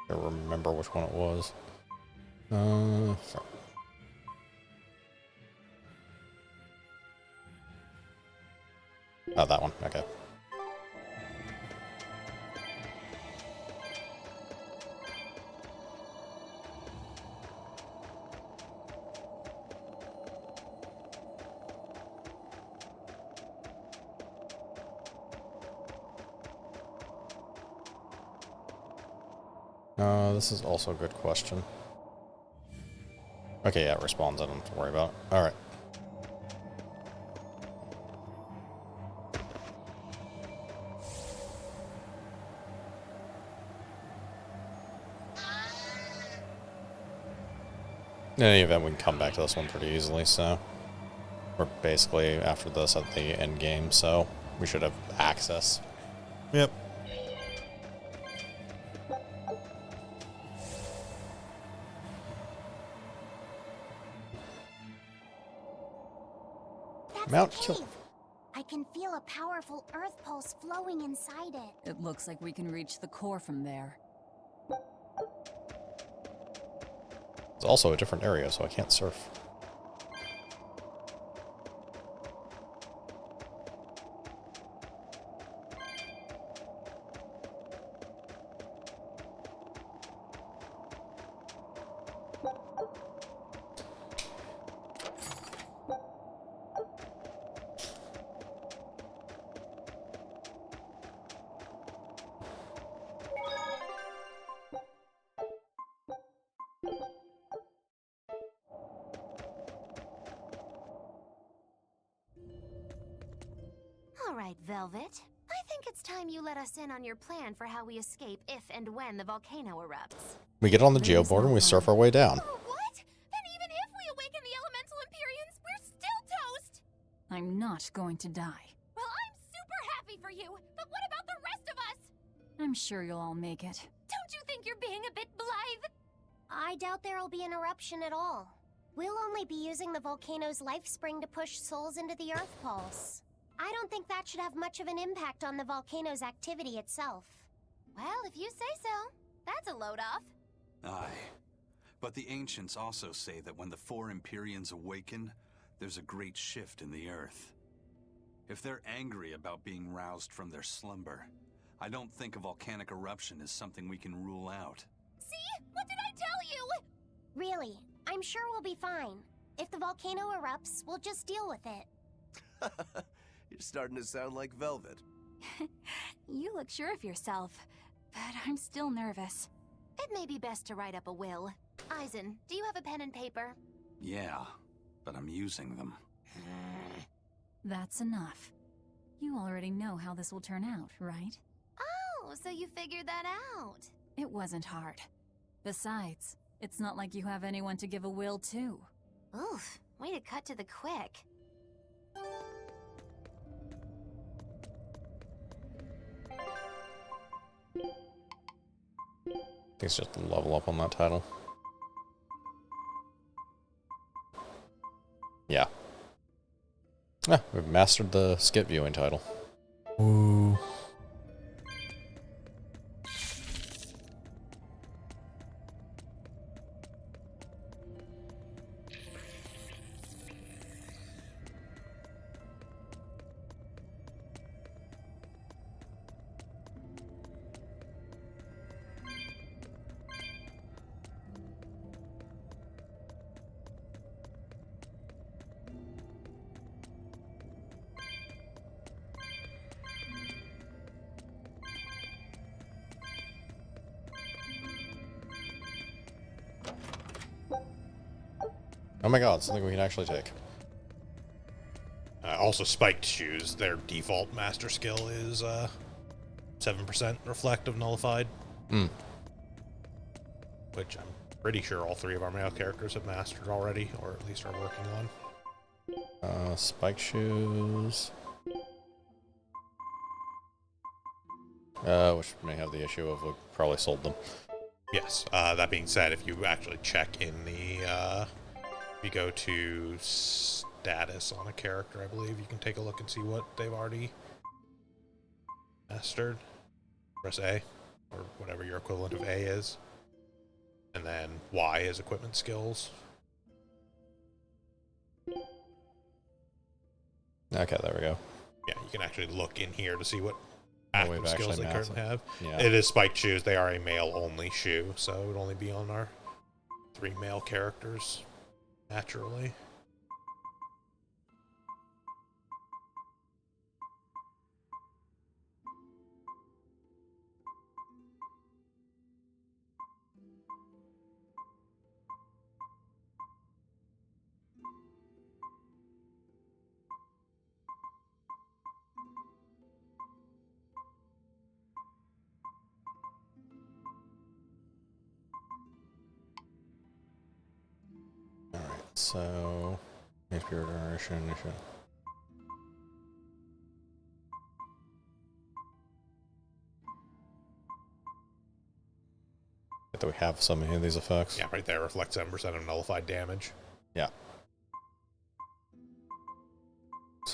I don't remember which one it was. Sorry. Oh, that one. Okay. This is also a good question. Okay, yeah, it responds. I don't have to worry about it. Alright. In any event, we can come back to this one pretty easily, so... We're basically, after this, at the end game, so we should have access. Yep. Mount the Kill. cave. I can feel a powerful earth pulse flowing inside it. It looks like we can reach the core from there. It's also a different area, so I can't surf. All right, Velvet. I think it's time you let us in on your plan for how we escape if and when the volcano erupts. We get on the geoboard and we surf our way down. What? Then even if we awaken the elemental Imperiums, we're still toast! I'm not going to die. Well, I'm super happy for you, but what about the rest of us? I'm sure you'll all make it. Don't you think you're being a bit blithe? I doubt there'll be an eruption at all. We'll only be using the volcano's life spring to push souls into the earth pulse. I don't think that should have much of an impact on the volcano's activity itself. Well, if you say so. That's a load off. Aye. But the ancients also say that when the 4 Imperiums awaken, there's a great shift in the earth. If they're angry about being roused from their slumber, I don't think a volcanic eruption is something we can rule out. See? What did I tell you? Really, I'm sure we'll be fine. If the volcano erupts, we'll just deal with it. You're starting to sound like Velvet. You look sure of yourself, but I'm still nervous. It may be best to write up a will. Eisen, do you have a pen and paper? Yeah, but I'm using them. That's enough. You already know how this will turn out, right? Oh, so you figured that out. It wasn't hard. Besides, it's not like you have anyone to give a will to. Oof, way to cut to the quick. I think it's just a level up on that title. Yeah. Yeah, we've mastered the skip viewing title. Ooh. Oh my god, something we can actually take. Also, spiked shoes. Their default master skill is 7% reflect of nullified. Which I'm pretty sure all 3 of our male characters have mastered already, or at least are working on. Spike shoes. Which may have the issue of we probably sold them. Yes. That being said, if you actually check in the... if you go to status on a character, I believe, you can take a look and see what they've already mastered. Press A, or whatever your equivalent of A is. And then Y is equipment skills. Okay, there we go. Yeah, you can actually look in here to see what active skills they currently have. Yeah. It is spiked shoes. They are a male-only shoe, so it would only be on our 3 male characters, naturally. So, HP regeneration. That we have some of these effects. Yeah, right there reflects 7% of nullified damage. Yeah.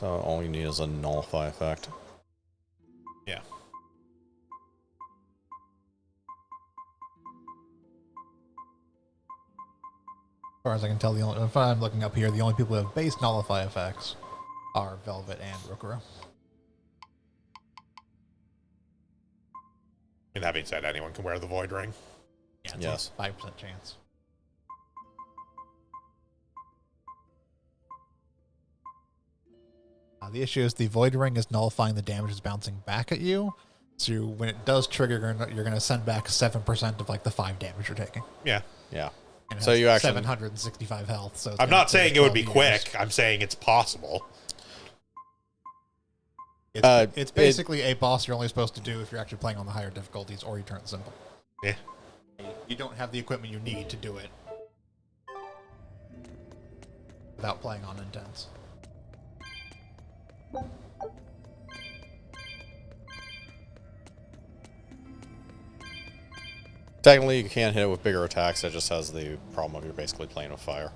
So all you need is a nullify effect. Yeah. As far as I can tell, if I'm looking up here, the only people who have base nullify effects are Velvet and Rookuro. And that being said, anyone can wear the Void Ring. Yeah, yes. 5% chance. The issue is the Void Ring is nullifying the damage that's bouncing back at you. So when it does trigger, you're going to send back 7% of like the 5 damage you're taking. Yeah. Yeah. And So you actually 765 health. So I'm not saying it would be quick. I'm saying it's possible. It's basically a boss you're only supposed to do if you're actually playing on the higher difficulties, or you turn it simple. Yeah. You don't have the equipment you need to do it without playing on intense. Technically, you can hit it with bigger attacks. It just has the problem of you're basically playing with fire.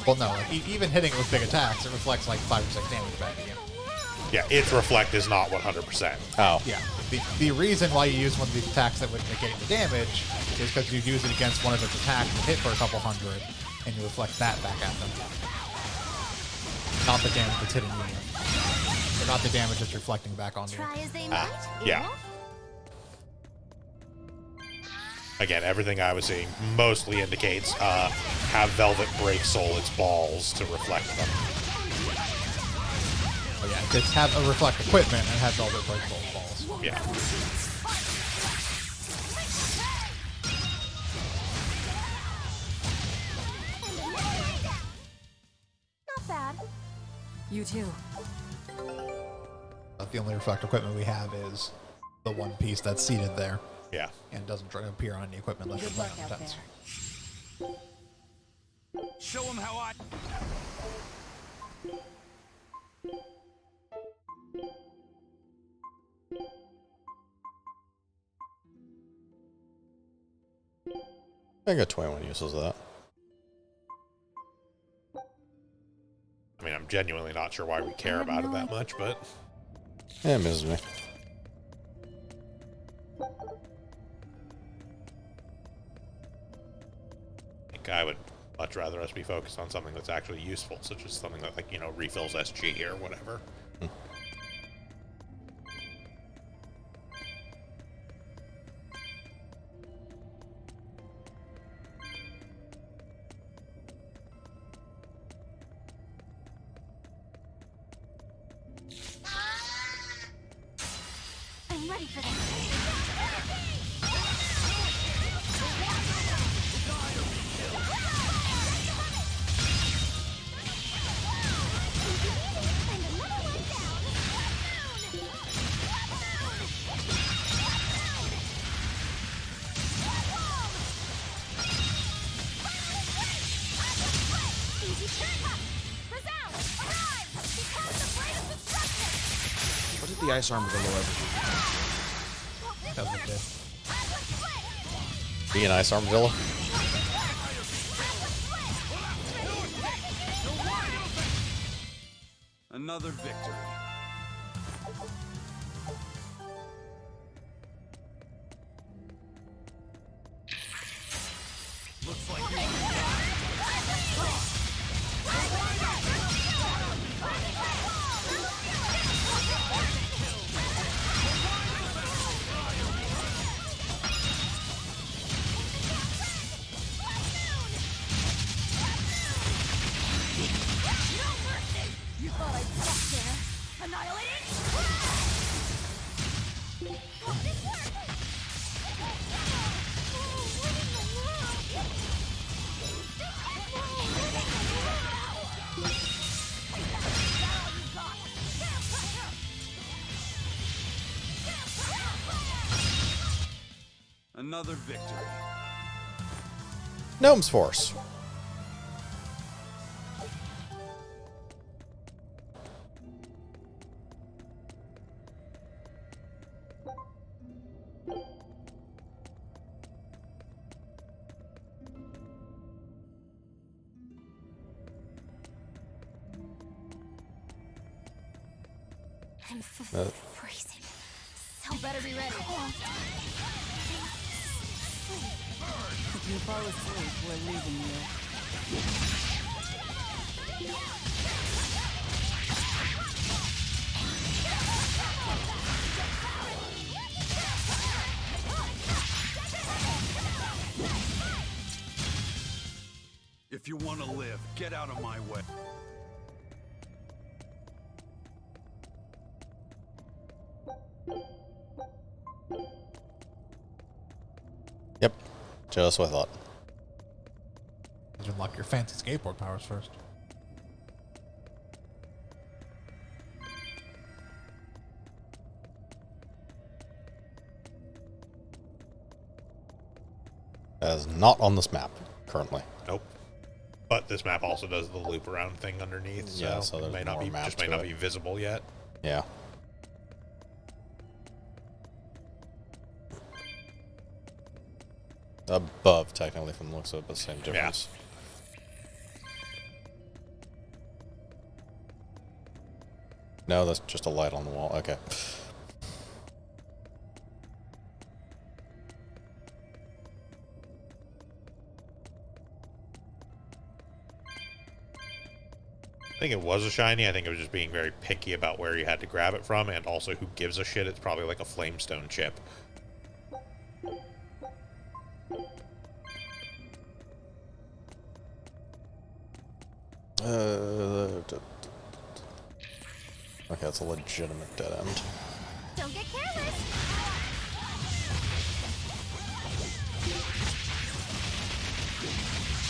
Well, no, like, even hitting it with big attacks, it reflects like 5 or 6 damage back at you. Yeah, its reflect is not 100%. Oh. Yeah. The reason why you use one of these attacks that would negate the damage is because you use it against one of its attacks and hit for a couple hundred, and you reflect that back at them. Not the damage that's hitting you. Or not the damage that's reflecting back on you. Yeah. Again, everything I was seeing mostly indicates have Velvet break Soul its balls to reflect them. Oh yeah, it's have a reflect equipment and have Velvet break Soul balls. Yeah. Not bad. You too. The only reflect equipment we have is the one piece that's seated there. Yeah. And doesn't try to appear on any equipment unless you're playing on intense. Show them how I... I got 21 uses of that. I mean, I'm genuinely not sure why we care about it that much, but... Yeah, it misses me. I think I would much rather us be focused on something that's actually useful, such as something that, like, you know, refills SG or whatever. I'm ready for this. What did the ice armadillo ever do? That was good. Be an ice armadillo? Another victory. Looks like you... You thought I'd stop there? Annihilated? Another victory. Gnome's Force. I'm freezing. So better be ready. If you fall asleep, we're leaving you. If you want to live, get out of my way. Yep, just what I thought. You unlock your fancy skateboard powers first. That is not on this map currently. Nope. But this map also does the loop around thing underneath, so, Yeah, so it there's may not more be map just may to not it. be visible yet. Yeah. Above, technically, from the looks of it, but same difference. No, that's just a light on the wall. Okay. I think it was a shiny. I think it was just being very picky about where you had to grab it from, and also who gives a shit. It's probably like a flamestone chip. Okay, that's a legitimate dead end. Don't get careless.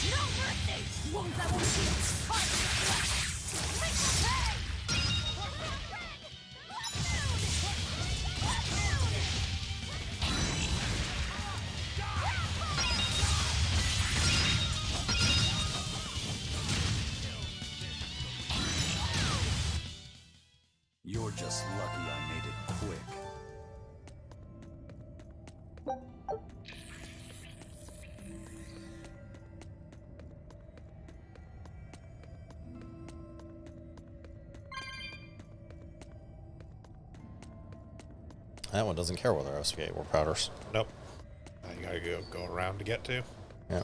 No mercy! Wounds that won't heal. Part of the flesh. Make the pay! You're just lucky I made it quick. That one doesn't care whether I have skateboard powders. Nope. You gotta go around to get to. Yeah.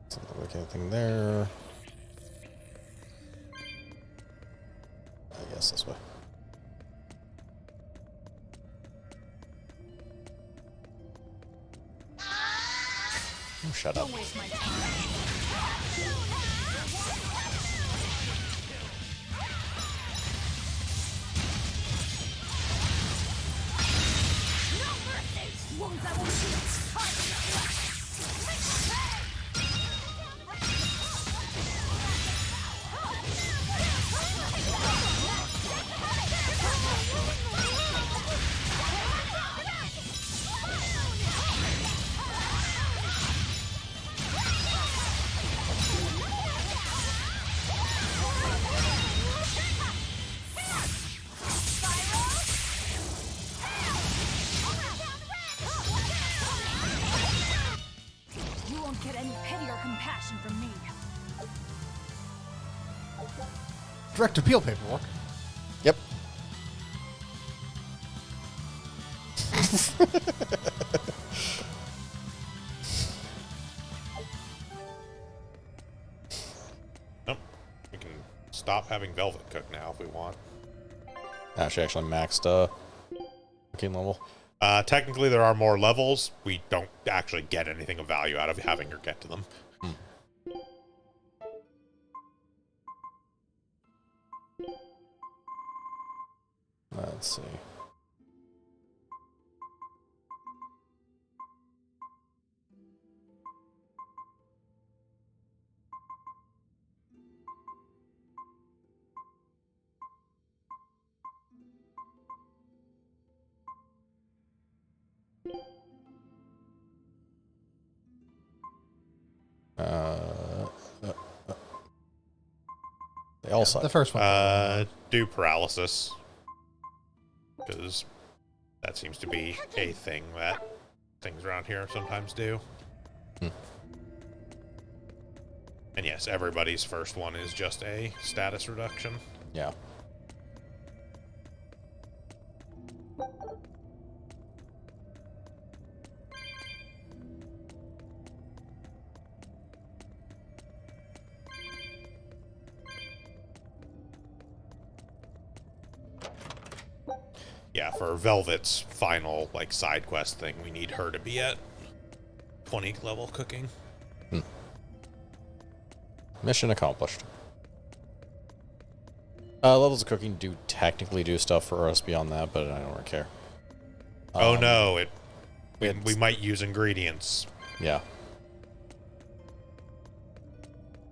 Doesn't look like anything there. I guess this way. Oh, shut up. Don't waste my time. No mercy! Wounds that won't heal. Part of the flesh. Make the pay! You won't get any pity or compassion from me. Direct appeal paperwork. Yep. Nope. We can stop having Velvet Cook now if we want. Actually maxed cooking level. Technically, there are more levels. We don't actually get anything of value out of having her get to them. Let's see. They all suck. The first one. Do paralysis. Because That seems to be a thing that things around here sometimes do. And yes, everybody's first one is just a status reduction. Yeah. Yeah, for Velvet's final, like, side quest thing, we need her to be at 20 level cooking. Mission accomplished. Levels of cooking do technically do stuff for us beyond that, but I don't really care. Oh no, we might use ingredients. Yeah.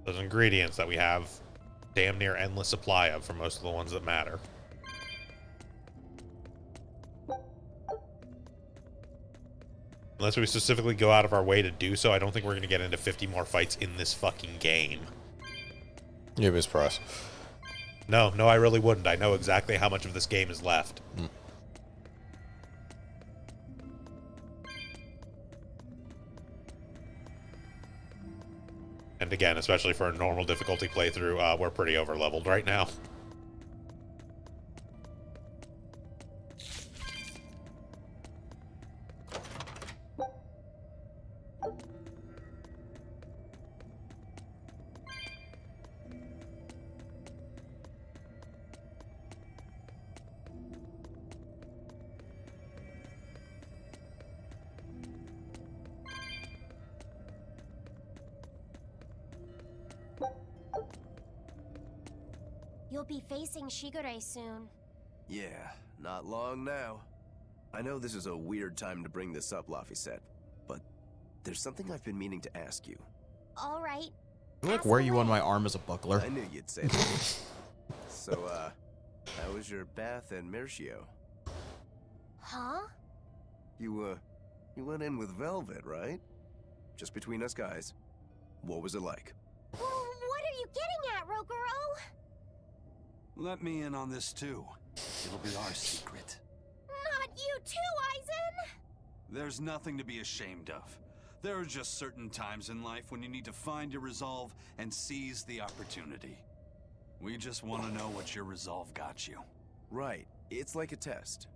Those ingredients that we have damn near endless supply of for most of the ones that matter. Unless we specifically go out of our way to do so, I don't think we're going to get into 50 more fights in this fucking game. You'd be surprised. No, I really wouldn't. I know exactly how much of this game is left. And again, especially for a normal difficulty playthrough, we're pretty over-leveled right now. You'll be facing Shigure soon. Yeah, not long now. I know this is a weird time to bring this up, Laphicet, but there's something I've been meaning to ask you. All right. I like wear you on my arm as a buckler. I knew you'd say that. So, how was your bath in Mercio? Huh? You went in with Velvet, right? Just between us guys. What was it like? What are you getting at, Rokuro? Let me in on this too. It'll be our secret. Not you too, Aizen! There's nothing to be ashamed of. There are just certain times in life when you need to find your resolve and seize the opportunity. We just want to know what your resolve got you. Right. It's like a test.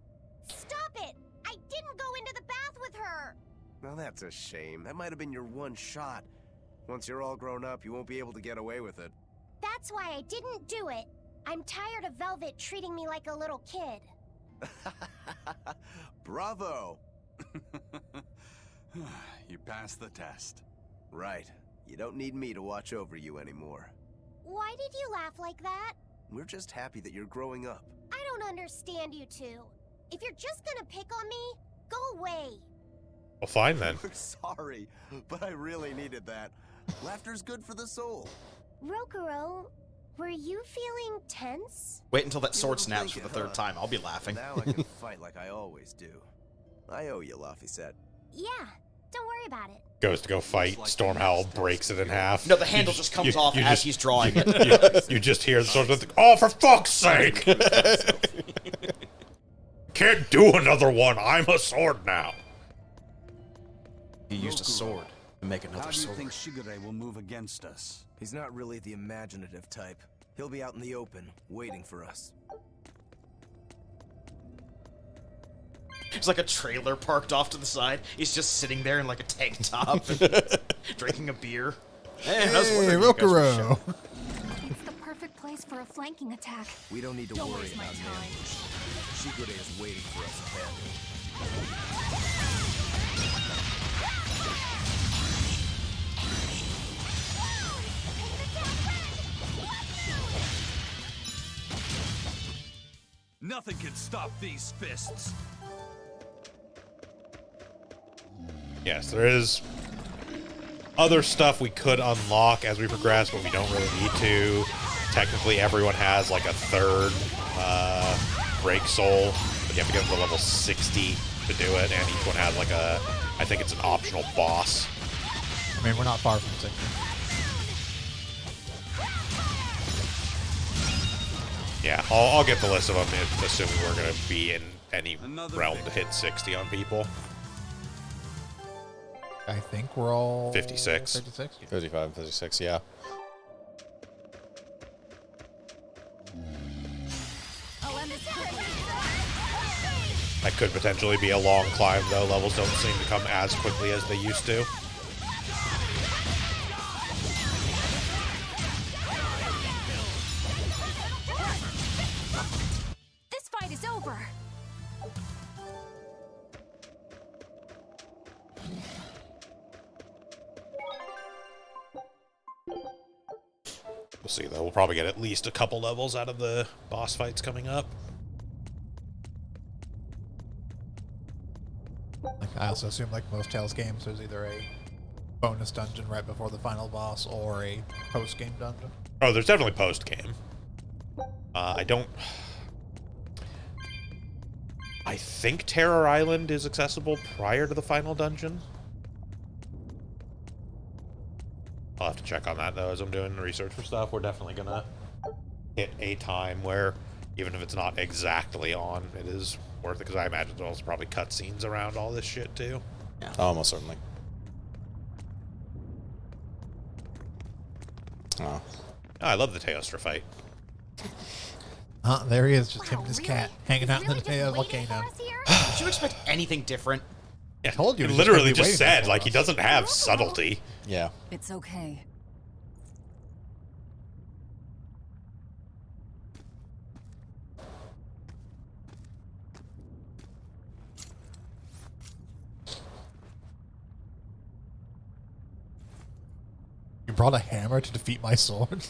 Stop it! I didn't go into the bath with her! Now that's a shame. That might have been your one shot. Once you're all grown up, you won't be able to get away with it. That's why I didn't do it. I'm tired of Velvet treating me like a little kid. Bravo! You passed the test. Right. You don't need me to watch over you anymore. Why did you laugh like that? We're just happy that you're growing up. I don't understand you two. If you're just gonna pick on me, go away. Well, fine then. Sorry, but I really needed that. Laughter's good for the soul. Rokuro, were you feeling tense? Wait until that sword snaps for the third time. I'll be laughing. Now I can fight like I always do. I owe you, Laphicet. Yeah, don't worry about it. Goes to go fight, Stormhowl breaks it in half. No, the handle just comes off as he's drawing it. You just hear the sword with, oh, for fuck's sake! Can't do another one. I'm a sword now. He used a sword to make another sword. How do you think Shigure will move against us? He's not really the imaginative type. He'll be out in the open, waiting for us. It's like a trailer parked off to the side. He's just sitting there in like a tank top, drinking a beer. Hey, Rokuro! It's the perfect place for a flanking attack. We don't need to worry about an ambush. Shigure is waiting for us ahead. Nothing can stop these fists. Yes, there is other stuff we could unlock as we progress, but we don't really need to. Technically, everyone has like a third break soul, but you have to get to level 60 to do it, and each one has like a, I think it's an optional boss. I mean, we're not far from 60. Yeah, I'll get the list of them, assuming we're going to be in any realm to hit 60 on people. I think we're all 56. 56? 55, 56, yeah. That could potentially be a long climb, though. Levels don't seem to come as quickly as they used to. This fight is over. We'll see, though. We'll probably get at least a couple levels out of the boss fights coming up. I also assume, like most Tales games, there's either a bonus dungeon right before the final boss or a post-game dungeon. Oh, there's definitely post-game. I think Terror Island is accessible prior to the final dungeon. I'll have to check on that, though, as I'm doing research for stuff. We're definitely going to hit a time where, even if it's not exactly on, it is worth it, because I imagine there's probably cutscenes around all this shit, too. Yeah. Almost certainly. Oh. I love the Teostra fight. There he is, just him and his cat hanging out in the Teo volcano. Did you expect anything different? Yeah, I told you. He literally just said, like, he doesn't have subtlety. Yeah. It's okay. You brought a hammer to defeat my sword?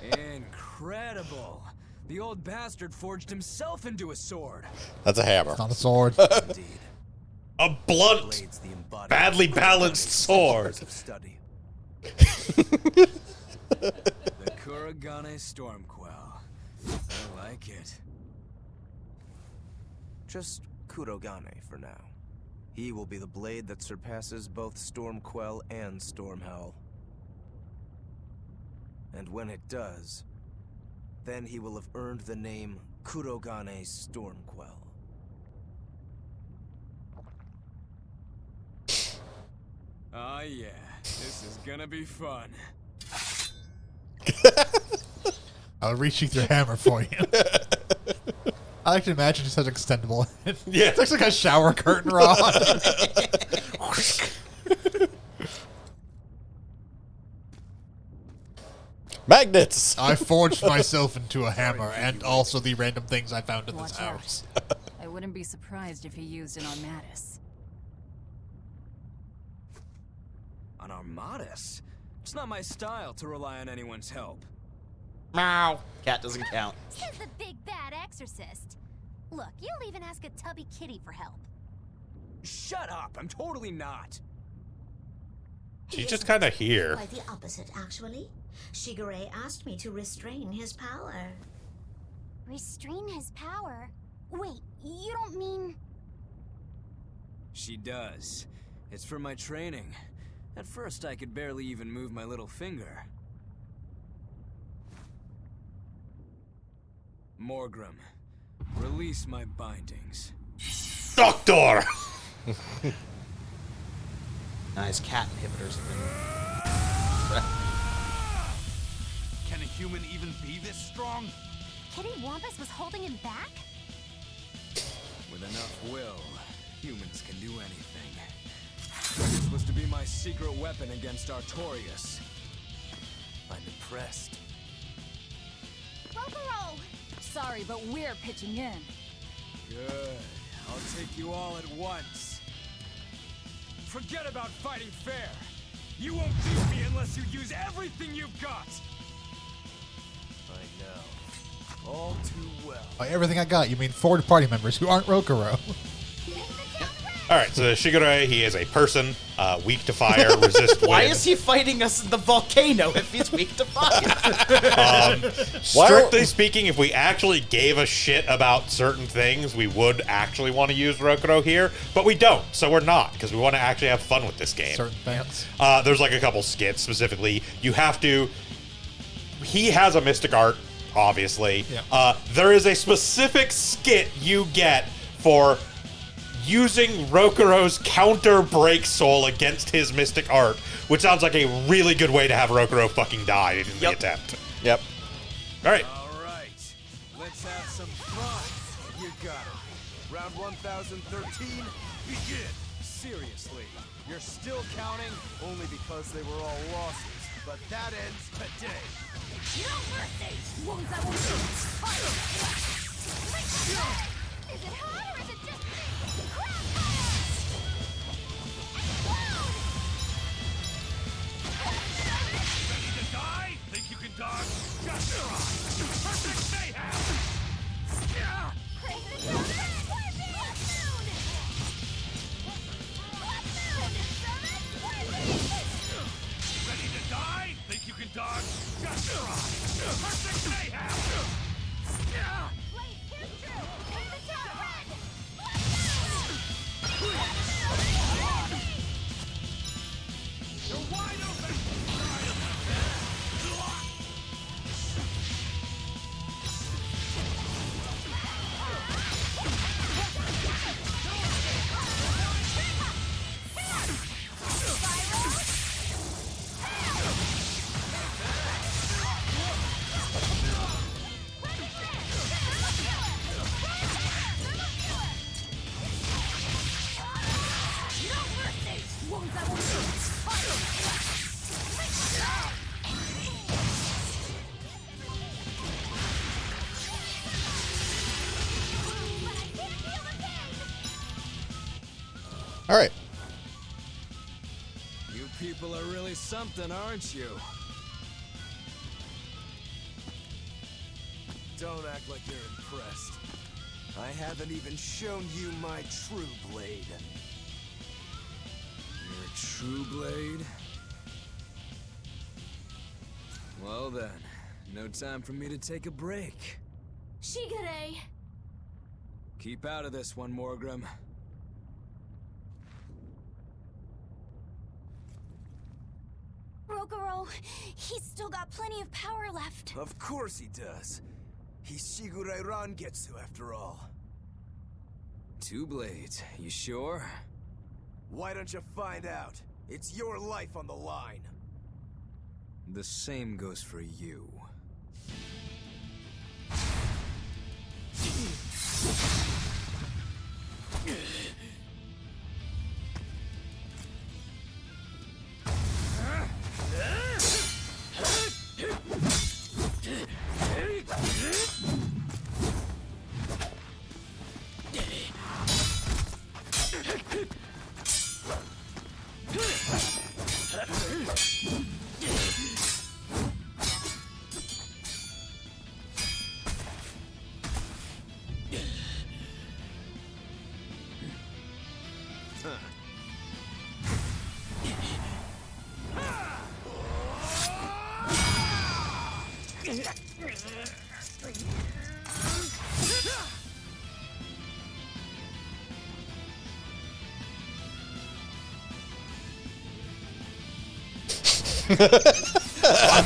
Incredible. The old bastard forged himself into a sword. That's a hammer. It's not a sword. Indeed. A blunt, badly balanced sword. The Kuragane Stormquell. I like it. Just Kurogane for now. He will be the blade that surpasses both Stormquell and Stormhowl. And when it does, then he will have earned the name Kurogane Stormquell. Oh yeah, this is gonna be fun. I'll reach your hammer for you. I like to imagine just has an extendable head. Yeah. It looks like a shower curtain rod. Magnets! I forged myself into a hammer and also the random things I found in this Watch out. house. I wouldn't be surprised if he used it on Mattis. On Armadas? It's not my style to rely on anyone's help. Meow. Cat doesn't count. Says the big bad exorcist. Look, you'll even ask a tubby kitty for help. Shut up! I'm totally not. She's just kind of here. Quite the opposite, actually. Shigure asked me to restrain his power. Restrain his power? Wait, you don't mean... She does. It's for my training. At first, I could barely even move my little finger. Morgrim, release my bindings. Doctor! Nice cat inhibitors have been... Can a human even be this strong? Kitty Wampus was holding him back? With enough will, humans can do anything. This was to be my secret weapon against Artorias. I'm impressed. Boboro! Sorry, but we're pitching in. Good. I'll take you all at once. Forget about fighting fair. You won't beat me unless you use everything you've got. I know. All too well. By everything I got, you mean 4 party members who aren't Rokuro. All right, so Shigure, he is a person, weak to fire, resist wind. Why is he fighting us in the volcano if he's weak to fire? Strictly speaking, if we actually gave a shit about certain things, we would actually want to use Rokuro here, but we don't, so we're not, because we want to actually have fun with this game. Certain things. There's like a couple skits specifically. You have to... He has a mystic art, obviously. Yeah. There is a specific skit you get for using Rokuro's counter break soul against his mystic art, which sounds like a really good way to have Rokuro fucking die in the attempt. Yep. All right. All right. Let's have some fun. You got it. Round 1013, begin. Seriously, you're still counting only because they were all losses, but that ends today. No mercy! Wounds I won't shoot! Fire! Is it hot or is it just Ready to die? Think you can dodge? Just try. Perfect mayhem! Ready to die? Think you can dodge? Just try. Perfect mayhem! You're wide open! All right. You people are really something, aren't you? Don't act like you're impressed. I haven't even shown you my true blade. Your true blade? Well then, no time for me to take a break. Shigure! Keep out of this one, Morgrim. Rokuro, he's still got plenty of power left. Of course he does. He's Shigure Rangetsu after all. Two blades, you sure? Why don't you find out? It's your life on the line. The same goes for you.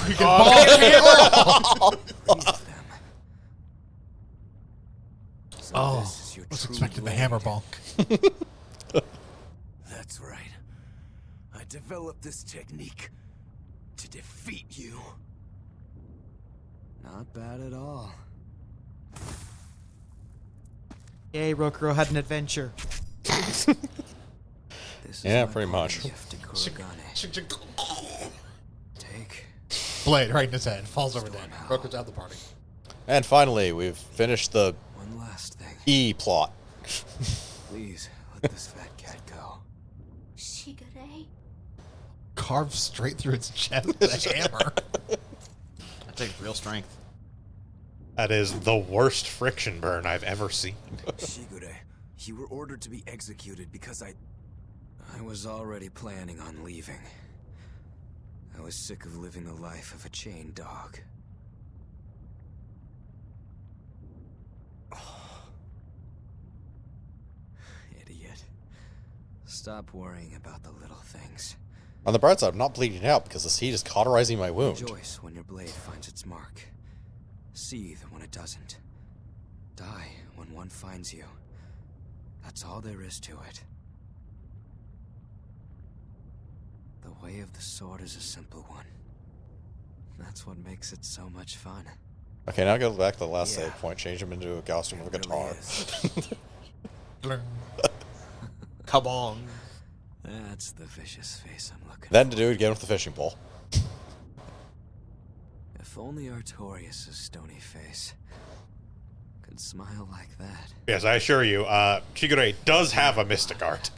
You can ball Oh, I was expecting the hammer bonk. That's right. I developed this technique to defeat you. Not bad at all. Yay, Rokuro had an adventure. Yeah, pretty much. Take. Blade right in his head. Falls over dead. Rokuro's out of the party. And finally, we've finished the One last thing. E plot. Please, let this fat cat go. Shigure? Carved straight through its chest with a hammer. That takes real strength. That is the worst friction burn I've ever seen. Shigure, You were ordered to be executed because I was already planning on leaving. I was sick of living the life of a chained dog. Idiot. Stop worrying about the little things. On the bright side, I'm not bleeding out because this heat is cauterizing my wound. Rejoice when your blade finds its mark. Seethe when it doesn't. Die when one finds you. That's all there is to it. The way of the sword is a simple one. That's what makes it so much fun. Okay, now go back to the last save point. Change him into a costume with a guitar. Come on. That's the vicious face I'm looking Then to do it again with the fishing pole. If only Artorias' stony face could smile like that. Yes, I assure you, Shigure does have a mystic art.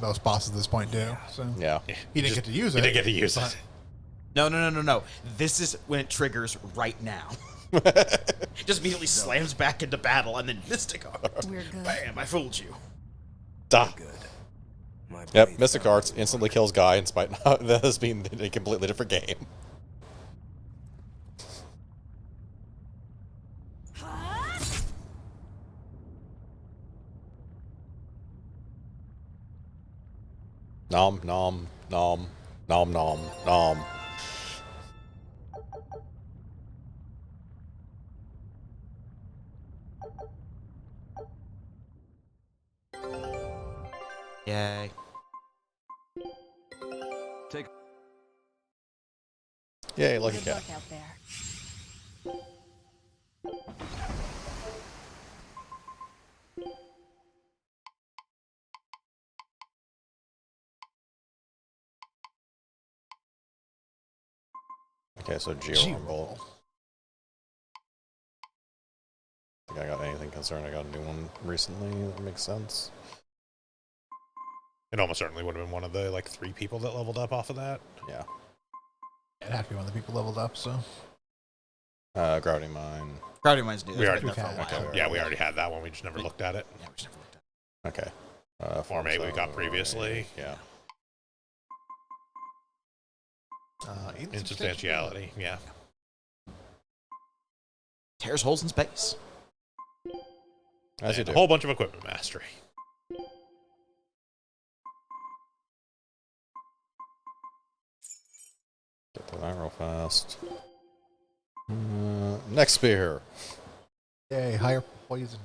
Most bosses at this point do. So yeah, he didn't get to use it. He didn't get to use but- it. No. This is when it triggers right now. Just immediately slams back into battle and then Mystic Art. We're good. Bam, I fooled you. Duh. Yep, Mystic Arts instantly kills Guy in spite of this being a completely different game. Nom, nom, nom, nom, nom, nom. Yay. Take. Yay, lucky Good cat. luck out there. Okay, so Geo-Rumble. Think I got anything concerned? I got a new one recently. That makes sense. It almost certainly would have been one of the, like, 3 people that leveled up off of that. Yeah. It'd have to be one of the people leveled up, so. Gravity Mine. Gravity Mine's new. We already, That's been there for a while. yeah, we already had that one. We just never looked at it. Yeah, we just never looked at it. Okay. Form 8 we got previously. Yeah. Insubstantiality, yeah. Tears holes in space. As you And do. a whole bunch of equipment mastery. Get to that real fast. Next spear. Yay, higher poison.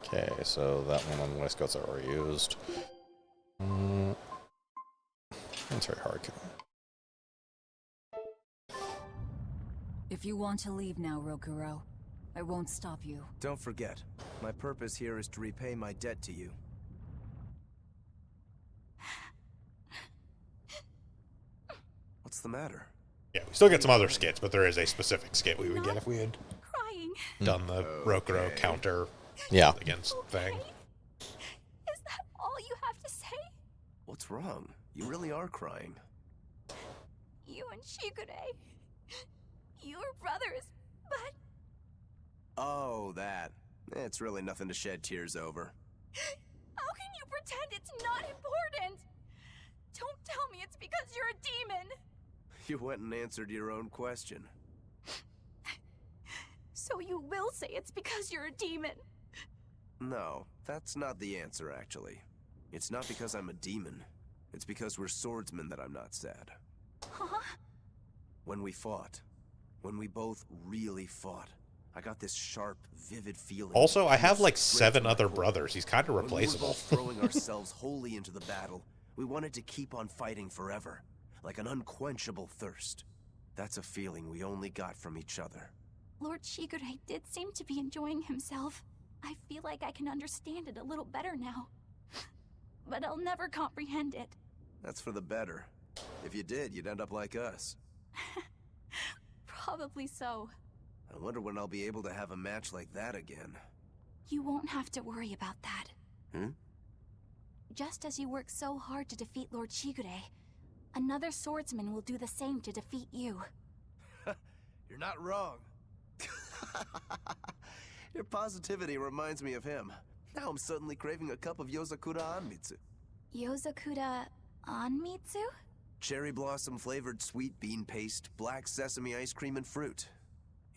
Okay, so that one on the waistcoats I already used. That's very hard. If you want to leave now, Rokuro, I won't stop you. Don't forget, my purpose here is to repay my debt to you. What's the matter? Yeah, we still get some other skits, but there is a specific skit we would get if we had Crying. done the Rokuro counter against thing. Is that all you have to say? What's wrong? You really are crying. You and Shigure. You were brothers, but Oh, that. It's really nothing to shed tears over. how can you pretend it's not important? Don't tell me it's because you're a demon. You went and answered your own question. So you will say it's because you're a demon. No, that's not the answer, actually. It's not because I'm a demon. It's because we're swordsmen that I'm not sad. Huh? When we fought, when we both really fought, I got this sharp, vivid feeling. Also, I have like straight 7 from my other core. brothers. He's kind of When we were replaceable. both throwing ourselves wholly into the battle, we wanted to keep on fighting forever, like an unquenchable thirst. That's a feeling we only got from each other. Lord Shigure did seem to be enjoying himself. I feel like I can understand it a little better now. But I'll never comprehend it. That's for the better. If you did, you'd end up like us. Probably so. I wonder when I'll be able to have a match like that again. You won't have to worry about that. Hmm? Just as you work so hard to defeat Lord Shigure, another swordsman will do the same to defeat you. You're not wrong. Your positivity reminds me of him. Now I'm suddenly craving a cup of Yozakura Anmitsu. Yozakura Anmitsu? Cherry blossom flavored sweet bean paste, black sesame ice cream, and fruit.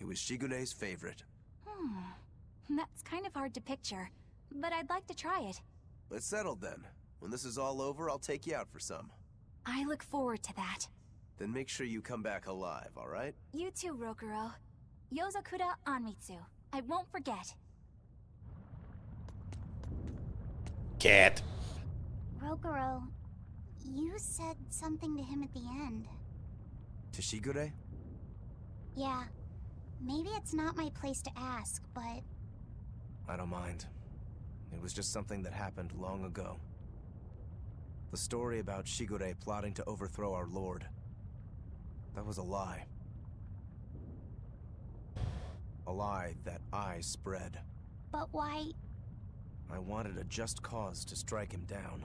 It was Shigure's favorite. That's kind of hard to picture, but I'd like to try it. It's settled then. When this is all over, I'll take you out for some. I look forward to that. Then make sure you come back alive, alright? You too, Rokuro. Yozakura Anmitsu. I won't forget. Cat. Rokuro, you said something to him at the end. To Shigure? Yeah. Maybe it's not my place to ask, but... I don't mind. It was just something that happened long ago. The story about Shigure plotting to overthrow our lord. That was a lie. A lie that I spread. But why... I wanted a just cause to strike him down.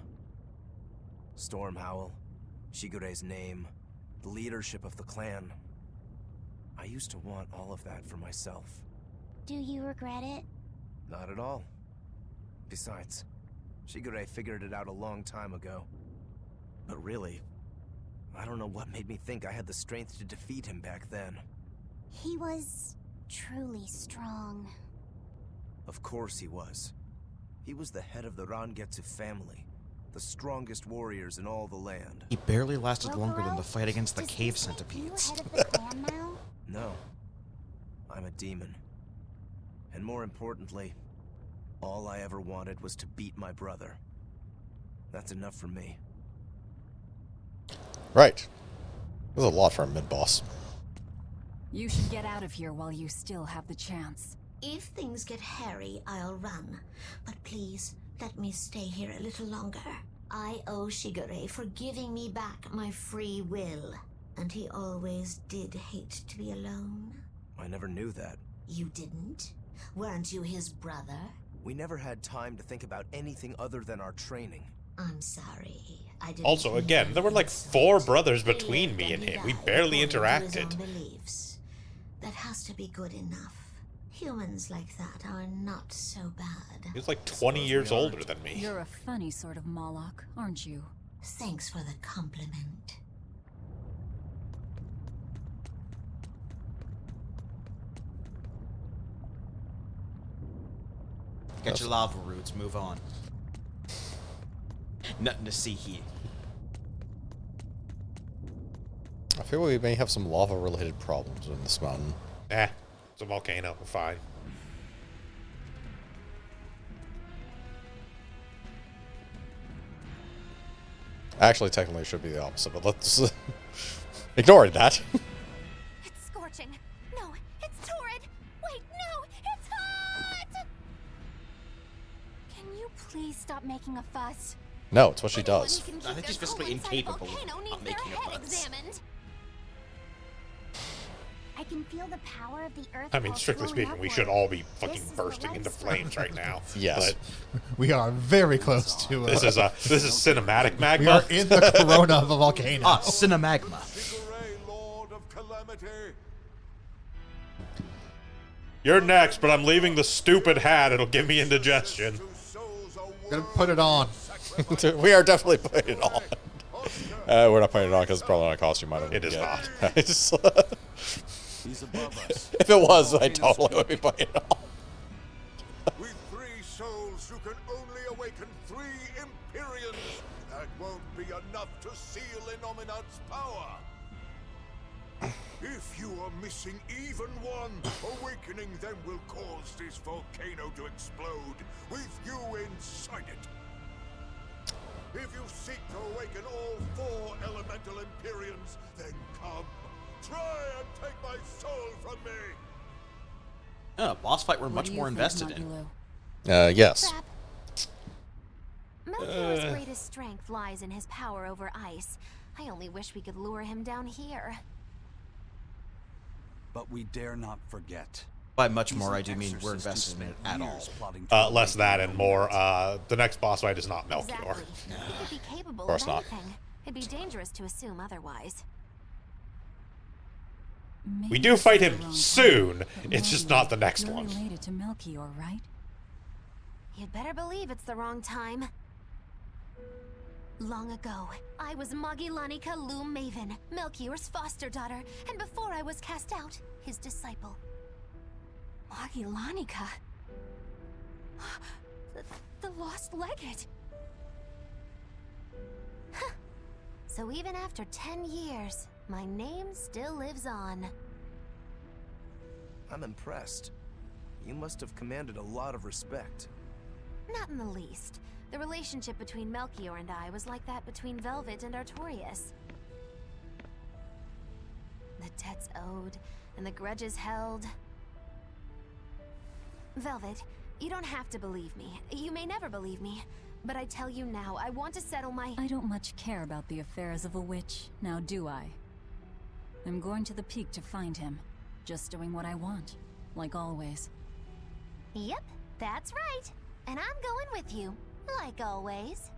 Storm Howl, Shigure's name, the leadership of the clan. I used to want all of that for myself. Do you regret it? Not at all. Besides, Shigure figured it out a long time ago. But really, I don't know what made me think I had the strength to defeat him back then. He was truly strong. Of course he was. He was the head of the Rangetsu family, the strongest warriors in all the land. He barely lasted longer than the fight against the cave centipedes. No. I'm a demon. And more importantly, all I ever wanted was to beat my brother. That's enough for me. Right. There's a lot for a mid-boss. You should get out of here while you still have the chance. If things get hairy, I'll run. But please, let me stay here a little longer. I owe Shigure for giving me back my free will. And he always did hate to be alone. I never knew that. You didn't? Weren't you his brother? We never had time to think about anything other than our training. I'm sorry. I didn't. Also, again, there were like 4 brothers between me and him. We barely interacted. Beliefs. That has to be good enough. Humans like that are not so bad. He was like 20 years older than me. You're a funny sort of Moloch, aren't you? Thanks for the compliment. Get your lava roots, move on. Nothing to see here. I feel we may have some lava-related problems in this mountain. It's a volcano. We're fine. Actually, technically, it should be the opposite, but let's ignore that. It's scorching. No, it's torrid. Wait, no, it's hot! Can you please stop making a fuss? No, it's what she does. I think she's physically incapable of making a fuss. I can feel the power of the earth. I mean, strictly speaking, we should all be fucking bursting into flames right now. Yes. But we are very close to this is cinematic magma. We are in the corona of a volcano. Cinemagma. You're next, but I'm leaving the stupid hat. It'll give me indigestion. Gonna put it on. We are definitely putting it on. We're not putting it on because it's probably not a costume item. It is not. He's above us. If it was, I totally would be putting it on. With 3 souls who can only awaken 3 Imperiums, that won't be enough to seal Innominat's power. If you are missing even one, awakening them will cause this volcano to explode, with you inside it. If you seek to awaken all 4 elemental Imperiums, then come. Try and take my soul from me! Boss fight we're much more invested in. Yes. Melchior's greatest strength lies in his power over ice. I only wish we could lure him down here. But we dare not forget. By much more, I do mean we're invested in it at all. Less that and more. The next boss fight is not Melchior. Exactly. He could be capable Of course of not. anything. It'd be dangerous to assume otherwise. We do fight him soon. It's just not the next You're one. related to Melchior, right? You'd better believe it's the wrong time. Long ago, I was Magilanica Loom Maven, Melchior's foster daughter, and before I was cast out, his disciple. Magilanica? The lost legate? Huh. So even after 10 years, my name still lives on. I'm impressed. You must have commanded a lot of respect. Not in the least. The relationship between Melchior and I was like that between Velvet and Artorias. The debts owed, and the grudges held. Velvet, you don't have to believe me. You may never believe me. But I tell you now, I want to settle my— I don't much care about the affairs of a witch, now do I? I'm going to the peak to find him. Just doing what I want, like always. Yep, that's right. And I'm going with you, like always.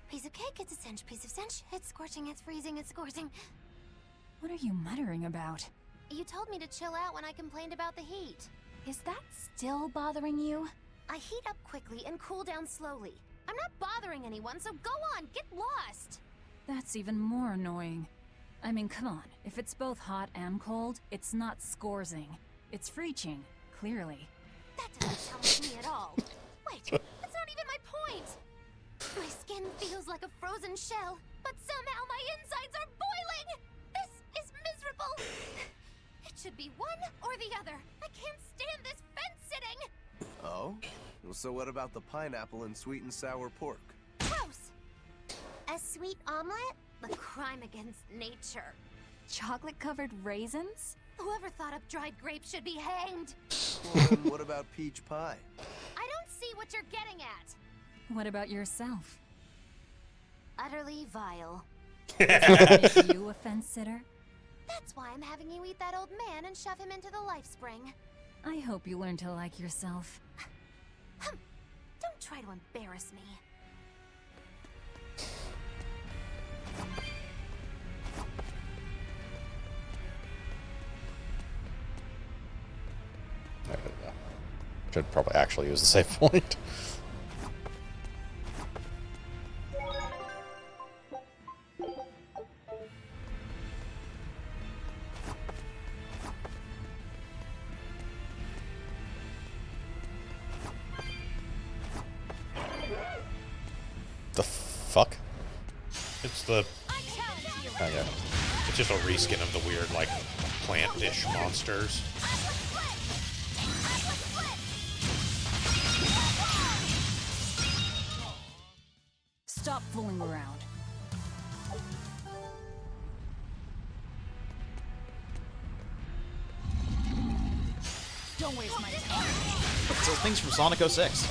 Piece of cake, it's a cinch, piece of cinch. It's scorching, it's freezing, it's scorching. What are you muttering about? You told me to chill out when I complained about the heat. Is that still bothering you? I heat up quickly and cool down slowly. I'm not bothering anyone, so go on, get lost! That's even more annoying. I mean, come on. If it's both hot and cold, it's not scorzing. It's freeching, clearly. That doesn't challenge me at all. Wait, that's not even my point! My skin feels like a frozen shell, but somehow my insides are boiling! This is miserable! It should be one or the other. I can't stand this fence-sitting! Oh? Well, so what about the pineapple and sweet and sour pork? Gross! A sweet omelet? A crime against nature. Chocolate-covered raisins? Whoever thought up dried grapes should be hanged! Well, then what about peach pie? I don't see what you're getting at! What about yourself? Utterly vile. Does that make you a fence-sitter? That's why I'm having you eat that old man and shove him into the life spring. I hope you learn to like yourself. Don't try to embarrass me. Should probably actually use the save point. The fuck? It's the... Oh, yeah. It's just a reskin of the weird, like, plant-ish monsters. Stop fooling around. Don't waste my time. So things from Sonic 06.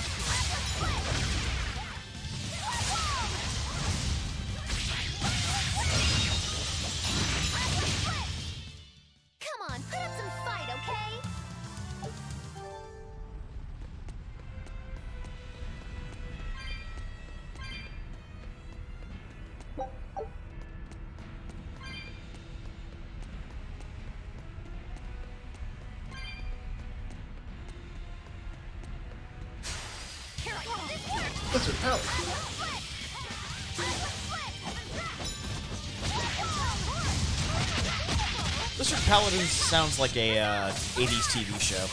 Come on, put up some fight, okay? Lizard Power. Lizard Paladins sounds like a 80s TV show.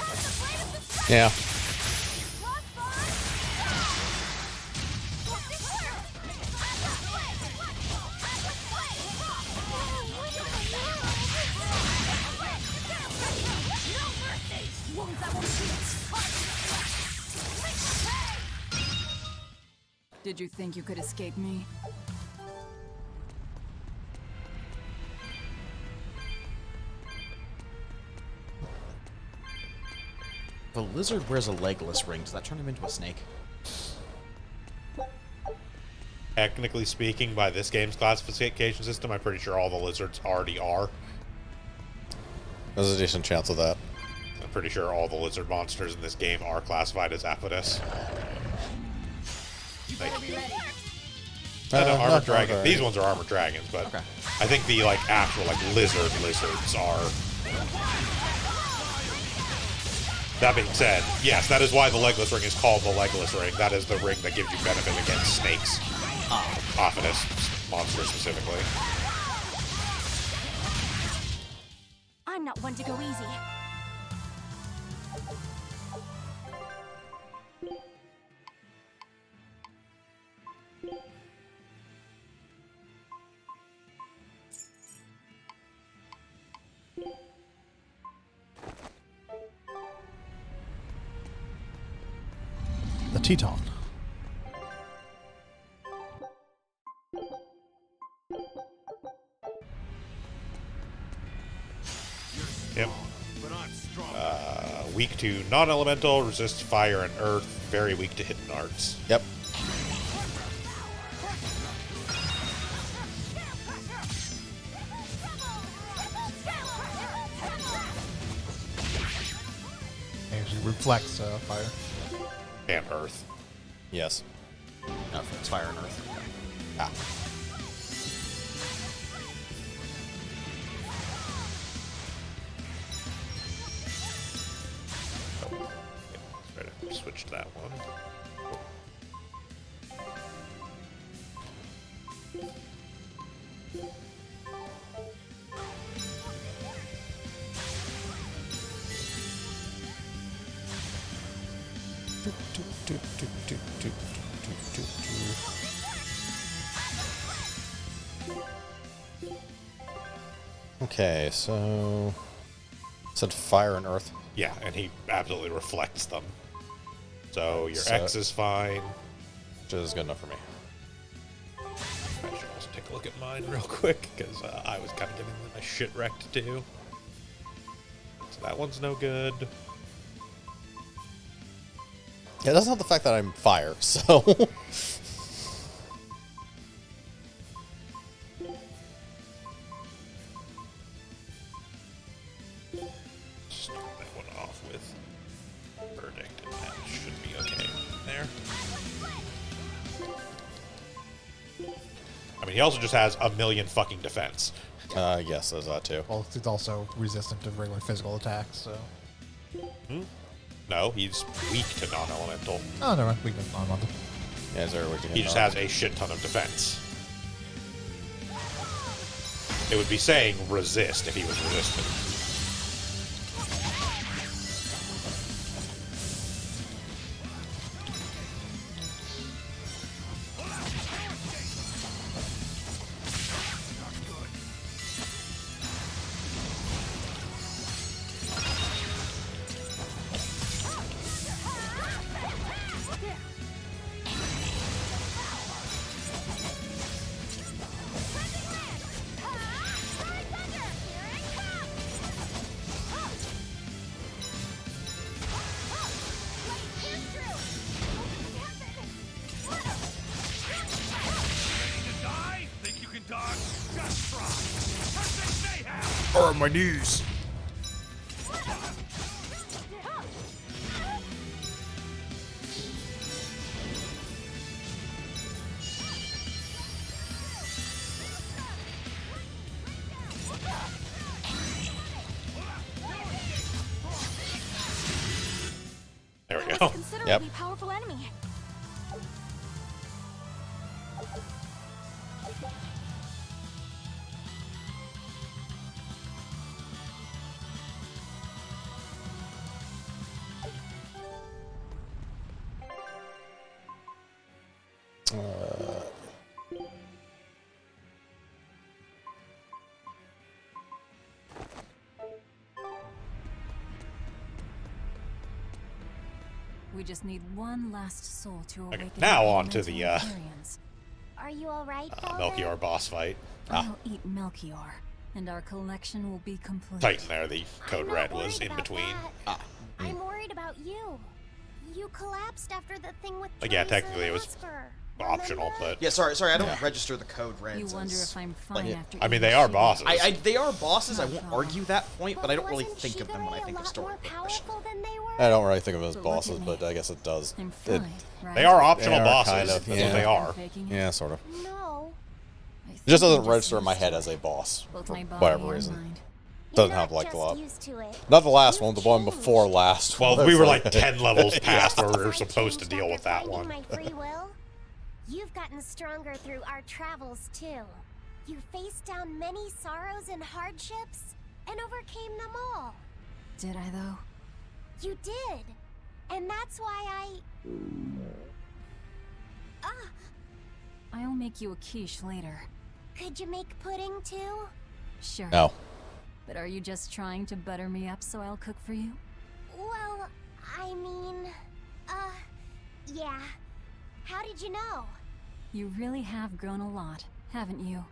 Yeah. Did you think you could escape me? If a lizard wears a legless ring, does that turn him into a snake? technically speaking, by this game's classification system, I'm pretty sure all the lizards already are. There's a decent chance of that. I'm pretty sure all the lizard monsters in this game are classified as Apodus. Like, armored dragon. These ones are armored dragons, but I think the actual lizards are. That being said, yes, that is why the legless ring is called the legless ring. That is the ring that gives you benefit against snakes. Apodus monsters specifically. I'm not one to go easy. The Teton. Yep. Weak to non-elemental, resists fire and earth, very weak to hidden arts. Yep. Actually reflects fire. And earth. Yes. No, it's fire and earth. Okay. Ah. Switch to that one. Okay, so said fire and earth. Yeah, and he absolutely reflects them. So your X is fine. Which is good enough for me. I should also take a look at mine real quick, because I was kind of getting my shit wrecked too. So that one's no good. Yeah, it doesn't help the fact that I'm fire, so... Start that one off with verdict, and that should be okay there. I mean, he also just has a million fucking defense. Yes, there's that too. Well, it's also resistant to regular physical attacks, so... No, he's weak to non-elemental. Oh, no, weak to non-elemental. Yeah, is there a way to He just has a shit ton of defense. It would be saying resist if he was resistant. Or on my knees. There we go. Yep. Powerful enemy. We just need one last soul to awaken. Okay, now on to the Imperiums. Are you alright, Melchior boss fight. I'll eat Melchior, and our collection will be complete. Titan there, the code red was in between. I'm worried about you. You collapsed after the thing with Like, yeah, Teresa technically and it was Oscar. optional, but yeah, sorry, I don't register the code red. You wonder if I'm fine after I mean, they are bosses. They are bosses. I won't argue that point, but I don't really think of them when I think of story progression. I don't really think of them as bosses, but I guess it does. They are optional they are bosses. Kind of, That's yeah. what they are. Yeah, sort of. No. It just doesn't register in my head as a boss for whatever reason. Doesn't have like a lot. Not the last one, the one before last. Well, we were like 10 levels past where we were supposed to deal with that one. My free will? You've gotten stronger through our travels too. You faced down many sorrows and hardships and overcame them all. Did I though? You did. And that's why I'll make you a quiche later. Could you make pudding too? Sure. No. But are you just trying to butter me up so I'll cook for you? Well, I mean, yeah. How did you know? You really have grown a lot, haven't you?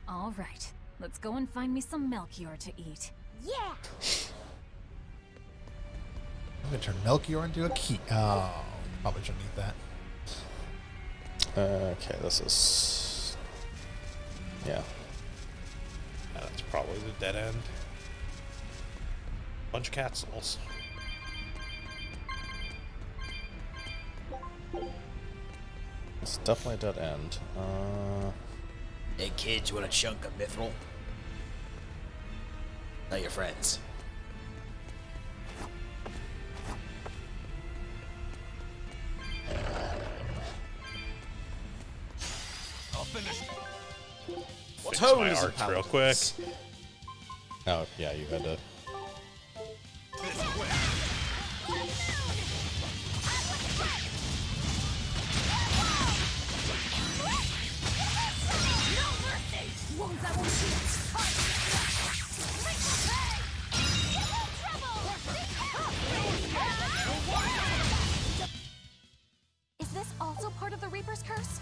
All right, let's go and find me some Melchior to eat. Yeah! I'm gonna turn Melchior into a key. Oh, probably shouldn't eat that. Okay, this is... Yeah. That's probably the dead end. Bunch of cat souls. It's definitely a dead end. Hey kids, you want a chunk of Mithril? Tell your friends. I'll finish. Fix my arts real quick. Oh, yeah, you had to... Is this also part of the Reaper's curse?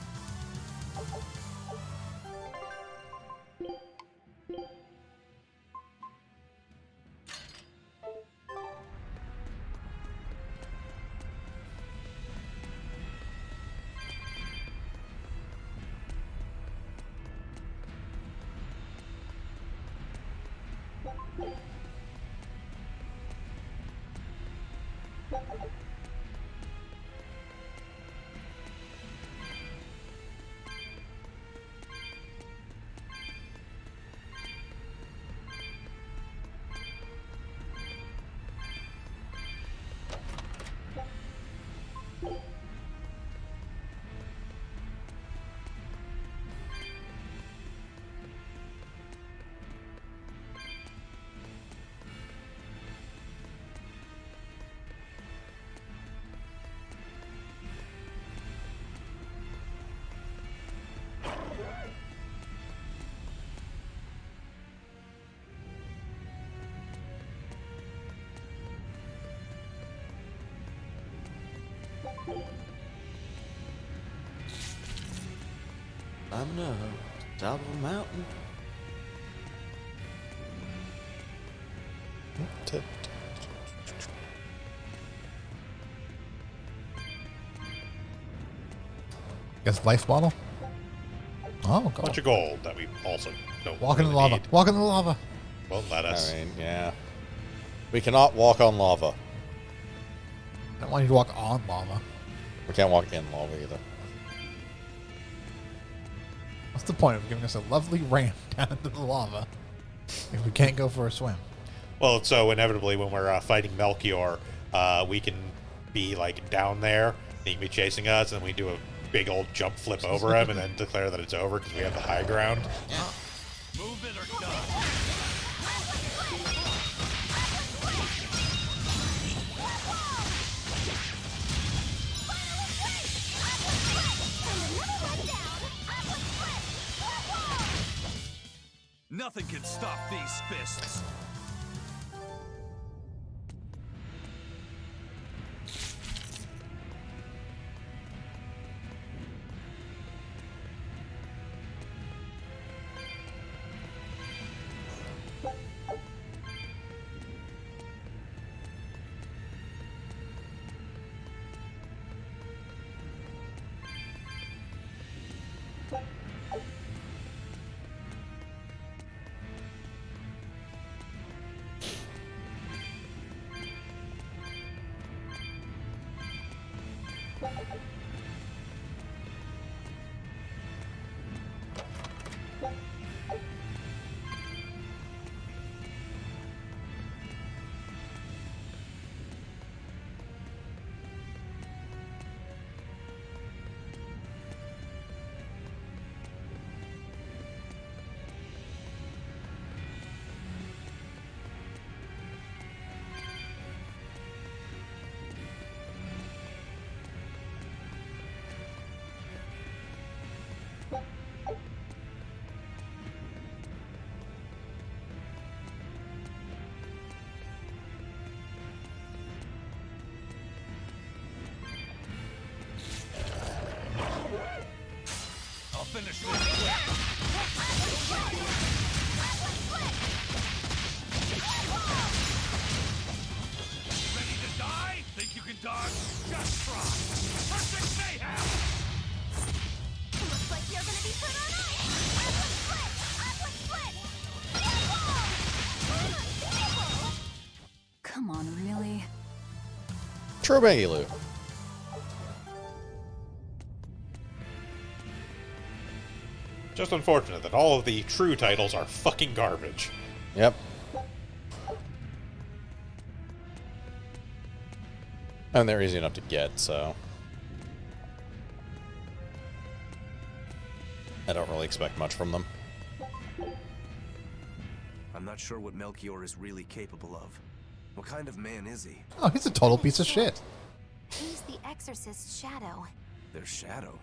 I'm no top of a mountain. Guess life bottle. Oh, gold. Bunch of gold that we also don't Walk in the really lava. need. Walk in the lava. Won't let us. I mean, yeah. We cannot walk on lava. I don't want you to walk on lava. We can't walk in lava either. What's the point of giving us a lovely ramp down into the lava if we can't go for a swim? Well, so inevitably when we're fighting Melchior, we can be like down there, and he can be chasing us, and we do a big old jump flip over him, and then declare that it's over because we have the high ground. Move it or die. Nothing can stop these fists. I'll finish this. Ready to die? Think you can dodge? Just try. Perfect mayhem! Looks like you're gonna be put on ice! Aqua split! Aqua split! Come on, really? True baggy loot. Just unfortunate that all of the true titles are fucking garbage. Yep. And they're easy enough to get, so I don't really expect much from them. I'm not sure what Melchior is really capable of. What kind of man is he? Oh, he's a total piece of shit. He's the Exorcist's shadow. Their shadow?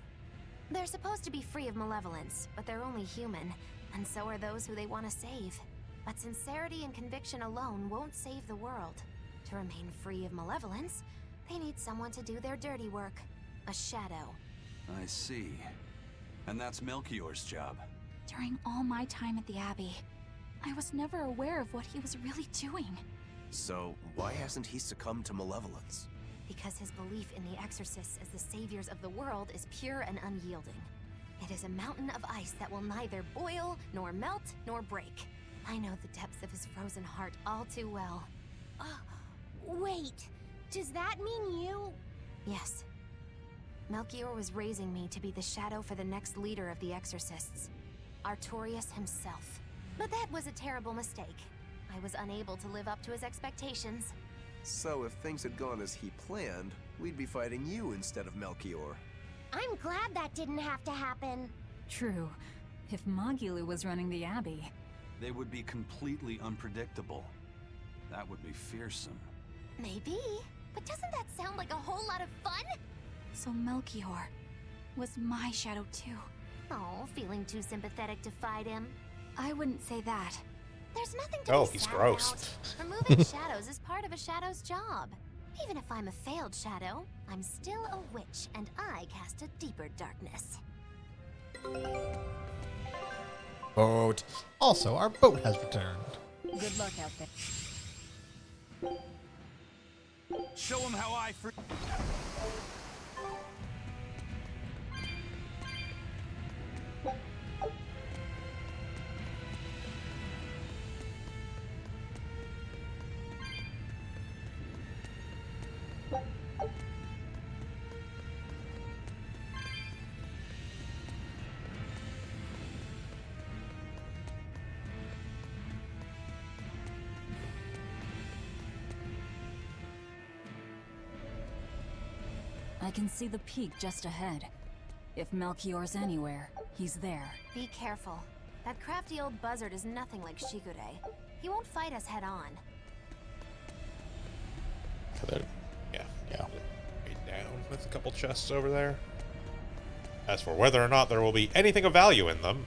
They're supposed to be free of malevolence, but they're only human, and so are those who they want to save. But sincerity and conviction alone won't save the world. To remain free of malevolence, they need someone to do their dirty work. A shadow. I see. And that's Melchior's job. During all my time at the Abbey, I was never aware of what he was really doing. So, why hasn't he succumbed to malevolence? Because his belief in the Exorcists as the saviors of the world is pure and unyielding. It is a mountain of ice that will neither boil, nor melt, nor break. I know the depths of his frozen heart all too well. Wait, does that mean you? Yes. Melchior was raising me to be the shadow for the next leader of the Exorcists, Artorius himself. But that was a terrible mistake. I was unable to live up to his expectations. So if things had gone as he planned, we'd be fighting you instead of Melchior. I'm glad that didn't have to happen. True. If Magulu was running the Abbey, They would be completely unpredictable. That would be fearsome. Maybe, but doesn't that sound like a whole lot of fun? So Melchior was my shadow too. Oh, feeling too sympathetic to fight him? I wouldn't say that. There's nothing to Oh, be he's sad gross. about. Removing shadows is part of a shadow's job. Even if I'm a failed shadow, I'm still a witch, and I cast a deeper darkness. Boat. Also, our boat has returned. good luck out there. Show him how I I can see the peak just ahead. If Melchior's anywhere, he's there. Be careful. That crafty old buzzard is nothing like Shigure. He won't fight us head on. Yeah. Right down with a couple chests over there. As for whether or not there will be anything of value in them,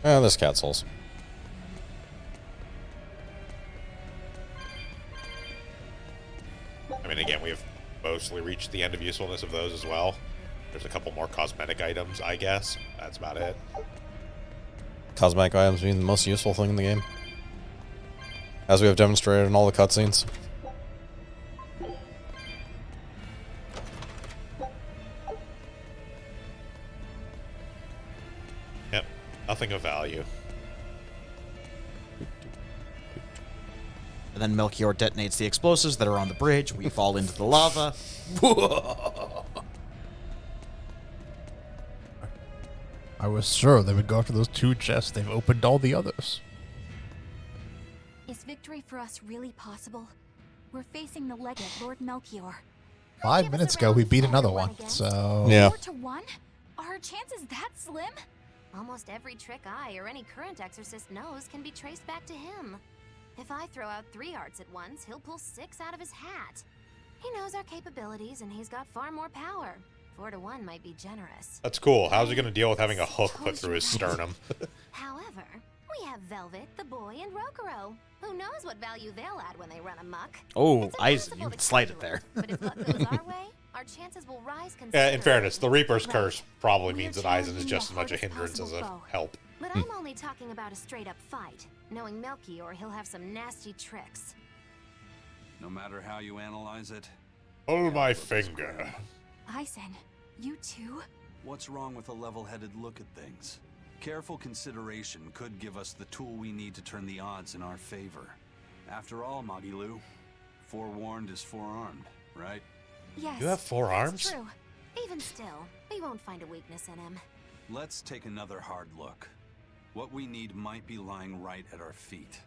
there's cat souls. I mean, again, we've mostly reached the end of usefulness of those as well. There's a couple more cosmetic items, I guess. That's about it. Cosmetic items being the most useful thing in the game, as we have demonstrated in all the cutscenes. Yep, nothing of value. And then Melchior detonates the explosives that are on the bridge. We fall into the lava. I was sure they would go after those 2 chests. They've opened all the others. Is victory for us really possible? We're facing the legate, Lord Melchior. 5 minutes ago, we beat another one, so... Yeah. 4 to 1? Are our chances that slim? Almost every trick I or any current exorcist knows can be traced back to him. If I throw out 3 hearts at once, he'll pull 6 out of his hat. He knows our capabilities, and he's got far more power. 4 to 1 might be generous. That's cool. How's he going to deal with having a hook put through his sternum? However, we have Velvet, the boy, and Rokuro. Who knows what value they'll add when they run amok. Oh, Eisen, you slighted there. But if luck goes our way, our chances will rise considerably. In fairness, the Reaper's Curse probably means that Eisen is just as much a hindrance as a help. But I'm only talking about a straight-up fight. Knowing Melchior, he'll have some nasty tricks. No matter how you analyze it. Oh, my finger. Eisen, you too? What's wrong with a level-headed look at things? Careful consideration could give us the tool we need to turn the odds in our favor. After all, Magilu, forewarned is forearmed, right? Yes. You have 4 arms? That's true. Even still, we won't find a weakness in him. Let's take another hard look. What we need might be lying right at our feet.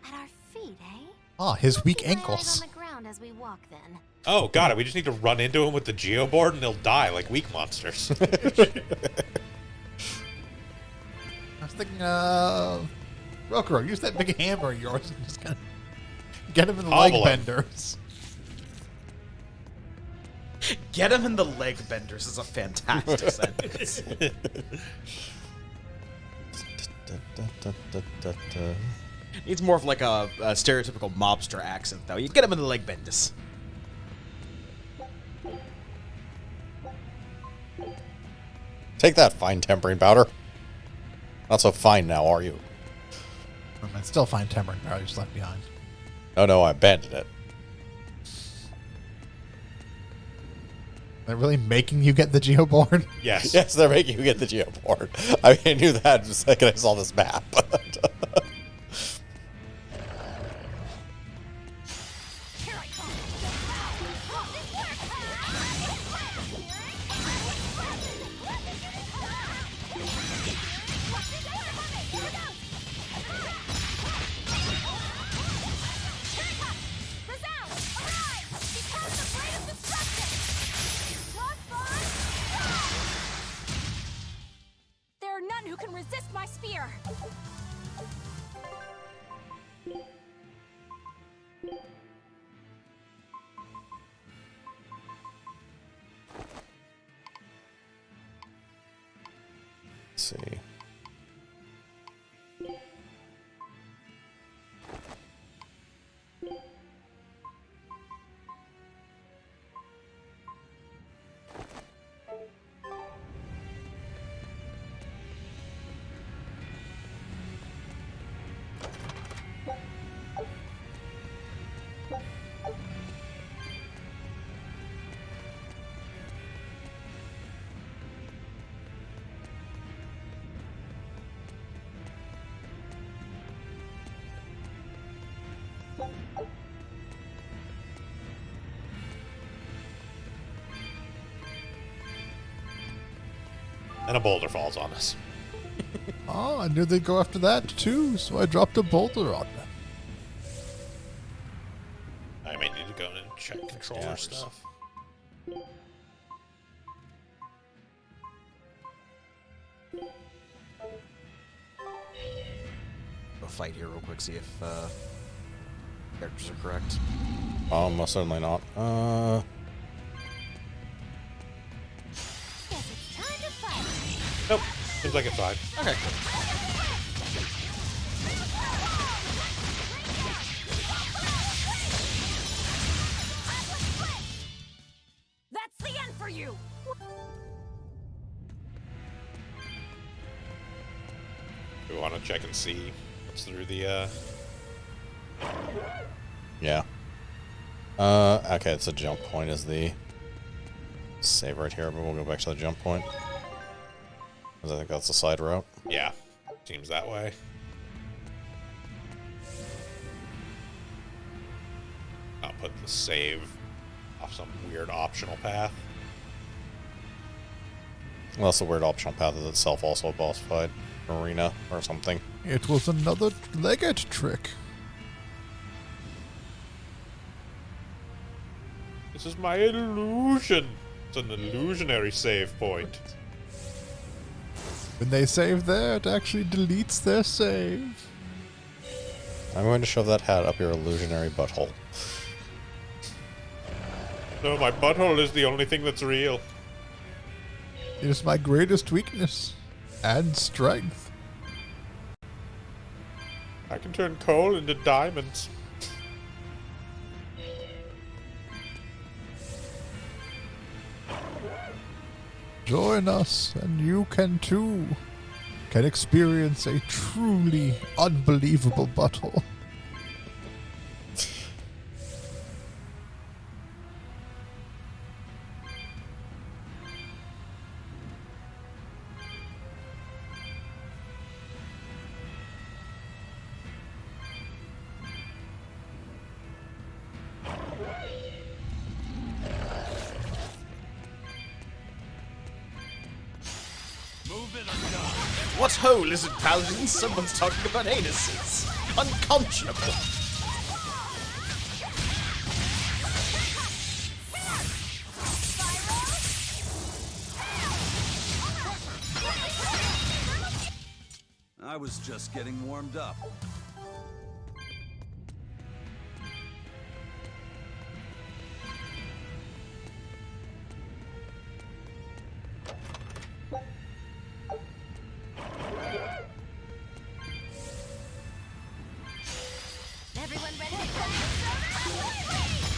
At our feet, eh? Ah, his weak Keep my eyes ankles. on the ground as we walk, then. Oh, got it. We just need to run into him with the geoboard and they'll die like weak monsters. I was thinking, Rokuro, use that big hammer of yours and just kind of get him in the leg Hobble him. benders. Get him in the leg benders is a fantastic sentence. Needs more of like a stereotypical mobster accent, though. You get him in the leg benders. Take that, fine tempering powder. Not so fine now, are you? I'm still fine tempering powder just left behind. Oh no, I abandoned it. They're really making you get the geoboard? Yes. Yes, they're making you get the geoboard. I knew that the second I saw this map. There are none who can resist my spear. Let's see. And a boulder falls on us. Oh, I knew they'd go after that too, so I dropped a boulder on them. I may need to go in and check controller stuff. Go fight here real quick, see if characters are correct. Most certainly not. Nope. Seems like it's fine. Okay. That's the end for you. We want to check and see what's through the, Yeah. Okay, it's a jump point is the save right here, but we'll go back to the jump point. Because I think that's the side route. Yeah. Seems that way. put the save off some weird optional path. Well, that's a weird optional path is itself also a boss fight arena or something. It was another Leggett trick. This is my illusion. It's an illusionary save point. When they save there, it actually deletes their save. I'm going to shove that hat up your illusionary butthole. No, my butthole is the only thing that's real. It is my greatest weakness and strength. I can turn coal into diamonds. Join us, and you can too. Can experience a truly unbelievable butthole. What ho, lizard paladins? Someone's talking about anuses. Unconscionable. I was just getting warmed up. Everyone ready to crack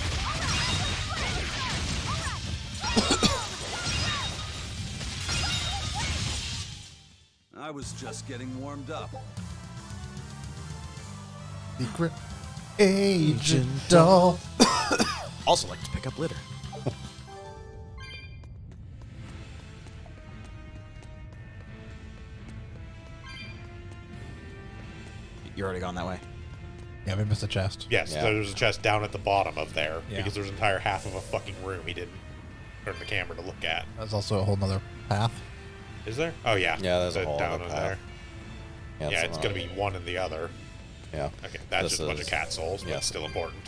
I was just getting warmed up. Secret Agent Doll. Also like to pick up litter. You're already gone that way. Yeah, we missed a chest. Yes, Yeah. there was a chest down at the bottom of there Yeah. because there's an entire half of a fucking room he didn't turn the camera to look at. That's also a whole nother path. Is there? Oh yeah. Yeah, there's a whole down other in path. there. Yeah, it's not- gonna be one and the other. Yeah. Okay, that's This just a bunch of is- cat souls, but yes. still important.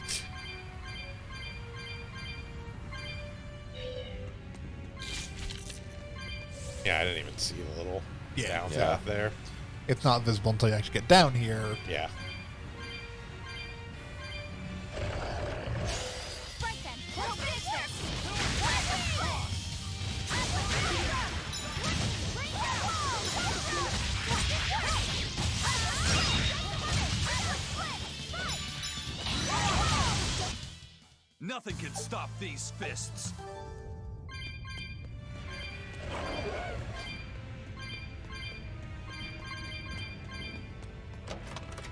Yeah, I didn't even see the little down Yeah. path there. It's not visible until you actually get down here. Yeah. Right then, what is this? Nothing can stop these fists.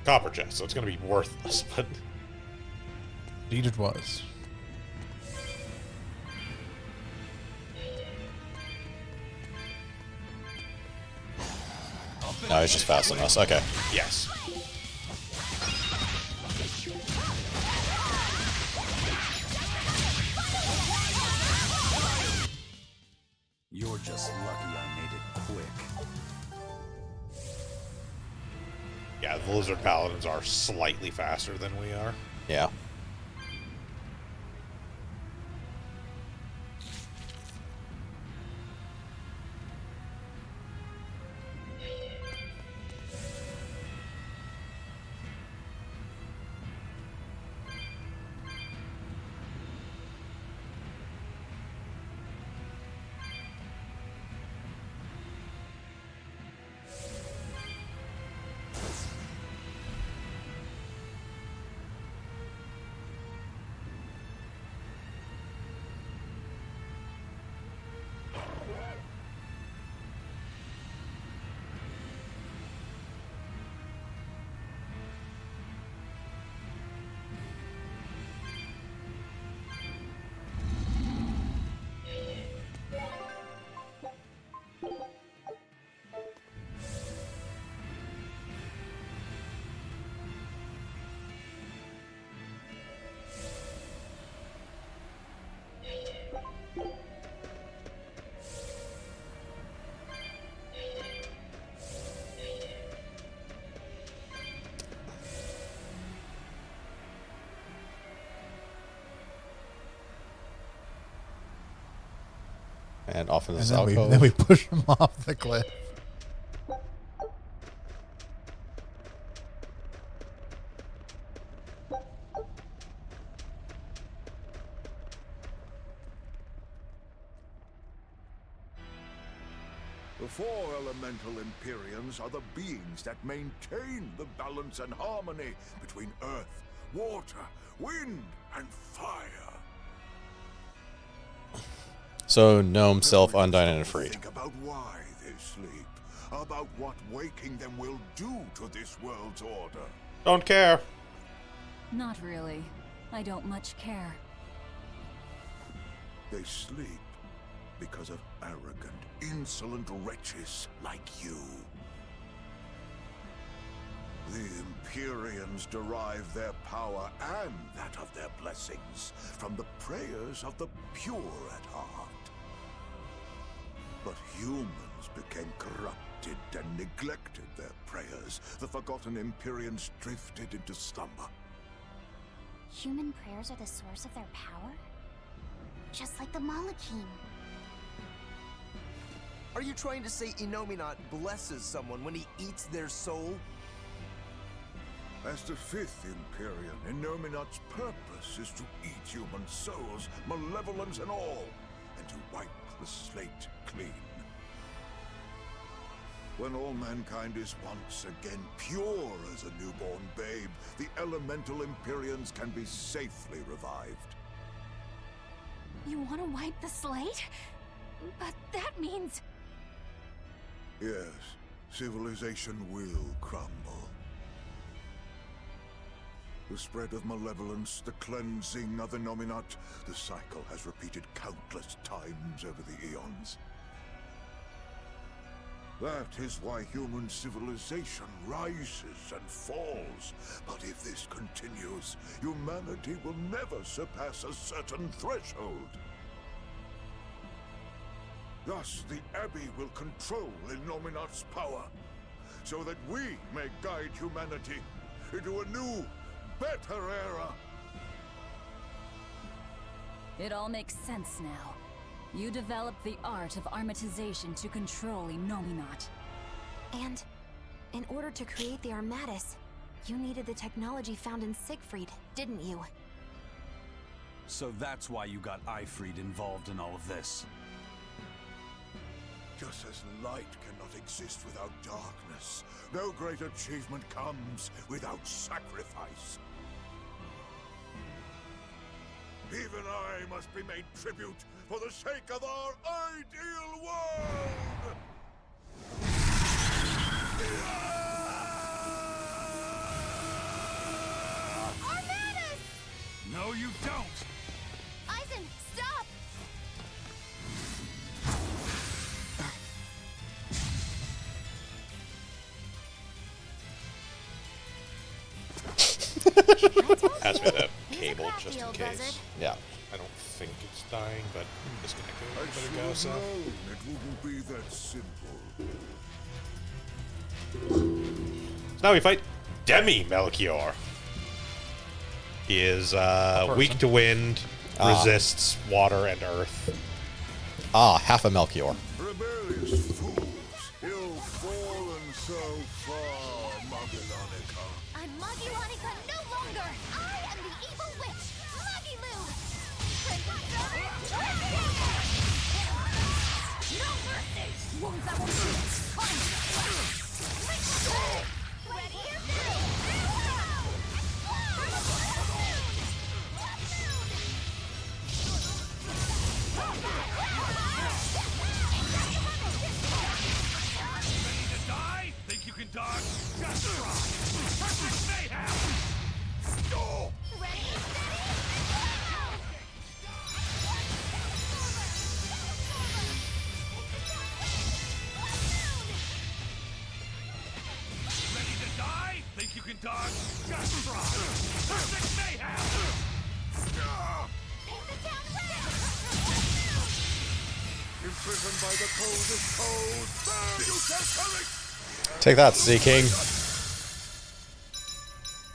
Copper chest, so it's gonna be worthless, but Indeed it was. No, he's just faster than us. Okay. yes. You're just lucky I made it quick. Yeah, the lizard paladins are slightly faster than we are. Yeah. And off in And this then alcove. then we push him off the cliff. The four elemental Imperiums are the beings that maintain the balance and harmony between earth, water, wind, and fire. So gnome, self, undying, and freed. Think about why they sleep, about what waking them will do to this world's order. Don't care. Not really. I don't much care. They sleep because of arrogant, insolent wretches like you. The Imperiums derive their power and that of their blessings from the prayers of the pure at heart. But humans became corrupted and neglected their prayers. The forgotten Imperiums drifted into slumber. Human prayers are the source of their power? Just like the Malachim. Are you trying to say Innominat blesses someone when he eats their soul? As the fifth Imperium, Innominat's purpose is to eat human souls, malevolence and all, and to wipe the slate clean. When all mankind is once again pure as a newborn babe, the elemental Imperiums can be safely revived. You want to wipe the slate? But that means... Yes, civilization will crumble. The spread of malevolence, the cleansing of Innominat, the cycle has repeated countless times over the eons. That is why human civilization rises and falls. But if this continues, humanity will never surpass a certain threshold. Thus, the Abbey will control Innominat's power, so that we may guide humanity into a new, better era. It all makes sense now. You developed the art of armatization to control Innominat. And in order to create the Armatis, you needed the technology found in Siegfried, didn't you? So that's why you got Ifried involved in all of this. Just as light cannot exist without darkness, no great achievement comes without sacrifice. Even I must be made tribute for the sake of our ideal world! Armatis! No, you don't! Eisen, stop! Pass me that cable crap just in deal, case. does it? Yeah. I don't think it's dying, but I'm disconnected. I Better should go, have so. known it wouldn't be that simple. So now we fight Demi Melchior. He is weak to wind, resists water and earth. Ah, half a Melchior. Rebellious fools, ill-fallen so far, Magilonica. I'm Magilonica no longer! I am the evil witch, Magilu! No mercy! Wounds that won't heal! Ready? Ready to die? Think you can dodge? Just try! Perfect mayhem! Oh! Ready, steady, Ready to die? Think you can dodge? Just try! Perfect mayhem! Imprisoned by the coldest cold, burn you shall perish! Take that, Sea King.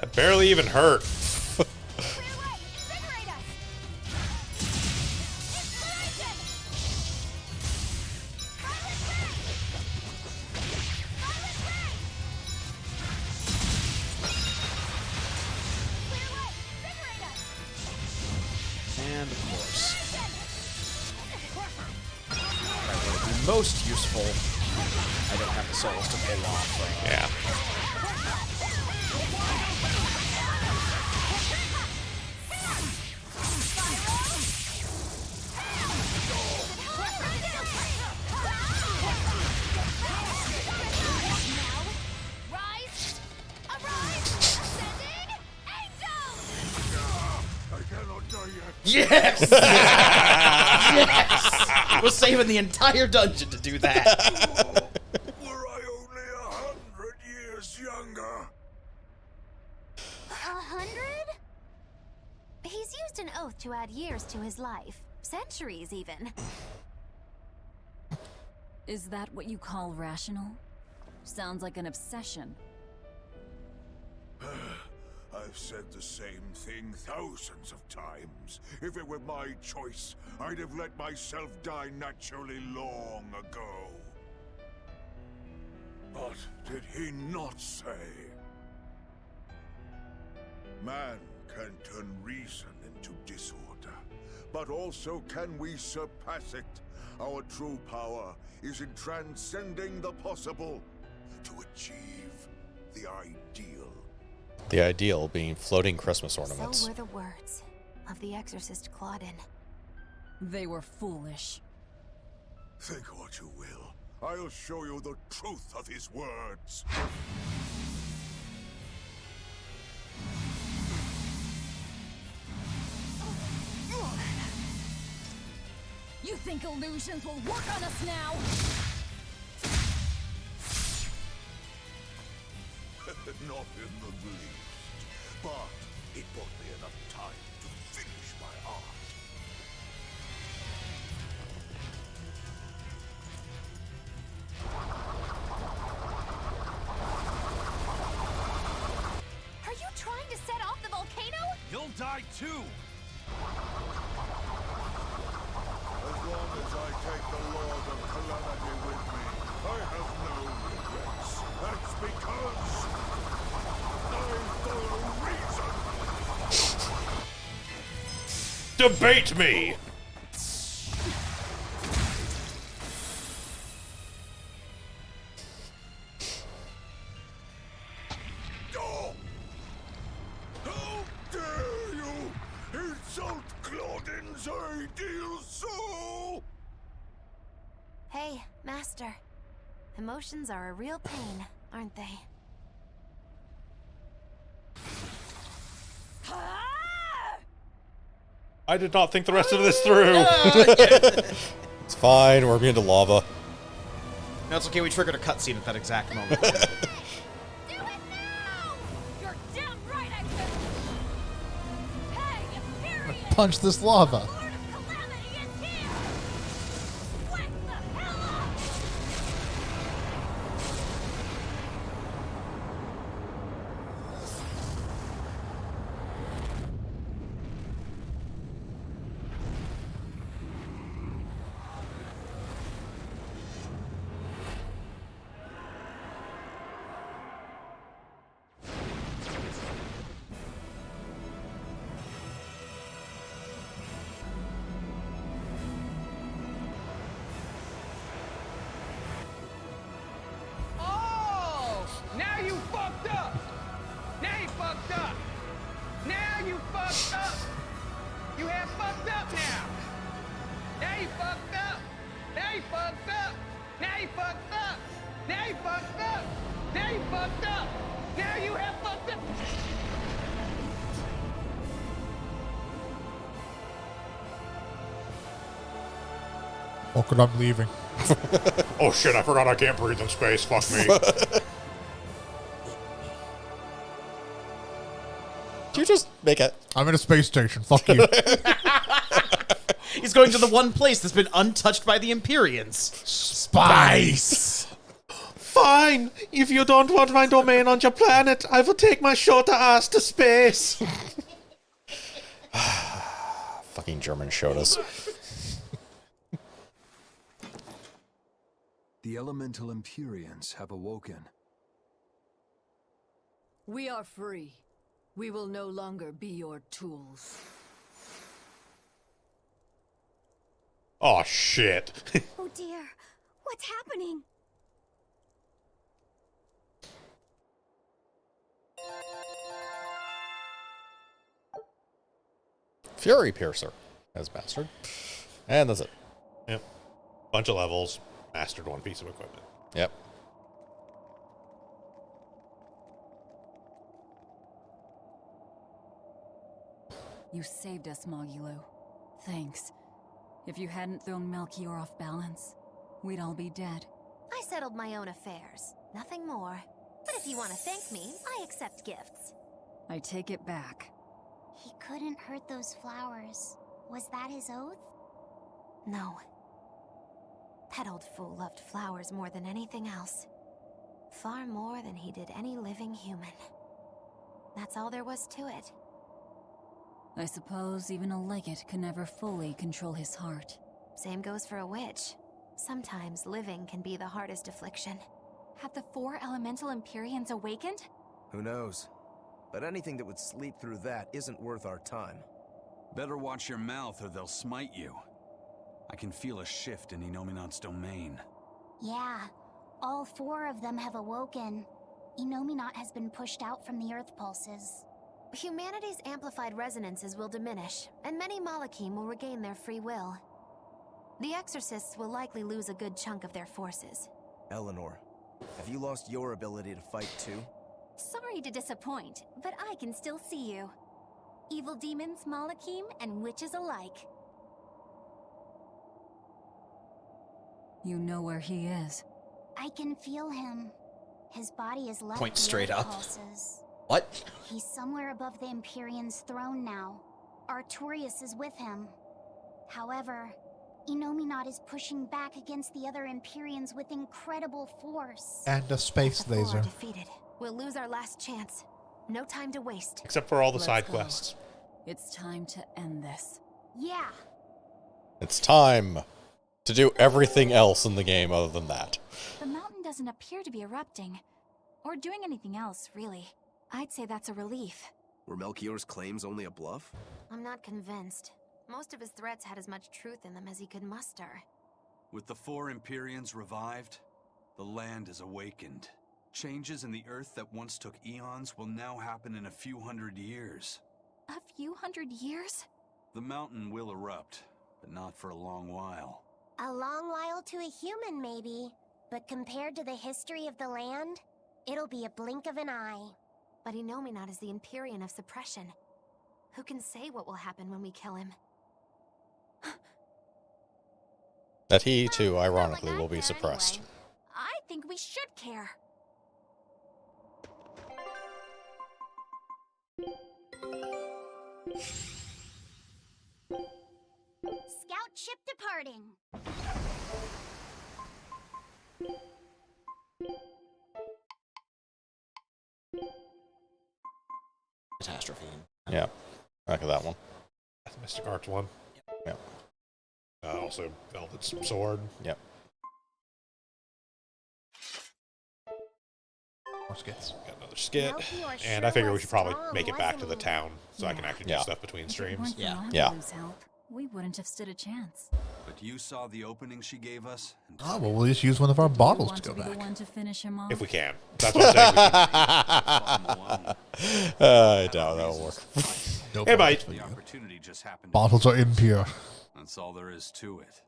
That barely even hurt. most useful, I don't have the souls to pull off. Right? Yeah. Yes! Yes! We're saving the entire dungeon to do that. Were I only 100 years younger? 100? He's used an oath to add years to his life. Centuries, even. Is that what you call rational? Sounds like an obsession. I've said the same thing thousands of times. If it were my choice, I'd have let myself die naturally long ago. But did he not say? Man can turn reason into disorder, but also can we surpass it? Our true power is in transcending the possible to achieve the ideal. The ideal being floating Christmas ornaments. So were the words of the exorcist Claudin. They were foolish. Think what you will. I'll show you the truth of his words. You think illusions will work on us now? Not in the least. But it bought me enough time to finish my art. Are you trying to set off the volcano? You'll die too! As long as I take the Lord of Calamity with me, I have no regrets. That's because I follow reason. Debate me! Oh! How dare you insult Claudin's ideal soul! Hey, Master. Emotions are a real pain, aren't they? I did not think the rest of this through. It's fine, we're immune to lava. No, it's okay, we triggered a cutscene at that exact moment. Punch this lava. Now you fucked up! Now you fucked up! Now you fucked up! You have fucked up now! Now you fucked up! Now you fucked up! Now you fucked up! Now you fucked up! Now you fucked up! Now you have fucked up! Awkward, I'm leaving. Oh shit, I forgot I can't breathe in space. Fuck me. Did you just make it? I'm in a space station. Fuck you. He's going to the one place that's been untouched by the Imperiums. Spice! Fine. If you don't want my domain on your planet, I will take my shorter ass to space. Fucking German showed us. The elemental Imperiums have awoken. We are free. We will no longer be your tools. Oh shit. Oh dear. What's happening? Fury Piercer has mastered. And that's it. Yep. Bunch of levels. Mastered one piece of equipment. Yep. You saved us, Mogulu. Thanks. If you hadn't thrown Melchior off balance, we'd all be dead. I settled my own affairs. Nothing more. But if you want to thank me, I accept gifts. I take it back. He couldn't hurt those flowers. Was that his oath? No. That old fool loved flowers more than anything else. Far more than he did any living human. That's all there was to it. I suppose even a legate can never fully control his heart. Same goes for a witch. Sometimes living can be the hardest affliction. Have the 4 elemental Imperiums awakened? Who knows? But anything that would sleep through that isn't worth our time. Better watch your mouth or they'll smite you. I can feel a shift in Inominat's domain. Yeah, all 4 of them have awoken. Inominat has been pushed out from the Earth pulses. Humanity's amplified resonances will diminish, and many Malachim will regain their free will. The Exorcists will likely lose a good chunk of their forces. Eleanor, have you lost your ability to fight too? Sorry to disappoint, but I can still see you. Evil demons, Malachim, and witches alike. You know where he is. I can feel him. His body is left Point the straight Earth up. pulses. What? He's somewhere above the Imperium's throne now. Artorias is with him. However, Inominat is pushing back against the other Imperiums with incredible force. And a space The 4 laser. are defeated. We'll lose our last chance. No time to waste. Except for all the Let's side go. quests. It's time to end this. Yeah. It's time to do everything else in the game other than that. The mountain doesn't appear to be erupting. Or doing anything else, really. I'd say that's a relief. Were Melchior's claims only a bluff? I'm not convinced. Most of his threats had as much truth in them as he could muster. With the 4 Imperiums revived, the land is awakened. Changes in the Earth that once took eons will now happen in a few hundred years. A few hundred years? The mountain will erupt, but not for a long while. A long while to a human, maybe. But compared to the history of the land, it'll be a blink of an eye. But Inominat is the Imperium of suppression. Who can say what will happen when we kill him? That he, too, ironically, will be suppressed. Anyway, I think we should care. Scout ship departing. Catastrophe. Yeah. Back of that one. That's the Mystic Arts one. Yep. Also, Velvet's sword. Yep. More skits. Got another skit. Melchior And sure I figure we was should probably strong, make it back to wasn't the he? town so I can Yeah. actually do Yeah. stuff between If it streams. weren't for Yeah. Magdalene's help, we wouldn't have stood a chance. But you saw the opening she gave us? And Oh, well, we'll just use one of our bottles Want to to go be the back. one to finish him off? If we can. That's what I'm saying. I doubt that'll work. No Hey, bottles mate. for the you. opportunity just happened. Bottles are impure. That's all there is to it.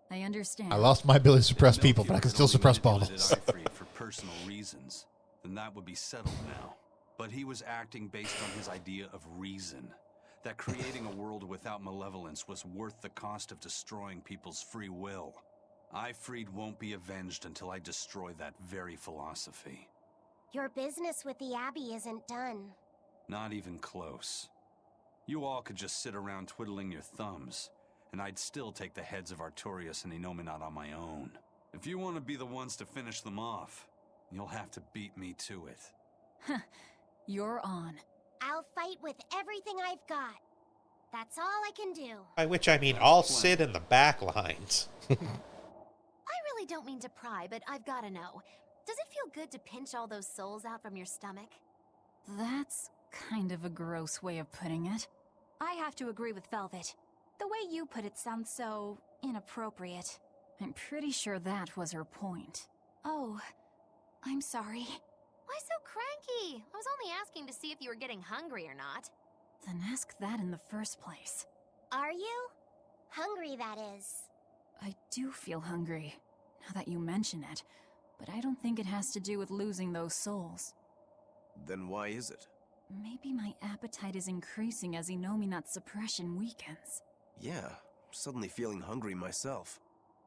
I understand. I lost my ability to suppress If people, but I Melchior can had still only suppress manipulated bottles. Ifrit for personal reasons, then that would be settled now. But he was acting based on his idea of reason. That creating a world without malevolence was worth the cost of destroying people's free will. Ifrit won't be avenged until I destroy that very philosophy. Your business with the Abbey isn't done. Not even close. You all could just sit around twiddling your thumbs, and I'd still take the heads of Artorias and Inominat on my own. If you want to be the ones to finish them off, you'll have to beat me to it. You're on. I'll fight with everything I've got. That's all I can do. By which I mean I'll sit in the back lines. I really don't mean to pry, but I've got to know. Does it feel good to pinch all those souls out from your stomach? That's kind of a gross way of putting it. I have to agree with Velvet. The way you put it sounds so inappropriate. I'm pretty sure that was her point. Oh, I'm sorry. Why so cranky? I was only asking to see if you were getting hungry or not. Then ask that in the first place. Are you? Hungry, that is. I do feel hungry, now that you mention it, but I don't think it has to do with losing those souls. Then why is it? Maybe my appetite is increasing as Inominat's suppression weakens. Yeah, suddenly feeling hungry myself.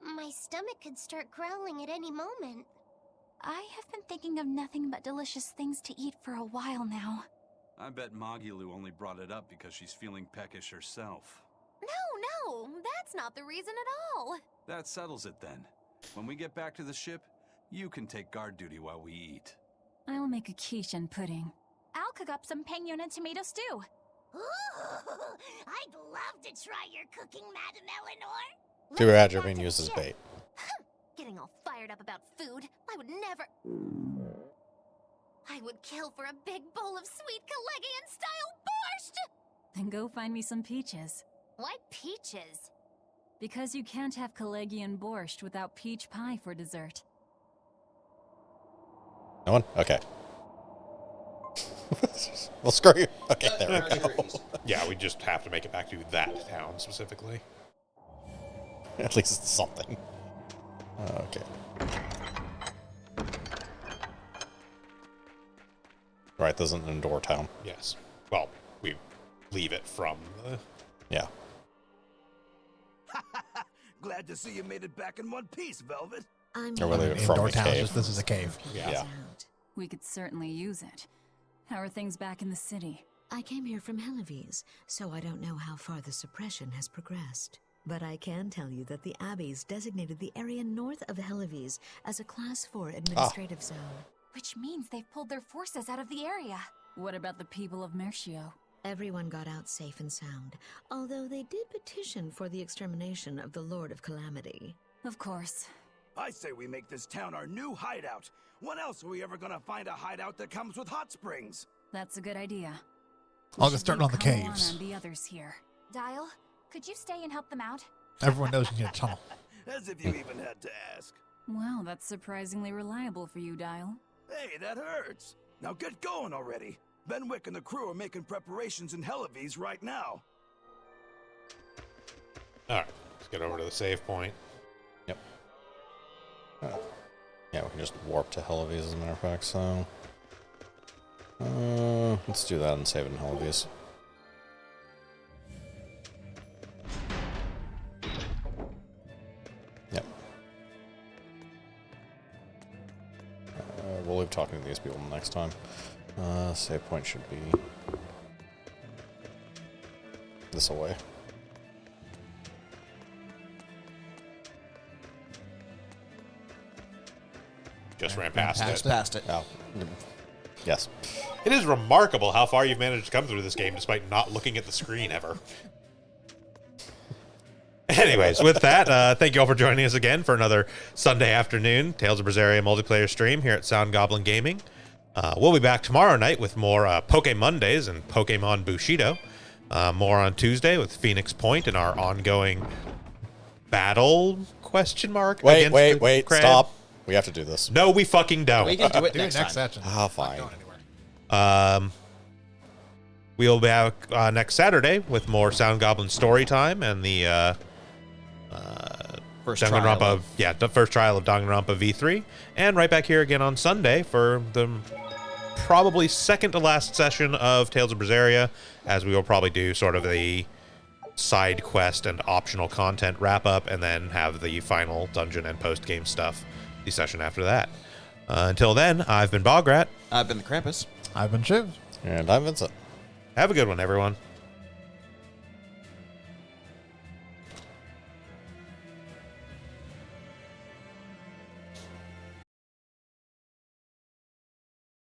My stomach could start growling at any moment. I have been thinking of nothing but delicious things to eat for a while now. I bet Magilu only brought it up because she's feeling peckish herself. No, that's not the reason at all. That settles it then. When we get back to the ship, you can take guard duty while we eat. I'll make a quiche and pudding. I'll cook up some penguin and tomato stew. Ooh, I'd love to try your cooking, Madame Eleanor. Too bad you're being used as bait. Getting all fired up about food. I would never... I would kill for a big bowl of sweet Calegian-style borscht! Then go find me some peaches. Why peaches? Because you can't have Calegian borscht without peach pie for dessert. No one? Okay. Well, screw you. Okay, there we go. Yeah, we just have to make it back to that town specifically. At least it's something. Okay. Right, this isn't an indoor town. Yes. Well, we leave it from the... Yeah. Glad to see you made it back in one piece, Velvet. Or we leave it from Indoor the town, cave. just this is a cave. Yeah. We could certainly use it. How are things back in the city? I came here from Helives, so I don't know how far the suppression has progressed. But I can tell you that the Abbeys designated the area north of Helives as a Class 4 administrative zone. Which means they've pulled their forces out of the area. What about the people of Mercio? Everyone got out safe and sound, although they did petition for the extermination of the Lord of Calamity. Of course. I say we make this town our new hideout. When else are we ever gonna find a hideout that comes with hot springs? That's a good idea. I'll get started on the caves. And the others here. Dial, could you stay and help them out? Everyone knows you need a tunnel. As if you even had to ask. Well, that's surprisingly reliable for you, Dial. Hey, that hurts. Now get going already. Benwick and the crew are making preparations in Helives right now. Alright, let's get over to the save point. Yep. Yeah, we can just warp to Helives as a matter of fact, so... let's do that and save it in Helives. Yep. We'll leave talking to these people next time. Save point should be this away. Just ran past it. Past it. Oh. Yes. It is remarkable how far you've managed to come through this game despite not looking at the screen ever. Anyways, with that, thank you all for joining us again for another Sunday afternoon Tales of Berseria multiplayer stream here at Sound Goblin Gaming. We'll be back tomorrow night with more Poke Mondays and Pokemon Bushido. More on Tuesday with Phoenix Point and our ongoing battle, question mark? Wait, against the crab. stop. We have to do this. No, we fucking don't. We can do it next session. Ah, fine. We'll be back next Saturday with more Sound Goblin story time and the First Danganronpa, the first trial of Danganronpa V3, and right back here again on Sunday for the probably second to last session of Tales of Berseria, as we will probably do sort of the side quest and optional content wrap up, and then have the final dungeon and post game stuff the session after that. Until then, I've been Bograt. I've been the Krampus. I've been Shiv. And I'm Vincent. Have a good one, everyone.